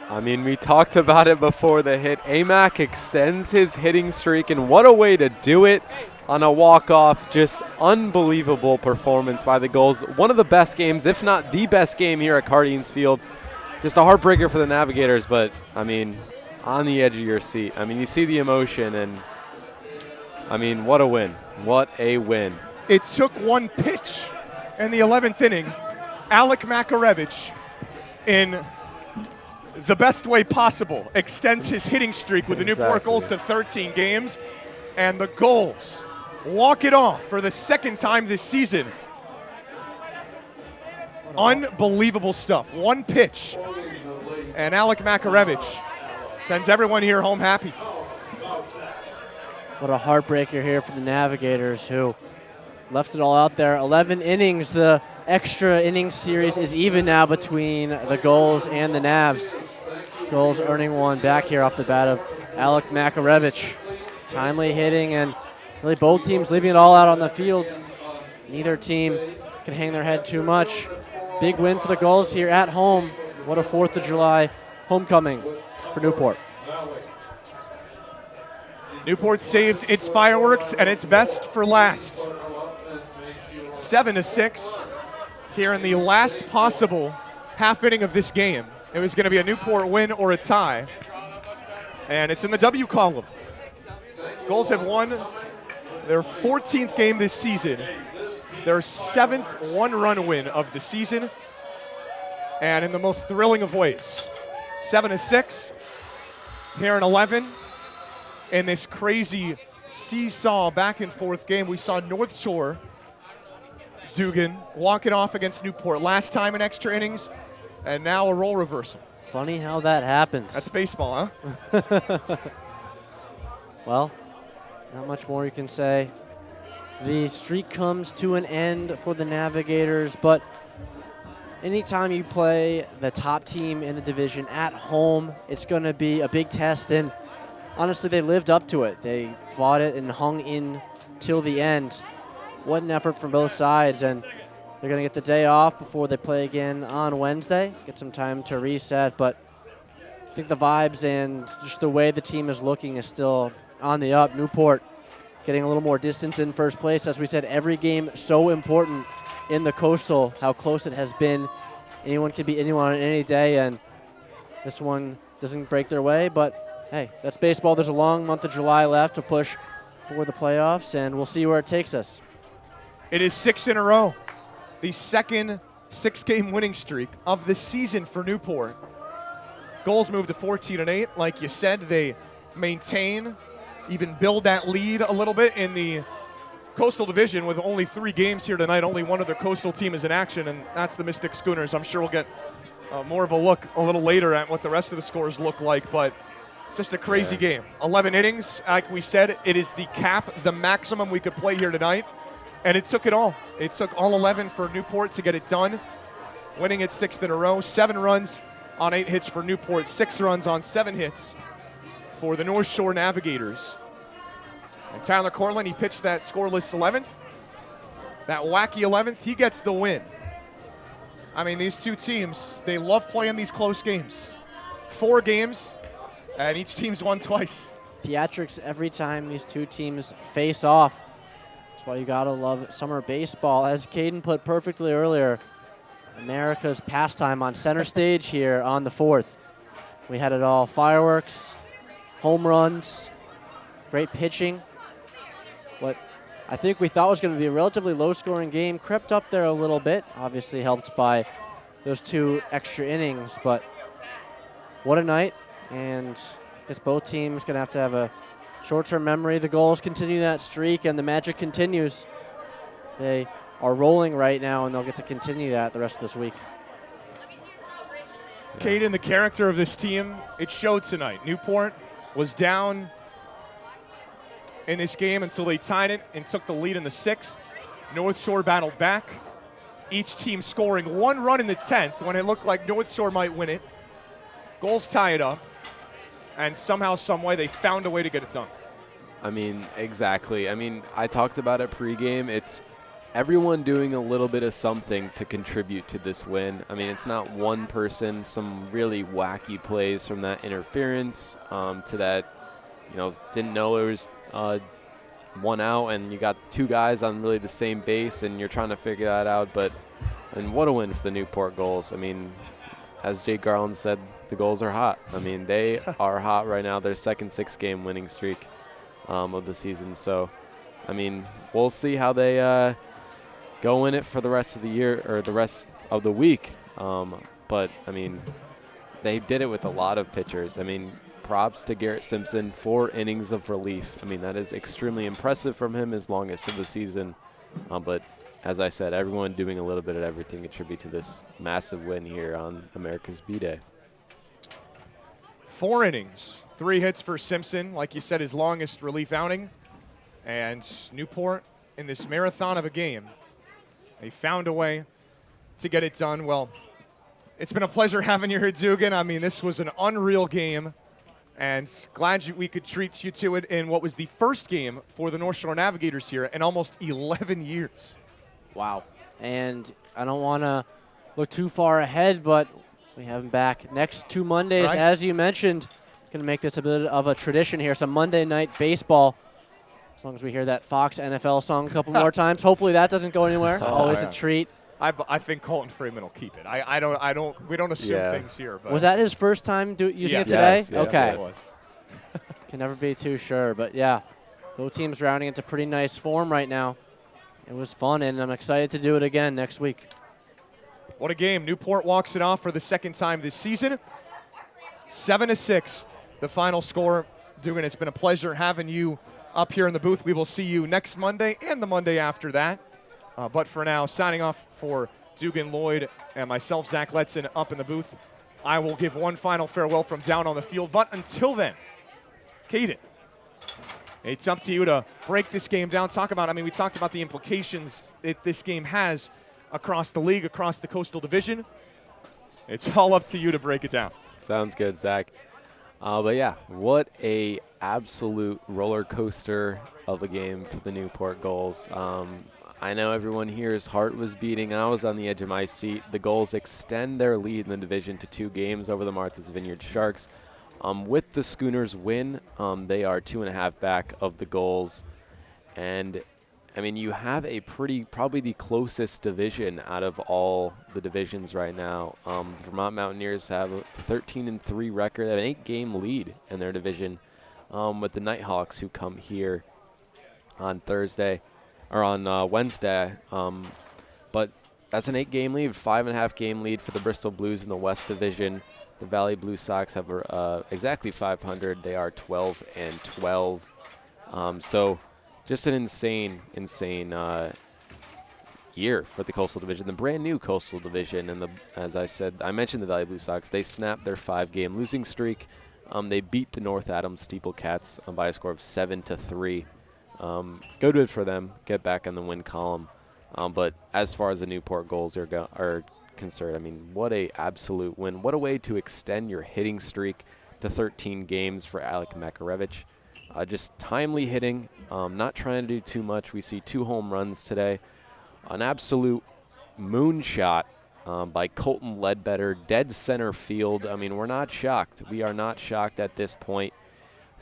S12: I mean, we talked about it before the hit. Amac extends his hitting streak, and what a way to do it on a walk-off. Just unbelievable performance by the Gulls. One of the best games, if not the best game here at Cardines Field. Just a heartbreaker for the Navigators, but, I mean, on the edge of your seat. I mean, you see the emotion, and I mean, what a win. What a win.
S5: It took one pitch in the 11th inning. Alec Makarevich, in the best way possible, extends his hitting streak with the Newport Gulls to 13 games. And the Gulls walk it off for the second time this season. Unbelievable stuff. One pitch. And Alec Makarevich sends everyone here home happy.
S11: What a heartbreaker here for the Navigators, who left it all out there. 11 innings. The extra innings series is even now between the Gulls and the Navs. Gulls earning one back here off the bat of Alec Makarevich. Timely hitting, and really both teams leaving it all out on the field. Neither team can hang their head too much. Big win for the Gulls here at home. What a 4th of July homecoming for Newport.
S5: Newport saved its fireworks and its best for last. 7-6 here in the last possible half inning of this game. It was going to be a Newport win or a tie. And it's in the W column. Gulls have won their 14th game this season, their 7th one-run win of the season, and in the most thrilling of ways. 7-6 here in 11. In this crazy seesaw back-and-forth game, we saw North Shore Dugan walking off against Newport last time in extra innings, and now a role reversal.
S11: Funny how that happens.
S5: That's baseball, huh?
S11: Well, not much more you can say. The streak comes to an end for the Navigators, but anytime you play the top team in the division at home, it's going to be a big test, and honestly, they lived up to it. They fought it and hung in till the end. What an effort from both sides, and they're going to get the day off before they play again on Wednesday, get some time to reset, but I think the vibes and just the way the team is looking is still on the up. Newport getting a little more distance in first place. As we said, every game so important in the Coastal, how close it has been. Anyone can beat anyone on any day, and this one doesn't break their way, but hey, that's baseball. There's a long month of July left to push for the playoffs, and we'll see where it takes us.
S5: It is 6 in a row. The second 6-game winning streak of the season for Newport. Gulls moved to 14-8. Like you said, they maintain, even build that lead a little bit in the Coastal Division with only 3 games here tonight. Only one other Coastal team is in action, and that's the Mystic Schooners. I'm sure we'll get more of a look a little later at what the rest of the scores look like, but just a crazy game. 11 innings, like we said, it is the cap, the maximum we could play here tonight, and it took it all. It took all 11 for Newport to get it done, winning it 6th in a row. 7 runs on 8 hits for Newport, 6 runs on 7 hits for the North Shore Navigators. And Tyler Corlin, he pitched that scoreless 11th. That wacky 11th, he gets the win. I mean, these two teams, they love playing these close games. 4 games, and each team's won twice.
S11: Theatrics every time these two teams face off. That's why you gotta love summer baseball. As Caden put perfectly earlier, America's pastime on center stage here on the 4th. We had it all. Fireworks, home runs, great pitching. What I think we thought was going to be a relatively low-scoring game crept up there a little bit, obviously helped by those 2 extra innings. But what a night, and I guess both teams going to have a short-term memory. The Gulls continue that streak, and the magic continues. They are rolling right now, and they'll get to continue that the rest of this week.
S5: Caden, the character of this team, it showed tonight. Newport was down in this game until they tied it and took the lead in the 6th. North Shore battled back, each team scoring 1 run in the 10th when it looked like North Shore might win it. Gulls tie it up, and somehow, some way, they found a way to get it done.
S12: I mean, exactly. I mean, I talked about it pregame. It's everyone doing a little bit of something to contribute to this win. I mean, it's not one person, some really wacky plays from that interference to that, didn't know it was 1 out, and you got 2 guys on really the same base, and you're trying to figure that out. And what a win for the Newport Gulls. I mean, as Jake Garland said, the Gulls are hot. I mean, they are hot right now. Their second 6-game winning streak of the season. So, I mean, we'll see how they go in it for the rest of the year or the rest of the week. But, I mean, they did it with a lot of pitchers. I mean, props to Garrett Simpson, 4 innings of relief. I mean, that is extremely impressive from him, his longest of the season. But as I said, everyone doing a little bit of everything to contribute to this massive win here on America's B-Day.
S5: 4 innings, 3 hits for Simpson, like you said, his longest relief outing. And Newport, in this marathon of a game, they found a way to get it done. Well, it's been a pleasure having you here, Dugan. I mean, this was an unreal game, and glad we could treat you to it in what was the first game for the North Shore Navigators here in almost 11 years.
S11: Wow. And I don't want to look too far ahead, but we have him back next 2 Mondays.
S5: Right.
S11: As you mentioned, going to make this a bit of a tradition here, some Monday night baseball. As long as we hear that Fox NFL song a couple more times. Hopefully that doesn't go anywhere. Always a treat.
S5: I think Colton Freeman will keep it. We don't assume things here. But
S11: was that his first time using it today?
S12: Yes,
S11: okay.
S12: Yes, it was.
S11: Can never be too sure, but yeah, both teams rounding into pretty nice form right now. It was fun, and I'm excited to do it again next week.
S5: What a game. Newport walks it off for the second time this season. 7-6, the final score. Dugan, it's been a pleasure having you up here in the booth. We will see you next Monday and the Monday after that. But for now, signing off for Dugan Lloyd and myself, Zach Letson, up in the booth. I will give one final farewell from down on the field. But until then, Caden, it's up to you to break this game down. We talked about the implications that this game has across the league, across the Coastal Division. It's all up to you to break it down.
S12: Sounds good, Zach. But yeah, what a absolute roller coaster of a game for the Newport Gulls. I know everyone here's heart was beating. I was on the edge of my seat. The Gulls extend their lead in the division to 2 games over the Martha's Vineyard Sharks. With the Schooners win, they are 2.5 back of the Gulls. And, you have probably the closest division out of all the divisions right now. Vermont Mountaineers have a 13-3 record. They have an 8-game lead in their division with the Nighthawks, who come here on Thursday. Or on Wednesday, but that's an 8-game lead, 5.5-game lead for the Bristol Blues in the West Division. The Valley Blue Sox have exactly 500. They are 12-12. So just an insane year for the Coastal Division, the brand new Coastal Division. And as I said, I mentioned the Valley Blue Sox. They snapped their 5-game losing streak. They beat the North Adams Steeple Cats by a score of 7-3. Good for them, get back on the win column. But as far as the Newport Gulls are concerned, what a absolute win. What a way to extend your hitting streak to 13 games for Alec Makarevich. Just timely hitting, not trying to do too much. We see 2 home runs today. An absolute moonshot by Colton Ledbetter, dead center field. We're not shocked. We are not shocked at this point.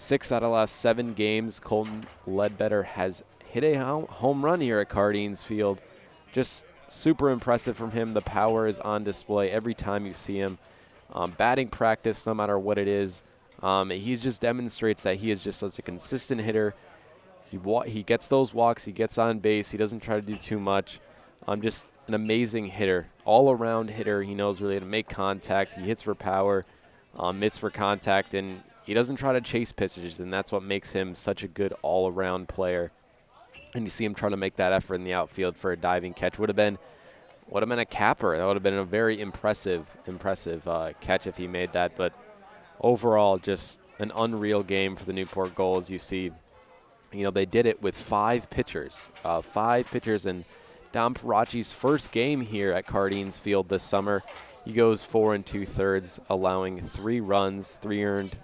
S12: 6 out of the last 7 games, Colton Ledbetter has hit a home run here at Cardines Field. Just super impressive from him. The power is on display every time you see him. Batting practice, no matter what it is, he just demonstrates that he is just such a consistent hitter. He gets those walks. He gets on base. He doesn't try to do too much. Just an amazing hitter, all-around hitter. He knows really how to make contact. He hits for power, hits for contact, and he doesn't try to chase pitches, and that's what makes him such a good all-around player. And you see him trying to make that effort in the outfield for a diving catch. Would have been a capper. That would have been a very impressive catch if he made that. But overall, just an unreal game for the Newport Gulls. You see, they did it with 5 pitchers. 5 pitchers, and Dom Parachi's first game here at Cardines Field this summer. He goes 4 2/3, allowing 3 runs, 3 earned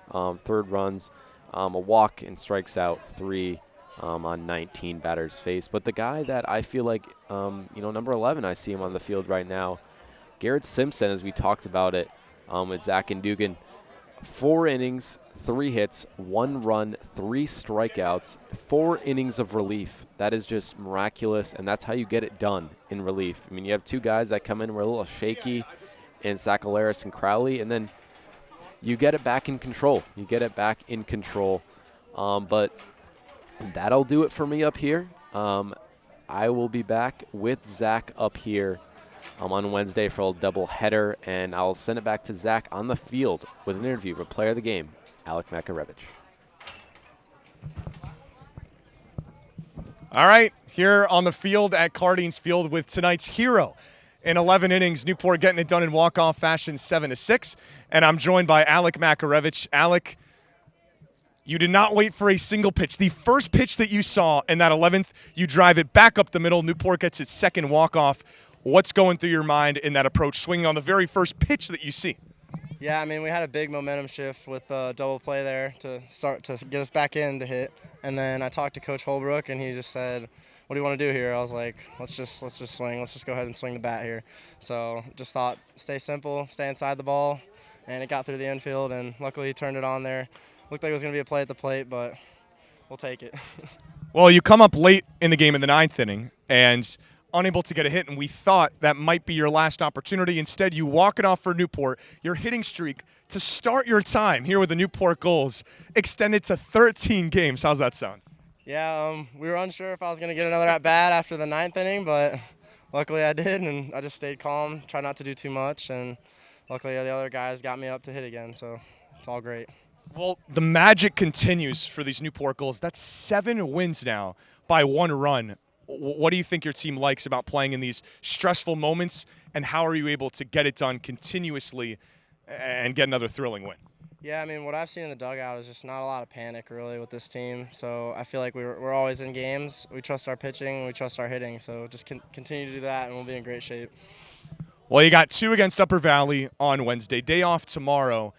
S12: third runs, a walk, and strikes out 3 on 19 batters faced. But the guy that I feel like, number 11, I see him on the field right now, Garrett Simpson, as we talked about it with Zach and Dugan. 4 innings, 3 hits, 1 run, 3 strikeouts, 4 innings of relief. That is just miraculous, and that's how you get it done in relief. You have 2 guys that come in were a little shaky, in Sakalaris and Crowley, and then you get it back in control. But that'll do it for me up here. I will be back with Zach up here on Wednesday for a double header, and I'll send it back to Zach on the field with an interview with player of the game, Alec Makarevich.
S5: All right, here on the field at Cardines Field with tonight's hero. In 11 innings, Newport getting it done in walk-off fashion, 7-6. And I'm joined by Alec Makarevich. Alec, you did not wait for a single pitch. The first pitch that you saw in that 11th, you drive it back up the middle. Newport gets its second walk-off. What's going through your mind in that approach, swinging on the very first pitch that you see?
S17: Yeah, we had a big momentum shift with a double play there to start to get us back in to hit. And then I talked to Coach Holbrook, and he just said, what do you want to do here? I was like, let's just swing. Let's just go ahead and swing the bat here. So just thought, stay simple, stay inside the ball, and it got through the infield, and luckily he turned it on there. Looked like it was going to be a play at the plate, but we'll take it.
S5: Well, you come up late in the game in the 9th inning, and unable to get a hit, and we thought that might be your last opportunity. Instead, you walk it off for Newport. Your hitting streak to start your time here with the Newport Gulls extended to 13 games. How's that sound?
S17: Yeah, we were unsure if I was going to get another at-bat after the 9th inning, but luckily I did, and I just stayed calm, tried not to do too much, and luckily the other guys got me up to hit again, so it's all great.
S5: Well, the magic continues for these Newport Gulls. That's 7 wins now by 1 run. What do you think your team likes about playing in these stressful moments, and how are you able to get it done continuously and get another thrilling win?
S17: Yeah, I mean, what I've seen in the dugout is just not a lot of panic, really, with this team. So I feel like we're always in games. We trust our pitching, we trust our hitting. So just continue to do that, and we'll be in great shape.
S5: Well, you got 2 against Upper Valley on Wednesday. Day off tomorrow.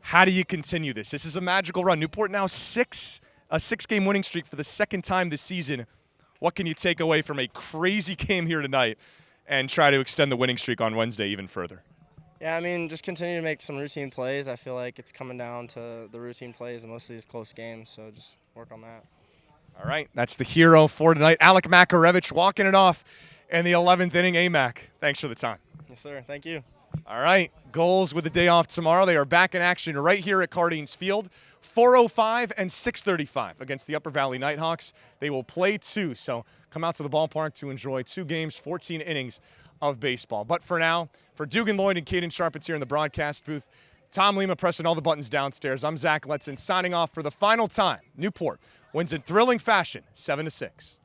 S5: How do you continue this? This is a magical run. Newport now a 6-game winning streak for the 2nd time this season. What can you take away from a crazy game here tonight and try to extend the winning streak on Wednesday even further?
S17: Yeah, I mean, just continue to make some routine plays. I feel like it's coming down to the routine plays in most of these close games, so just work on that.
S5: All right, that's the hero for tonight. Alec Makarevich walking it off in the 11th inning. AMAC, thanks for the time.
S17: Yes, sir. Thank you.
S5: All right, Gulls with the day off tomorrow. They are back in action right here at Cardines Field. 4:05 and 6:35 against the Upper Valley Nighthawks. They will play 2, so come out to the ballpark to enjoy 2 games, 14 innings of baseball. But for now, for Dugan Lloyd and Caden Sharpens here in the broadcast booth, Tom Lima pressing all the buttons downstairs. I'm Zach Letson signing off for the final time. Newport wins in thrilling fashion, 7-6.